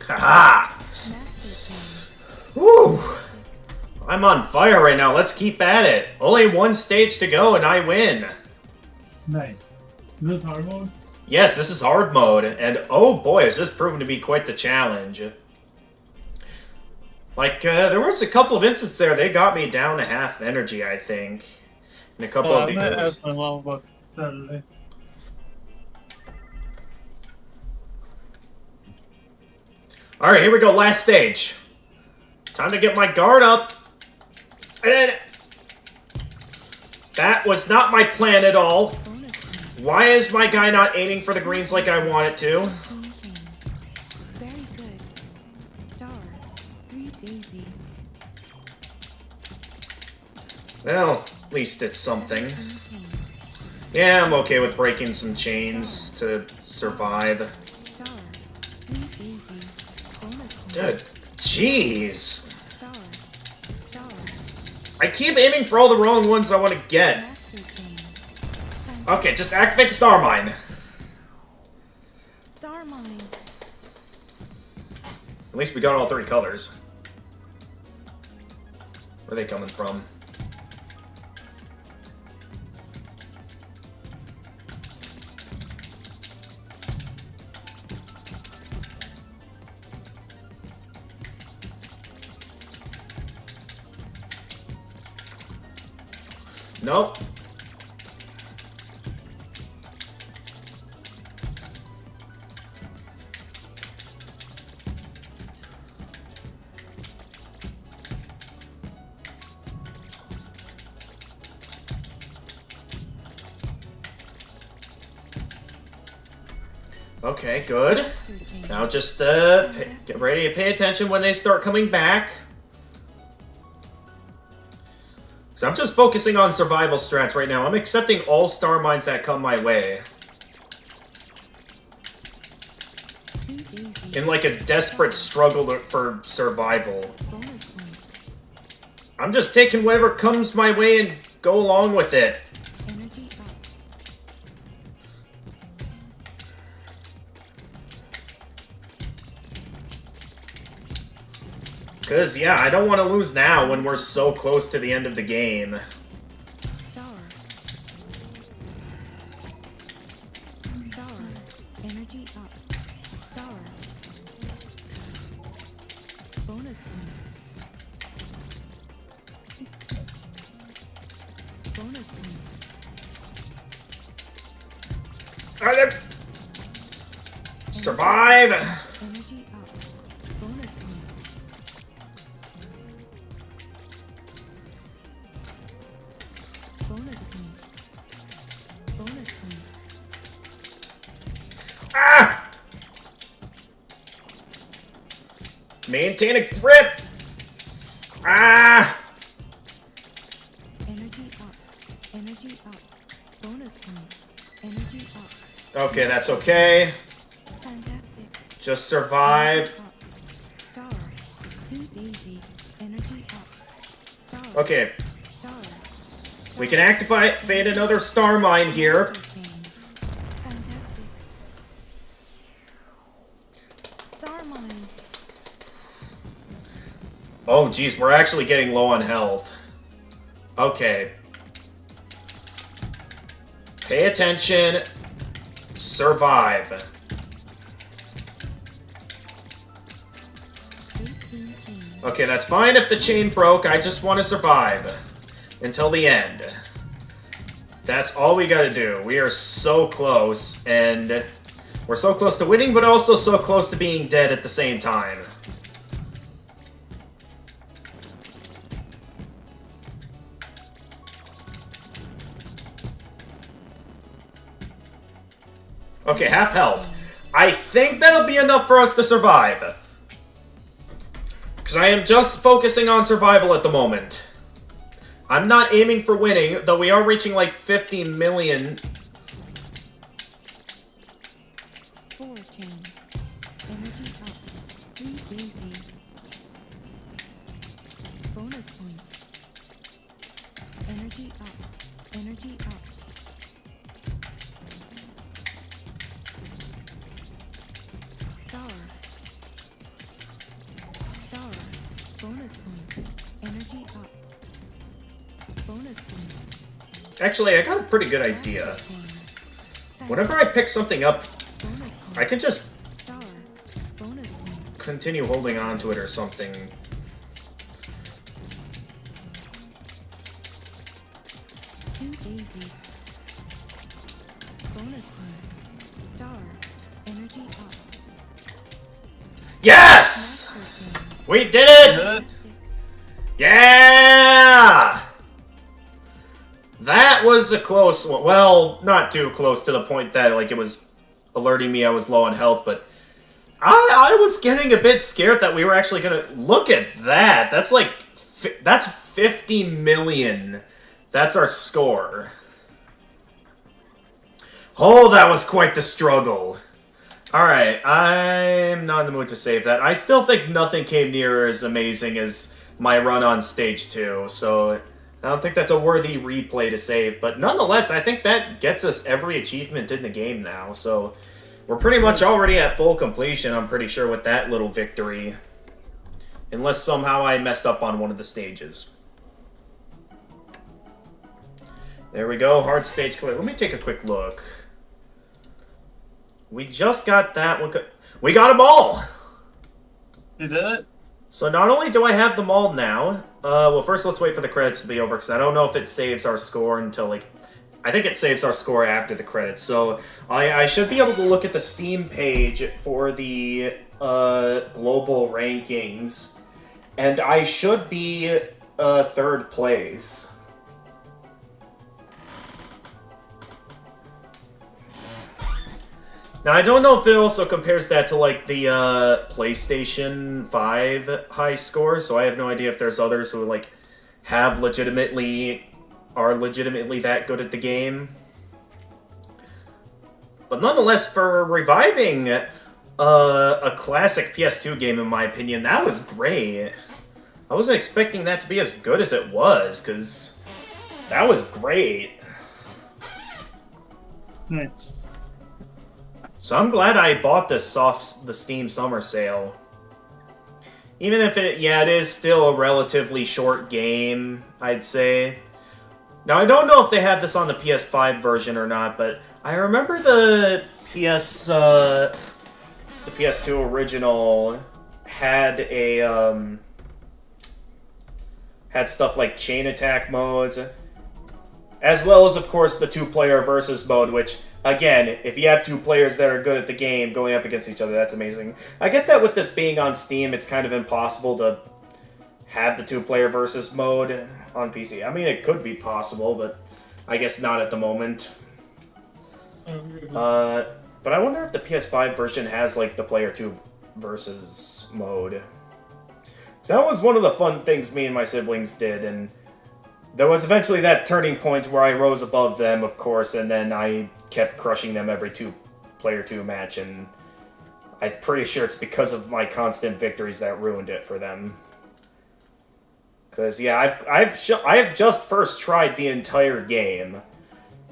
Haha! Master chain. Woo! I'm on fire right now. Let's keep at it. Only 1 stage to go and I win. Nice. Is this hard mode? Yes, this is hard mode, and oh boy, is this proven to be quite the challenge. Like, there was a couple of instances there, they got me down to half energy, I think. And a couple Oh, of I'm gonna the ask my mom about Saturday. Alright, here we go, last stage. Time to get my guard up. And that was not my plan at all. Bonus points. Why is my guy not aiming for the greens like I want it to? 15 chains. Very good. Star. 3 daisy. Well, at least it's something. 17 chains. Yeah, I'm okay with breaking some chains to survive. Star. 3 daisy. Bonus points. Dude, jeez. Star. Star. I keep aiming for all the wrong ones I want to get. Master chain. Okay, just activate the Star Mine. Star mine. At least we got all 3 colors. Where are they coming from? Nope. Okay, good. Now just get ready to pay attention when they start coming back. Because I'm just focusing on survival strats right now. I'm accepting all star mines that come my way. In like a desperate struggle for survival. I'm just taking whatever comes my way and go along with it. Because, yeah, I don't want to lose now when we're so close to the end of the game. Star. Star. Energy up. Star. Bonus points. Bonus points. Are there... Survive! Energy up. Bonus points. Bonus points. Bonus points. Ah! Maintain a grip! Ah! Energy up. Energy up. Bonus points. Energy up. Okay, that's okay. Fantastic. Just survive. Up. Star. Too daisy. Energy up. Star. Okay, Star. we can activate another star mine here. Fantastic. Star mine. Oh, geez, we're actually getting low on health. Okay. Pay attention. Survive. 18 chain. Okay, that's fine if the chain broke. I just want to survive. Until the end. That's all we gotta do. We are so close, and we're so close to winning, but also so close to being dead at the same time. Okay, half health. I think that'll be enough for us to survive. Because I am just focusing on survival at the moment. I'm not aiming for winning, though we are reaching like 50 million. 4 chains. Energy up. 3 daisy. Bonus point. Energy up. Energy up. Star. Star. Bonus point. Energy up. Bonus point. Actually, I got a pretty good idea. Whenever I pick something up, Bonus point. I can just Star. Bonus point. continue holding on to it or something. Too daisy. Bonus point. Star. Energy up. Yes! Master chain. We did it! Fantastic. Yeah! That was a close one. Well, not too close to the point that like it was alerting me I was low on health, but I was getting a bit scared that we were actually gonna look at that. That's like that's 50 million. That's our score. Oh, that was quite the struggle. Alright, I'm not in the mood to save that. I still think nothing came near as amazing as my run on stage 2, so I don't think that's a worthy replay to save. But nonetheless, I think that gets us every achievement in the game now, so we're pretty much already at full completion, I'm pretty sure, with that little victory. Unless somehow I messed up on one of the stages. There we go, hard stage clear. Let me take a quick look. We just got that one. We got them all! You did it? So not only do I have them all now, Well, first let's wait for the credits to be over, because I don't know if it saves our score until, like... I think it saves our score after the credits, so I should be able to look at the Steam page for the global rankings, and I should be third place. Now, I don't know if it also compares that to, like, the PlayStation 5 high score, so I have no idea if there's others who, like, are legitimately that good at the game. But nonetheless, for reviving a classic PS2 game, in my opinion, that was great. I wasn't expecting that to be as good as it was, because that was great. Nice. So I'm glad I bought the Steam Summer Sale. Even if it is still a relatively short game, I'd say. Now, I don't know if they have this on the PS5 version or not, but I remember the PS2 original had had stuff like chain attack modes, as well as, of course, the two-player versus mode, which, again, if you have two players that are good at the game going up against each other, that's amazing. I get that with this being on Steam, it's kind of impossible to have the two-player versus mode on PC. I mean, it could be possible, but I guess not at the moment. But I wonder if the PS5 version has, like, the player 2 versus mode. So that was one of the fun things me and my siblings did, and there was eventually that turning point where I rose above them, of course, and then I kept crushing them every player 2 match, and I'm pretty sure it's because of my constant victories that ruined it for them. Because, yeah, I have just first tried the entire game.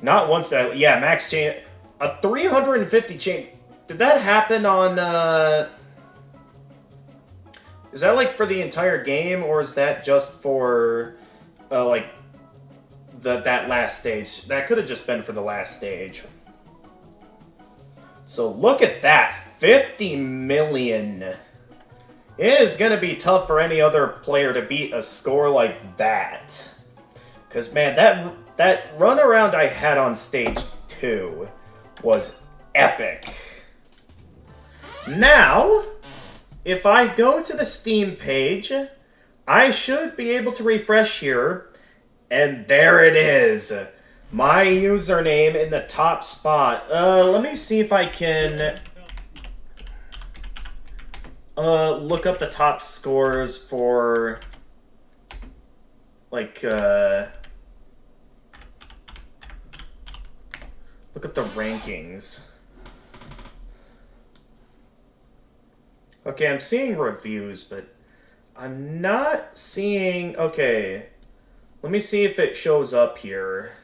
Not once that... Yeah, max chain... A 350 chain... Did that happen on, Is that, like, for the entire game, or is that just for, like, that last stage? That could have just been for the last stage. So, look at that. 50 million. It is going to be tough for any other player to beat a score like that. Because, man, that run around I had on stage 2 was epic. Now, if I go to the Steam page, I should be able to refresh here, and there it is. My username in the top spot. Let me see if I can look up the top scores for, like, look at the rankings. Okay, I'm seeing reviews, but I'm not seeing... Okay, let me see if it shows up here.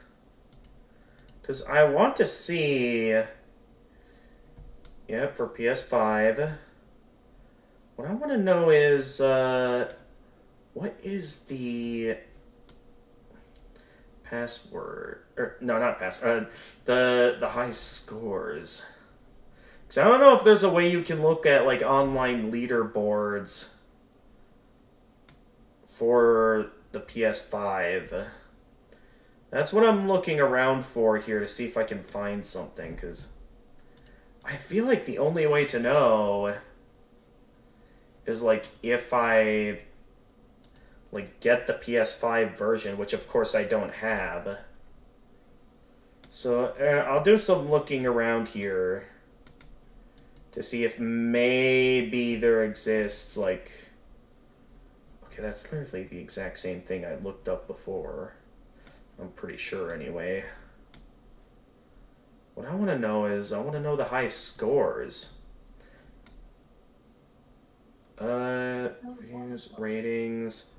Because I want to see... Yeah, for PS5. What I want to know is... what is the... password? Or, no, not password. The high scores. Because I don't know if there's a way you can look at, like, online leaderboards for the PS5. That's what I'm looking around for here to see if I can find something, because I feel like the only way to know is, like, if I, like, get the PS5 version, which of course I don't have. So I'll do some looking around here to see if maybe there exists, like... Okay, that's literally the exact same thing I looked up before. I'm pretty sure, anyway. What I want to know is, I want to know the high scores. Views, ratings...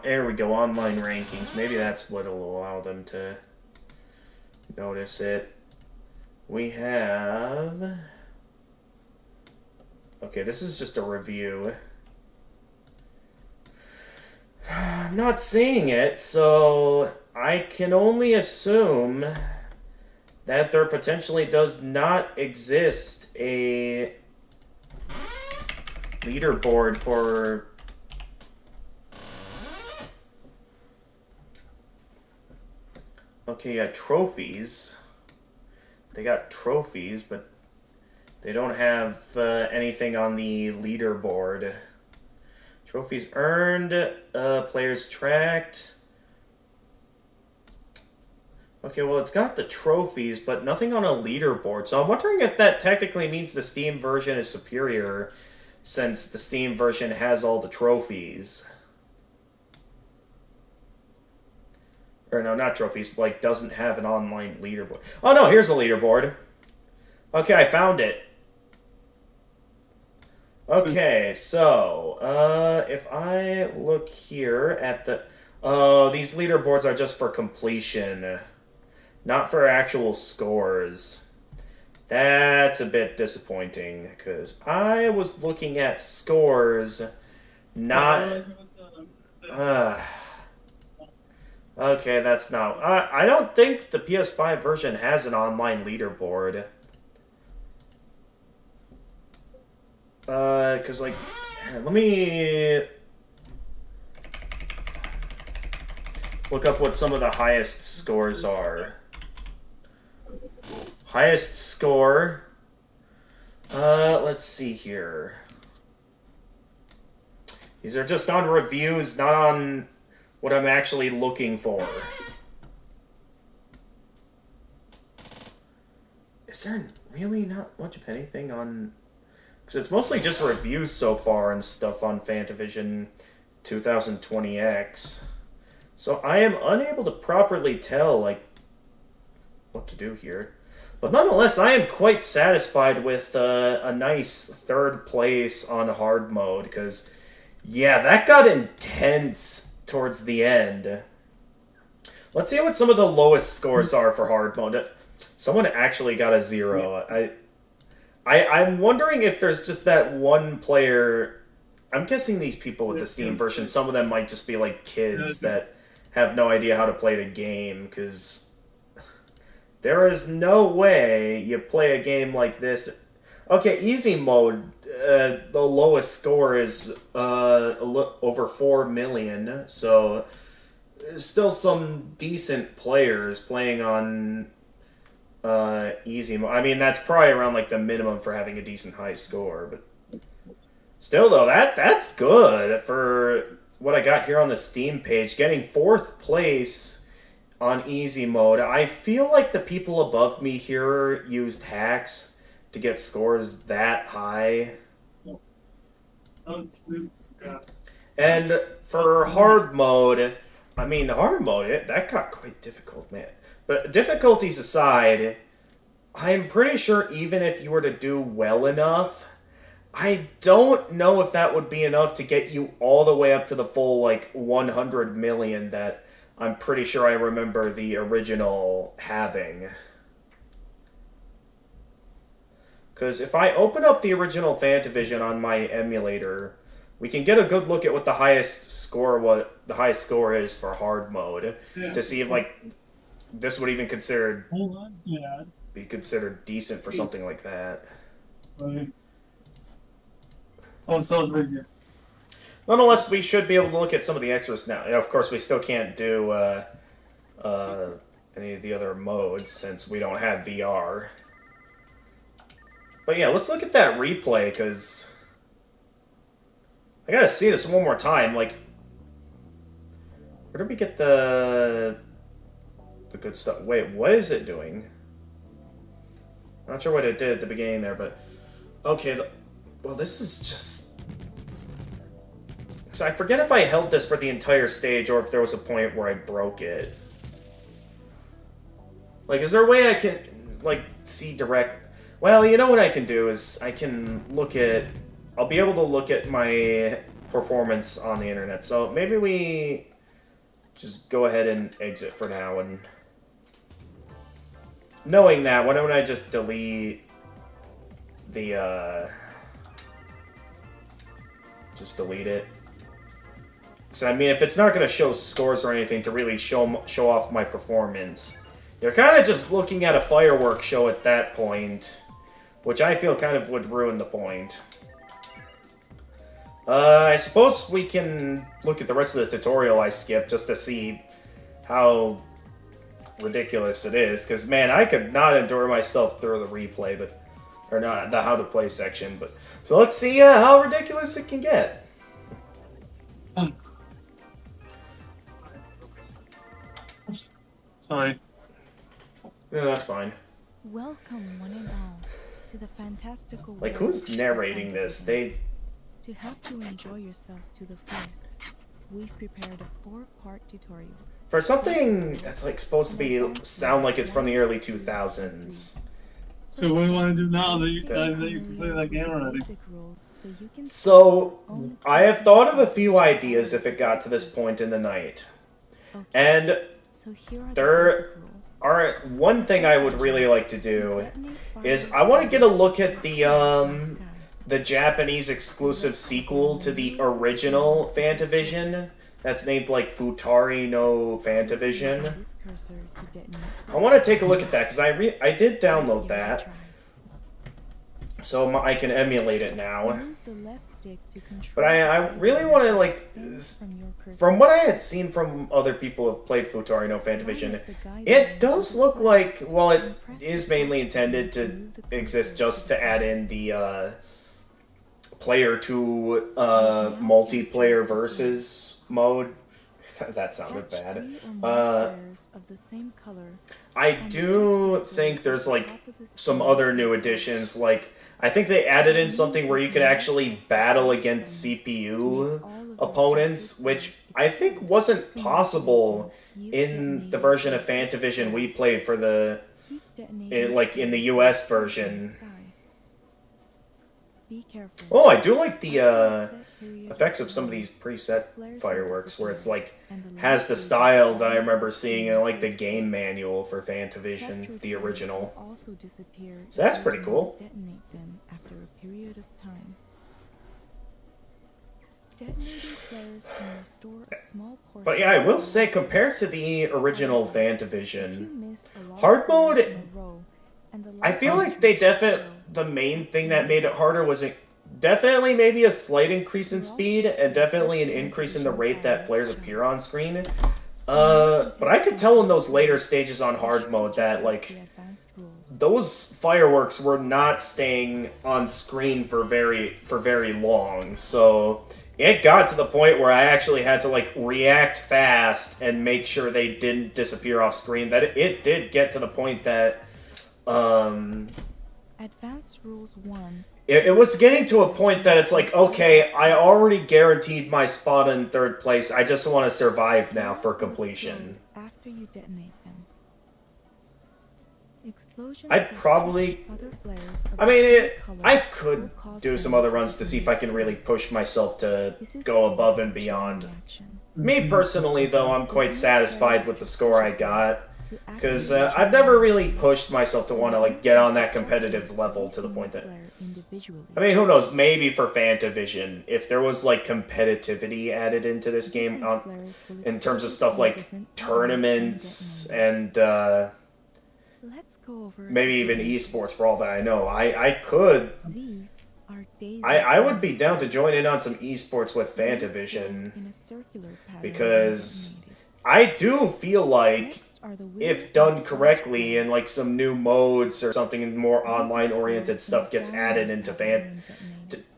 there we go, online rankings. Maybe that's what'll allow them to notice it. We have... Okay, this is just a review. I'm not seeing it, so I can only assume that there potentially does not exist a leaderboard for... Okay, yeah, trophies. They got trophies, but they don't have anything on the leaderboard. Trophies earned, players tracked. Okay, well, it's got the trophies, but nothing on a leaderboard. So I'm wondering if that technically means the Steam version is superior, since the Steam version has all the trophies. Or no, not trophies, like, doesn't have an online leaderboard. Oh no, here's a leaderboard. Okay, I found it. Okay, so, if I look here at the... Oh, these leaderboards are just for completion, not for actual scores. That's a bit disappointing, because I was looking at scores, not... Okay, that's not... I don't think the PS5 version has an online leaderboard. Because, like... Let me... look up what some of the highest scores are. Highest score... let's see here. These are just on reviews, not on what I'm actually looking for. Is there really not much of anything on... Because it's mostly just reviews so far and stuff on Fantavision 2020X. So I am unable to properly tell, like, what to do here. But nonetheless, I am quite satisfied with a nice third place on hard mode, because, yeah, that got intense towards the end. Let's see what some of the lowest scores are for hard mode. Someone actually got a 0. I'm wondering if there's just that one player... I'm guessing these people with the Steam version, some of them might just be like kids that have no idea how to play the game, because there is no way you play a game like this. Okay, easy mode, the lowest score is over 4 million, so still some decent players playing on easy mode. I mean, that's probably around like the minimum for having a decent high score, but still though, that's good for what I got here on the Steam page. Getting 4th place on easy mode. I feel like the people above me here used hacks to get scores that high. And for hard mode, I mean, hard mode, that got quite difficult, man. But difficulties aside, I'm pretty sure even if you were to do well enough, I don't know if that would be enough to get you all the way up to the full, like, 100 million that I'm pretty sure I remember the original having. Because if I open up the original Fantavision on my emulator, we can get a good look at what the highest score is for hard mode, to see if, like, this would even be considered decent for something like that. Nonetheless, we should be able to look at some of the extras now. Of course, we still can't do any of the other modes since we don't have VR. But yeah, let's look at that replay, because I gotta see this one more time. Like, where did we get the good stuff? Wait, what is it doing? Not sure what it did at the beginning there, but okay. Well, this is just... So I forget if I held this for the entire stage or if there was a point where I broke it. Like, is there a way I can, like, see direct... Well, you know what I can do is I can look at... I'll be able to look at my performance on the internet. So maybe we just go ahead and exit for now. And knowing that, why don't I just delete the... Just delete it. So I mean, if it's not going to show scores or anything to really show off my performance, You're kind of just looking at a fireworks show at that point, which I feel kind of would ruin the point. I suppose we can look at the rest of the tutorial I skipped just to see how ridiculous it is. Because, man, I could not endure myself through the replay, but or not the how to play section. But so let's see how ridiculous it can get. Sorry. Yeah, that's fine. Welcome, one and all, to the fantastical Like, world who's of narrating this? Fantavision. To help you enjoy yourself to the fullest, we've prepared a 4-part tutorial. For something that's like supposed to be sound like it's from the early 2000s. So what do you want to do now that you can play that game already? So I have thought of a few ideas if it got to this point in the night. And So here are there the basic rules. are one thing I would really like to do is I want to get a look at the Japanese exclusive sequel to the original Fantavision. That's named like Futari no Fantavision. I want to take a look at that because I did download that, so I can emulate it now. But I really want to like, from what I had seen from other people who have played Futari no Fantavision, it does look like, well, it is mainly intended to exist just to add in the player to multiplayer versus mode. That sounded bad. I do think there's like some other new additions. Like I think they added in something where you could actually battle against CPU opponents, which I think wasn't possible in the version of Fantavision we played for the like in the US version. Oh, I do like the effects of some of these preset fireworks, where it's like has the style that I remember seeing in like the game manual for Fantavision, the original. So that's pretty cool. But yeah, I will say, compared to the original Fantavision, hard mode, I feel like the main thing that made it harder was definitely maybe a slight increase in speed and definitely an increase in the rate that flares appear on screen. But I could tell in those later stages on hard mode that like those fireworks were not staying on screen for very long. So it got to the point where I actually had to like react fast and make sure they didn't disappear off screen. That it did get to the point that Advanced Rules 1. It was getting to a point that it's like, okay, I already guaranteed my spot in third place. I just want to survive now for completion. After you detonate them. I'd probably... I mean, I could do some other runs to see if I can really push myself to go above and beyond. Me personally, though, I'm quite satisfied with the score I got. Because I've never really pushed myself to want to like get on that competitive level to the point that... I mean, who knows, maybe for Fantavision, if there was like competitivity added into this game in terms of stuff like tournaments and maybe even esports for all that I know, I could... I would be down to join in on some esports with Fantavision, because I do feel like if done correctly and like some new modes or something more online oriented stuff gets added into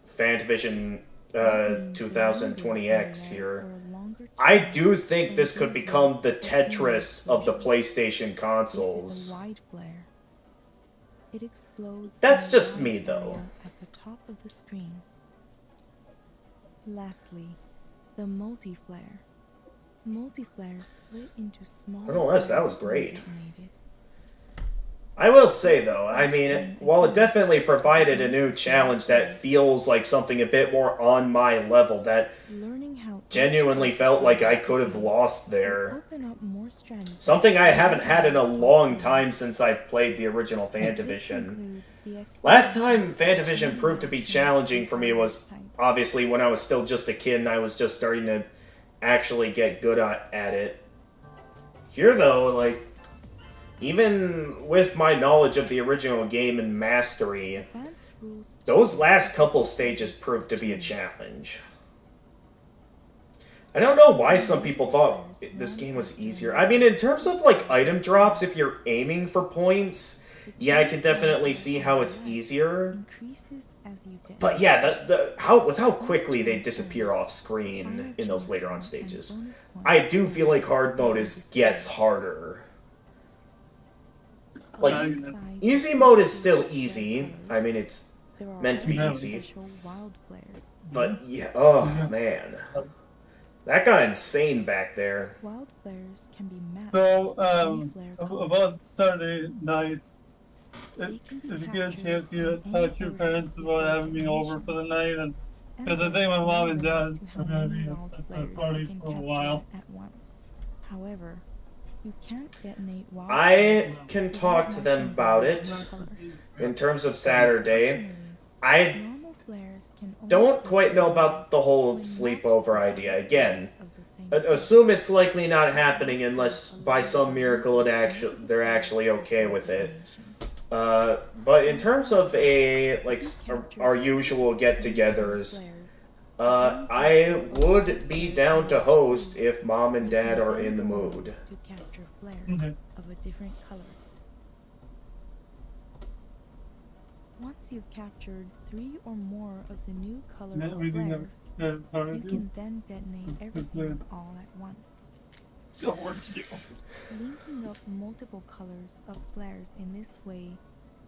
Fantavision 2020X here, I do think this could become the Tetris of the PlayStation consoles. That's just me though. At the top of the screen. Lastly, the multi-flare. Multi-flares split into small... Nonetheless, that was great. I will say, though, I mean, while it definitely provided a new challenge that feels like something a bit more on my level, that genuinely felt like I could have lost there. Something I haven't had in a long time since I've played the original Fantavision. Last time Fantavision proved to be challenging for me was obviously when I was still just a kid and I was just starting to actually get good at it. Here, though, like, even with my knowledge of the original game and mastery, Advanced rules those last couple stages proved to be a challenge. I don't know why some people thought this game was easier. I mean, in terms of, like, item drops, if you're aiming for points, yeah, I can definitely see how it's easier. increases as you detonate. But yeah, with how quickly they disappear off screen in those later on stages, I do feel like hard mode gets harder. Like, easy mode is still easy. I mean, it's meant to be easy. But yeah, oh man. That got insane back there. Wild flares can be mapped. So, any flare color. about Saturday night, They if can be you get a captured chance, you in talk any to your color parents about having me over for the night, and because I think my mom and dad are going to be at the party for a while. At once. However, you can't detonate wild I flares can without talk to them matching about the it. color. In terms of Saturday, Additionally, I normal flares can only don't be quite know about the whole when sleepover matched idea. with Again, flares of the same color. assume it's likely not happening unless by some miracle they're actually okay with it. But in terms of our usual get-togethers, I would be down to host if mom and dad are in the mood. To capture flares Mhm. of a different color. Once you've captured 3 or more of the new color Yeah, of we think flares, that's part you of it. can then detonate everything all at once. So what to do? Linking up multiple colors of flares in this way,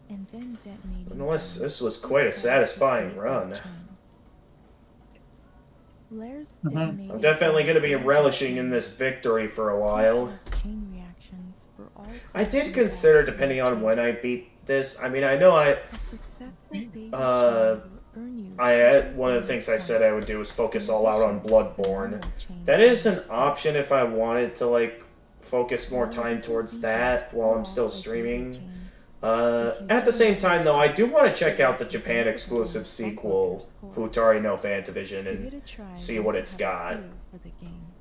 and then detonating. Nonetheless, them this was is quite a called satisfying phase run. chain. Flares Mhm. detonated I'm definitely by going to be phase relishing chain in this victory for a can while. cause chain reactions for all I colors did of consider, that depending chain. on when I beat this. I mean, I know A successful phase chain will earn you one special of the things I said I would do is focus In all out on addition to the Bloodborne. normal chain That is an bonus option if I wanted to, like, focus more While it time isn't towards easy that to while I'm pull still off a daisy streaming. chain, At the same time, though, I do want to check out the Japan exclusive sequel, Futari no Fantavision, give and it a try see once what you it's have a got. feel for the game.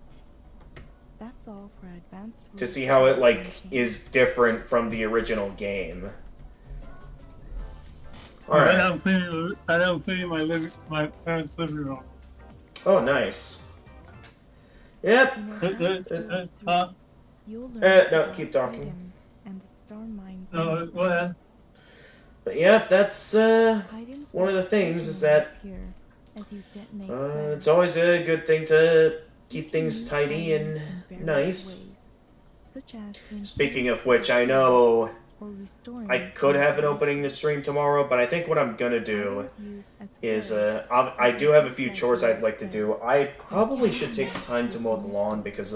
That's all for advanced to rules see how it, for like, chain. is different from the original game. I Alright. don't clean my parents' living room. Oh, nice. Yep. In Uh, Advanced uh, Rules uh, 3, you'll learn no, about keep talking. items and the star mine No, bonus go ahead. But yeah, that's, Items one of will the things is occasionally that, appear as you detonate it's flares. always a good thing to You keep can things use tidy items and in various nice. ways, such as in Speaking place of which, of I food know or restoring I could some have an of the opening to stream tomorrow, but I think what I'm gonna do items used as is, flares I do have a few like chores I'd red like to do. flares. I probably should take the time to mow the lawn because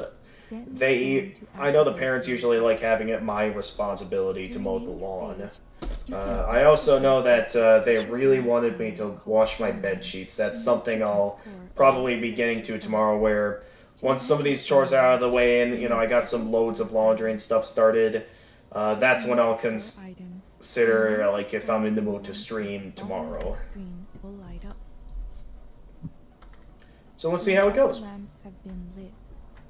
Detonate them to I know the activate parents the usually like effects. having it my responsibility to mow the During any lawn. stage, you can I also know that activate they special really bonus wanted me item to called wash my Star bed Mine. sheets. That's In something which you can I'll score a probably bonus be getting to bonus. tomorrow where To once some of enter these the chores are out of the way and, game, you know, I got some loads of laundry and stuff started, that's when I'll consider, like, if I'm in the mood to stream tomorrow. So we'll see how it goes. Lamps have been lit.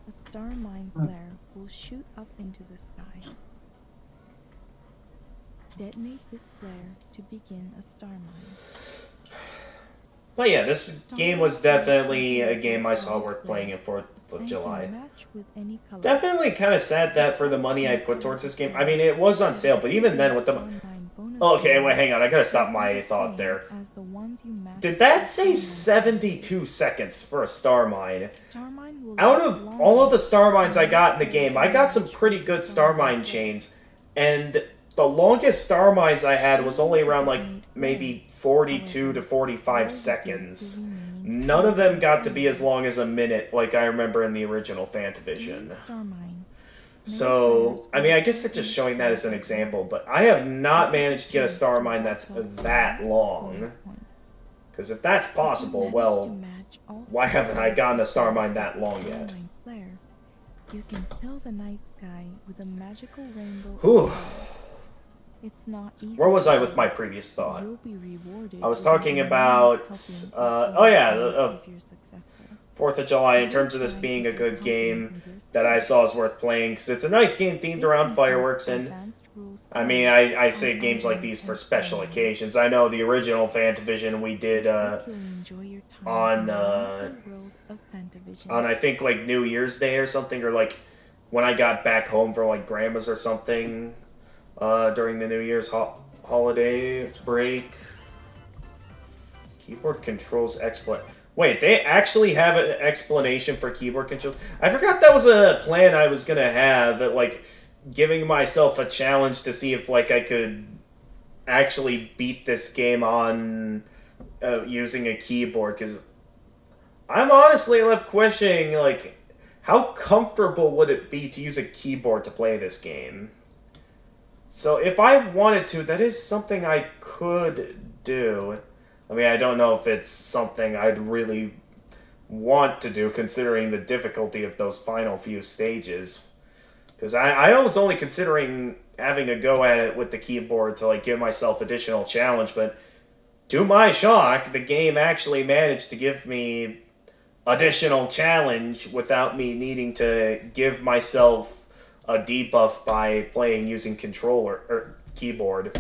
A star mine flare will shoot up into the sky. Detonate this flare to begin a star mine. But yeah, this game was definitely a game I saw worth playing at 4th of And July. can match with any color. Definitely kind of sad that for the money I put towards this game, I mean, it was on sale, but even then with the... Okay, wait, hang on, I gotta stop my thought there. Did that say 72 seconds for a star mine? Out of all of the star mines I got in the game, I got some pretty good star mine chains, and the longest star mines I had was only around, like, maybe 42 to 45 seconds. None of them got to be as long as a minute, like I remember in the original Fantavision. So, I mean, I guess it's just showing that as an example, but I have not managed to get a star mine that's that long. Because if that's possible, well, why haven't I gotten a star mine that long yet? You can fill the night sky with a magical rainbow Whew. of colors. It's not easy. Where was to I with do. my previous thought? You'll be rewarded I was with talking an about, enormous helping oh of yeah, flowers if you're successful. 4th of July in terms of this being a good game that I saw is worth playing, because it's a nice game themed around fireworks, and I mean, I say games like these for special occasions. I know the original Fantavision we did on I think like New Year's Day or something, or like when I got back home from like grandma's or something during the New Year's holiday break. Keyboard controls exploit. Wait, they actually have an explanation for keyboard controls? I forgot that was a plan I was gonna have, that, like, giving myself a challenge to see if, like, I could actually beat this game on using a keyboard, because I'm honestly left questioning, like, how comfortable would it be to use a keyboard to play this game? So if I wanted to, that is something I could do. I mean, I don't know if it's something I'd really want to do, considering the difficulty of those final few stages. Because I was only considering having a go at it with the keyboard to, like, give myself additional challenge, but to my shock, the game actually managed to give me additional challenge without me needing to give myself a debuff by playing using controller or keyboard.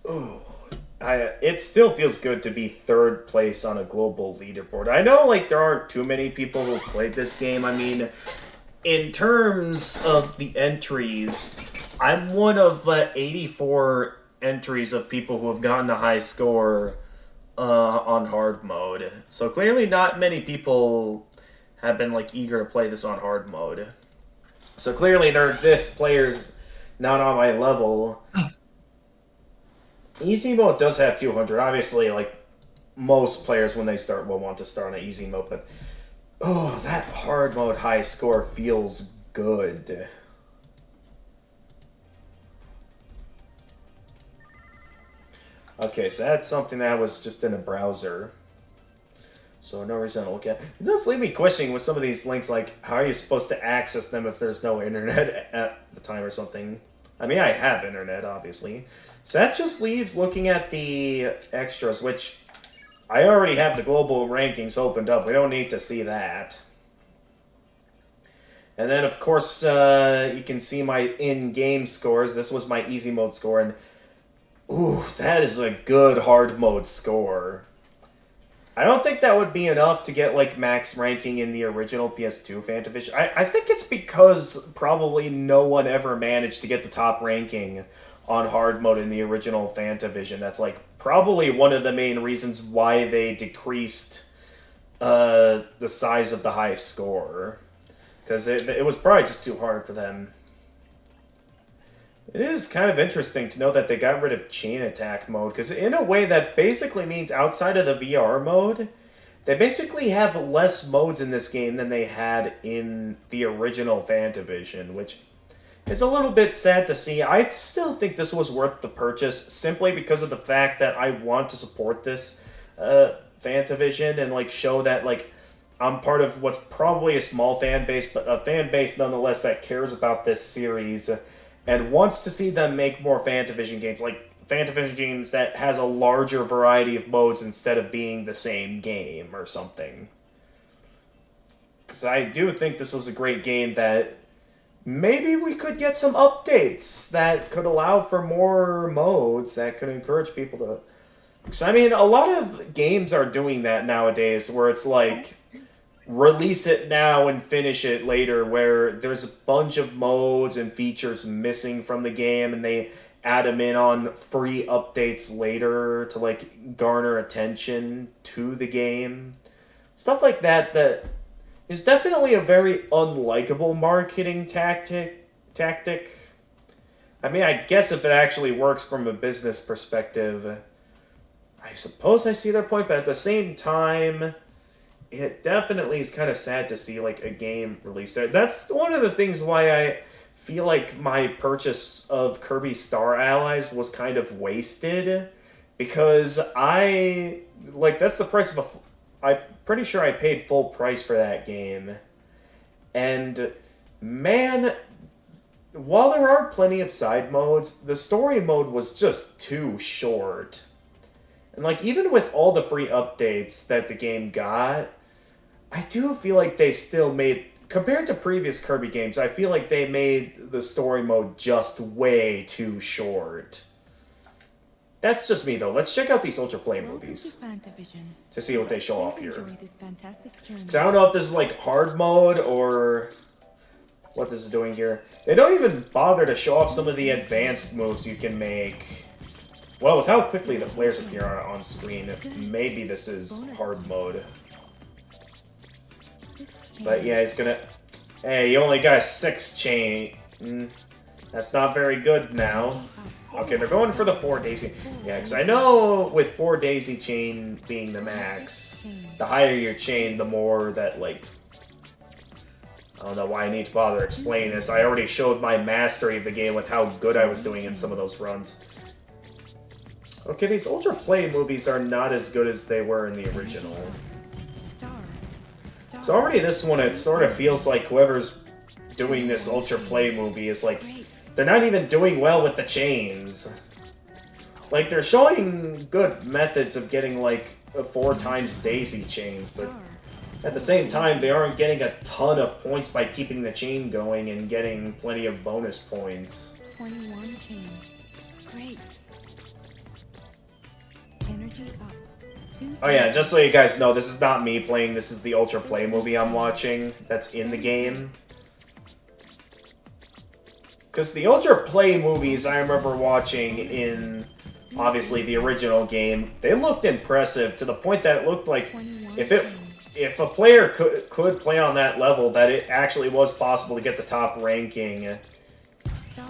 Ooh, it still feels good to be 3rd place on a global leaderboard. I know, like, there aren't too many people who played this game. I mean, in terms of the entries, I'm one of 84 entries of people who have gotten a high score on hard mode. So clearly not many people have been, like, eager to play this on hard mode. So clearly there exist players not on my level. Easy mode does have 200. Obviously, like, most players when they start will want to start on easy mode, but oh, that hard mode high score feels good. Okay, so that's something that was just in a browser. So no reason to look at. It does leave me questioning with some of these links, like, how are you supposed to access them if there's no internet at the time or something? I mean, I have internet, obviously. So that just leaves looking at the extras, which I already have the global rankings opened up. We don't need to see that. And then, of course, you can see my in-game scores. This was my easy mode score, and ooh, that is a good hard mode score. I don't think that would be enough to get, like, max ranking in the original PS2 Fantavision. I think it's because probably no one ever managed to get the top ranking on hard mode in the original Fantavision. That's, like, probably one of the main reasons why they decreased the size of the high score. Because it was probably just too hard for them. It is kind of interesting to know that they got rid of chain attack mode, because in a way that basically means outside of the VR mode, they basically have less modes in this game than they had in the original Fantavision, which is a little bit sad to see. I still think this was worth the purchase, simply because of the fact that I want to support this Fantavision and, like, show that, like, I'm part of what's probably a small fan base, but a fan base nonetheless that cares about this series and wants to see them make more Fantavision games, like Fantavision games that has a larger variety of modes instead of being the same game or something. Because I do think this was a great game that maybe we could get some updates that could allow for more modes that could encourage people to... Because, I mean, a lot of games are doing that nowadays, where it's like, release it now and finish it later, where there's a bunch of modes and features missing from the game, and they add them in on free updates later to, like, garner attention to the game. Stuff like that that is definitely a very unlikable marketing tactic. I mean, I guess if it actually works from a business perspective, I suppose I see their point, but at the same time, it definitely is kind of sad to see, like, a game released there. That's one of the things why I feel like my purchase of Kirby Star Allies was kind of wasted, because that's the price of I'm pretty sure I paid full price for that game. And, man, while there are plenty of side modes, the story mode was just too short. And like even with all the free updates that the game got, I do feel like they still made, compared to previous Kirby games, I feel like they made the story mode just way too short. That's just me though. Let's check out these Ultra Play movies Fantavision. to see what they show off Please here. enjoy this fantastic journey. Because I don't know if this is like hard mode or what this is doing here. They don't even bother to show off some of the advanced moves you can make. Well, with how quickly the flares appear on screen, maybe this is hard mode. But yeah, he's gonna... Hey, you only got a 6 chain. That's not very good now. Okay, they're going for the 4 daisy. Yeah, because I know with 4 daisy chain being the max, the higher your chain, the more that, like... I don't know why I need to bother explaining this. I already showed my mastery of the game with how good I was doing in some of those runs. Okay, these Ultra Play movies are not as good as they were in the original. So already this one, it sort of feels like whoever's doing this Ultra Play movie is like... They're not even doing well with the chains. Like, they're showing good methods of getting, like, 4 times daisy chains, but at the same time, they aren't getting a ton of points by keeping the chain going and getting plenty of bonus points. 21 chains. Great. Energy up. Oh yeah, just so you guys know, this is not me playing, this is the Ultra Play movie I'm watching that's in the game. Because the Ultra Play movies I remember watching in, obviously, the original game, they looked impressive to the point that it looked like if a player could play on that level, that it actually was possible to get the top ranking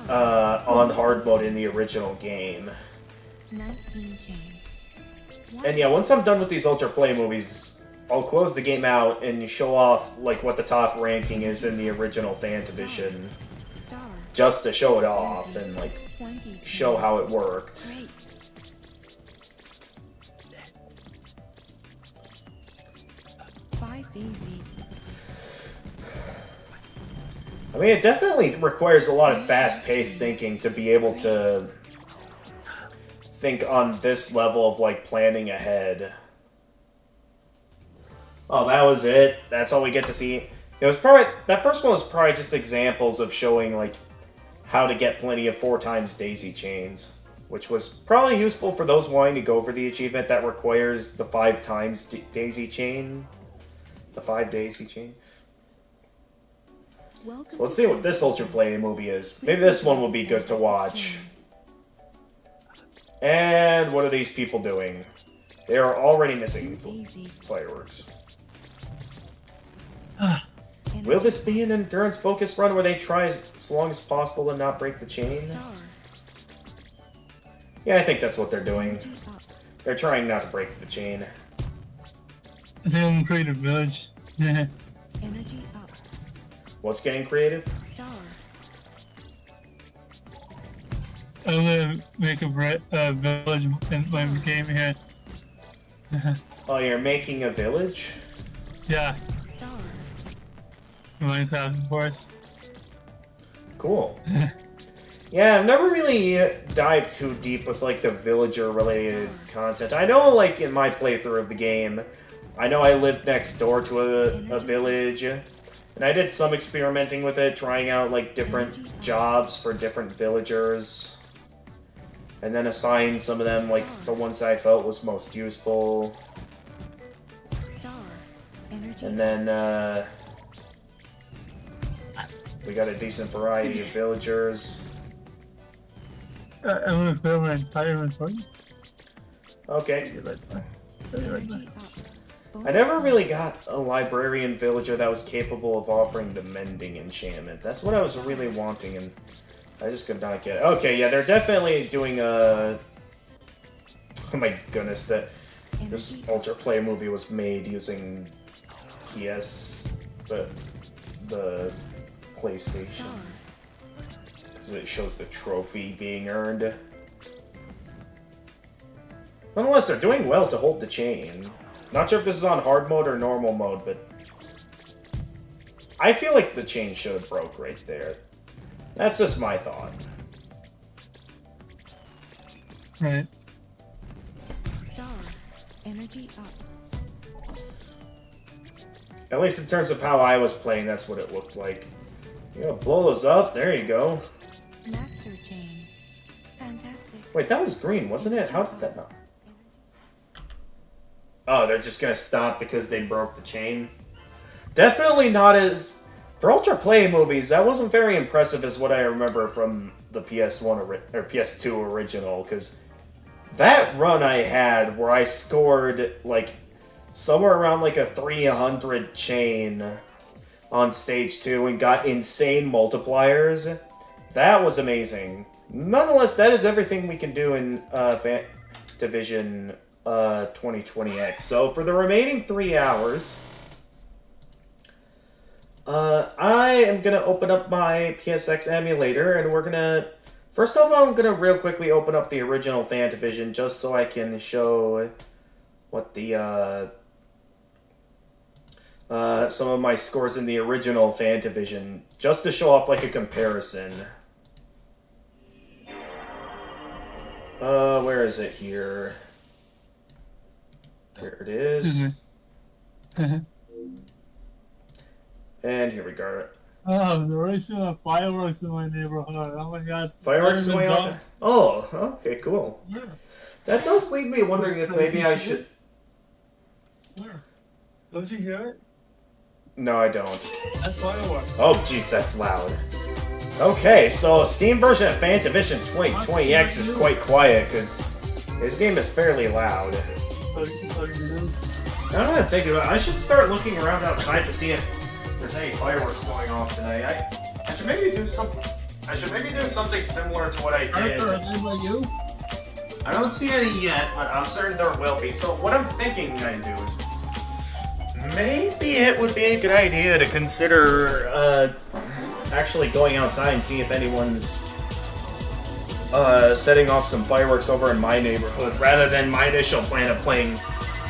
on hard mode in the original game. 19 chains. And yeah, once I'm done with these Ultra Play movies, I'll close the game out and show off like what the top ranking is in the original Fantavision. Just to show it off and, like, show how it worked. Great. 5 daisy. I mean, it definitely requires a lot of fast-paced thinking to be able to think on this level of, like, planning ahead. Oh, that was it? That's all we get to see? It was probably... That first one was probably just examples of showing, like, how to get plenty of 4 times daisy chains, which was probably useful for those wanting to go for the achievement that requires the 5 times daisy chain. The 5 daisy chain. So let's see what this Ultra Play movie is. Maybe this one will be good to watch. And what are these people doing? They are already missing fireworks. Will this be an endurance-focused run where they try as long as possible to not break the chain? Yeah, I think that's what they're doing. They're trying not to break the chain. They haven't created a village. Energy up. What's getting creative? Star. I'm gonna make a village in my game here. Oh, you're making a village? Yeah, Star. Minecraft, of course. Cool. Yeah, I've never really dived too deep with, like, the villager-related content. I know, like, in my playthrough of the game, I know I lived next door to a village, and I did some experimenting with it, trying out, like, different jobs for different villagers, and then assign some of them, like, the ones that I felt was most useful. Star. Energy. And then, we got a decent variety of villagers. I'm gonna fill my entire inventory. Okay. Energy up. I never really got a librarian villager that was capable of offering the mending enchantment. That's what I was really wanting, and I just could not get it. Okay, yeah, they're definitely doing a... Oh my goodness, this Ultra Play movie was made using PS, the PlayStation. Because it shows the trophy being earned. Nonetheless, they're doing well to hold the chain. Not sure if this is on hard mode or normal mode, but I feel like the chain should have broke right there. That's just my thought. Right. Star. Energy up. At least in terms of how I was playing, that's what it looked like. You know, blow those up. There you go. Master chain. Fantastic. Wait, that was green, wasn't it? How did that not? Oh, they're just gonna stop because they broke the chain? Definitely not as... For Ultra Play movies, that wasn't very impressive as what I remember from the PS1 or PS2 original, because that run I had where I scored, like, somewhere around, like, a 300 chain on Stage 2 and got insane multipliers, that was amazing. Nonetheless, that is everything we can do in Fantavision 2020X. So, for the remaining 3 hours... I am gonna open up my PSX emulator, and we're gonna... First off, I'm gonna real quickly open up the original Fantavision, just so I can show what the, some of my scores in the original Fantavision, just to show off, like, a comparison. Where is it here? There it is. And here we go. Oh, the racing of fireworks in my neighborhood. Oh my god. Fireworks going off? Oh, okay, cool. Yeah. That does leave me wondering if maybe I should... Where? Don't you hear it? No, I don't. That's fireworks. Oh, jeez, that's loud. Okay, so Steam version of Fantavision 2020X is quite quiet, because this game is fairly loud. I don't know what I'm thinking about. I should start looking around outside to see if there's any fireworks going off today. I should maybe do something similar to what I did. I don't see any yet, but I'm certain there will be. So what I'm thinking I do is maybe it would be a good idea to consider actually going outside and see if anyone's setting off some fireworks over in my neighborhood, rather than my initial plan of playing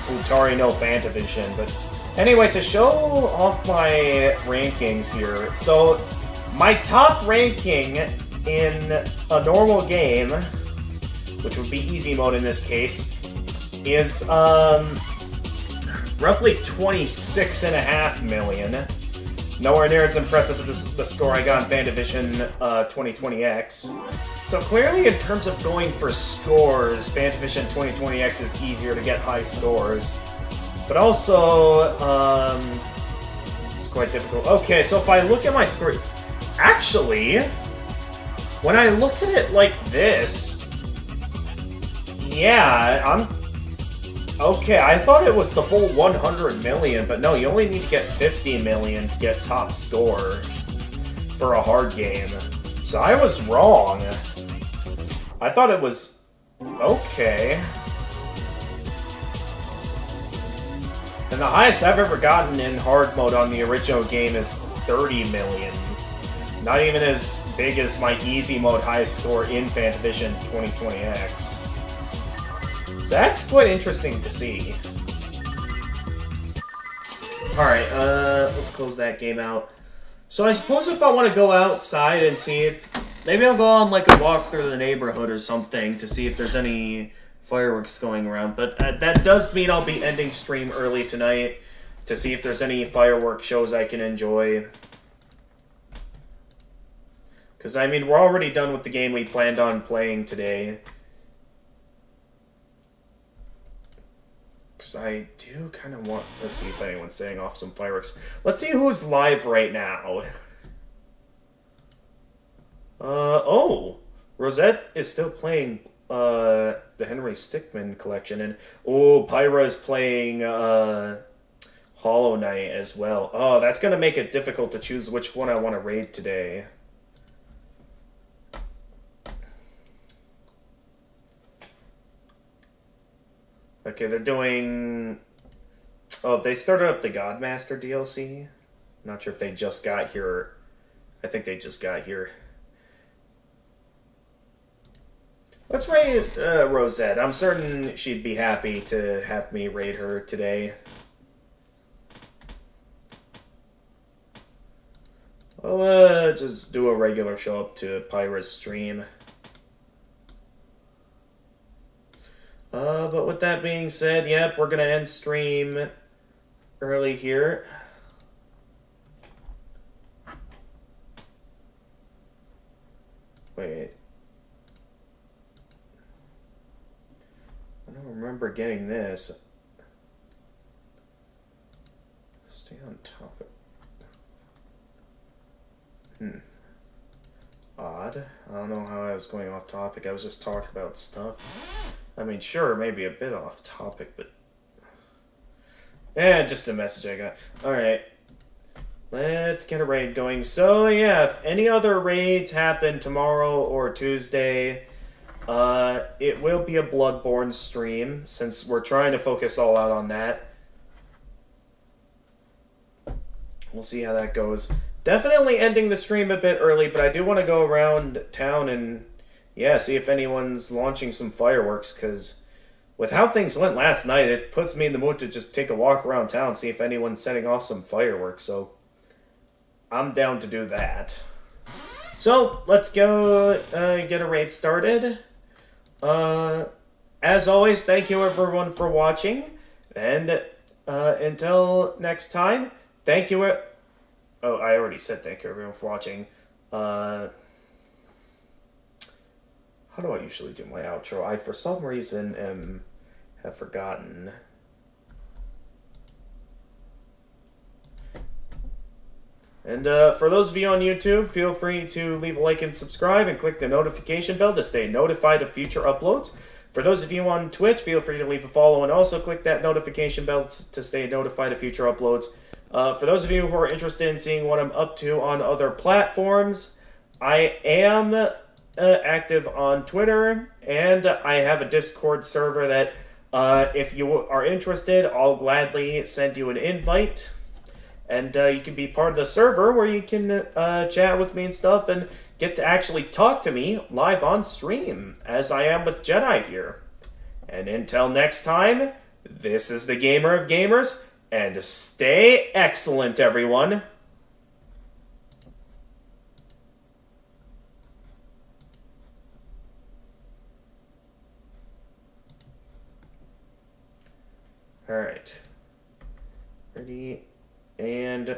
Utari no Fantavision. But anyway, to show off my rankings here, so my top ranking in a normal game, which would be easy mode in this case, is roughly 26.5 million. Nowhere near as impressive as the score I got in Fantavision 2020X. So clearly, in terms of going for scores, Fantavision 2020X is easier to get high scores. But also, it's quite difficult. Okay, so if I look at my score... Actually, when I look at it like this... Yeah, I'm... Okay, I thought it was the full 100 million, but no, you only need to get 50 million to get top score for a hard game. So I was wrong. I thought it was... Okay. And the highest I've ever gotten in hard mode on the original game is 30 million. Not even as big as my easy mode highest score in Fantavision 2020X. So that's quite interesting to see. Alright, let's close that game out. So I suppose if I want to go outside and see if... Maybe I'll go on like a walk through the neighborhood or something to see if there's any fireworks going around. But that does mean I'll be ending stream early tonight to see if there's any fireworks shows I can enjoy. Because, I mean, we're already done with the game we planned on playing today. Because I do kind of want... Let's see if anyone's setting off some fireworks. Let's see who's live right now. Oh! Rosette is still playing the Henry Stickmin collection. And, oh, Pyra is playing Hollow Knight as well. Oh, that's going to make it difficult to choose which one I want to raid today. Okay, they're doing... Oh, they started up the Godmaster DLC. Not sure if they just got here. I think they just got here. Let's raid Rosette. I'm certain she'd be happy to have me raid her today. I'll just do a regular show up to Pyra's stream. But with that being said, yep, we're gonna end stream early here. Wait. I don't remember getting this. Stay on topic. Odd. I don't know how I was going off topic. I was just talking about stuff. I mean, sure, maybe a bit off topic, but... yeah, just a message I got. Alright. Let's get a raid going. So, yeah, if any other raids happen tomorrow or Tuesday, it will be a Bloodborne stream, since we're trying to focus all out on that. We'll see how that goes. Definitely ending the stream a bit early, but I do want to go around town and, yeah, see if anyone's launching some fireworks, because with how things went last night, it puts me in the mood to just take a walk around town, see if anyone's setting off some fireworks, so I'm down to do that. So, let's go get a raid started. As always, thank you everyone for watching, and until next time, thank you. Oh, I already said thank you everyone for watching. How do I usually do my outro? I, for some reason, have forgotten. And for those of you on YouTube, feel free to leave a like and subscribe and click the notification bell to stay notified of future uploads. For those of you on Twitch, feel free to leave a follow and also click that notification bell to stay notified of future uploads. For those of you who are interested in seeing what I'm up to on other platforms, I am active on Twitter, and I have a Discord server that, if you are interested, I'll gladly send you an invite. And you can be part of the server where you can chat with me and stuff and get to actually talk to me live on stream, as I am with Jedi here. And until next time, this is the Gamer of Gamers, and stay excellent, everyone. Alright. Ready, and...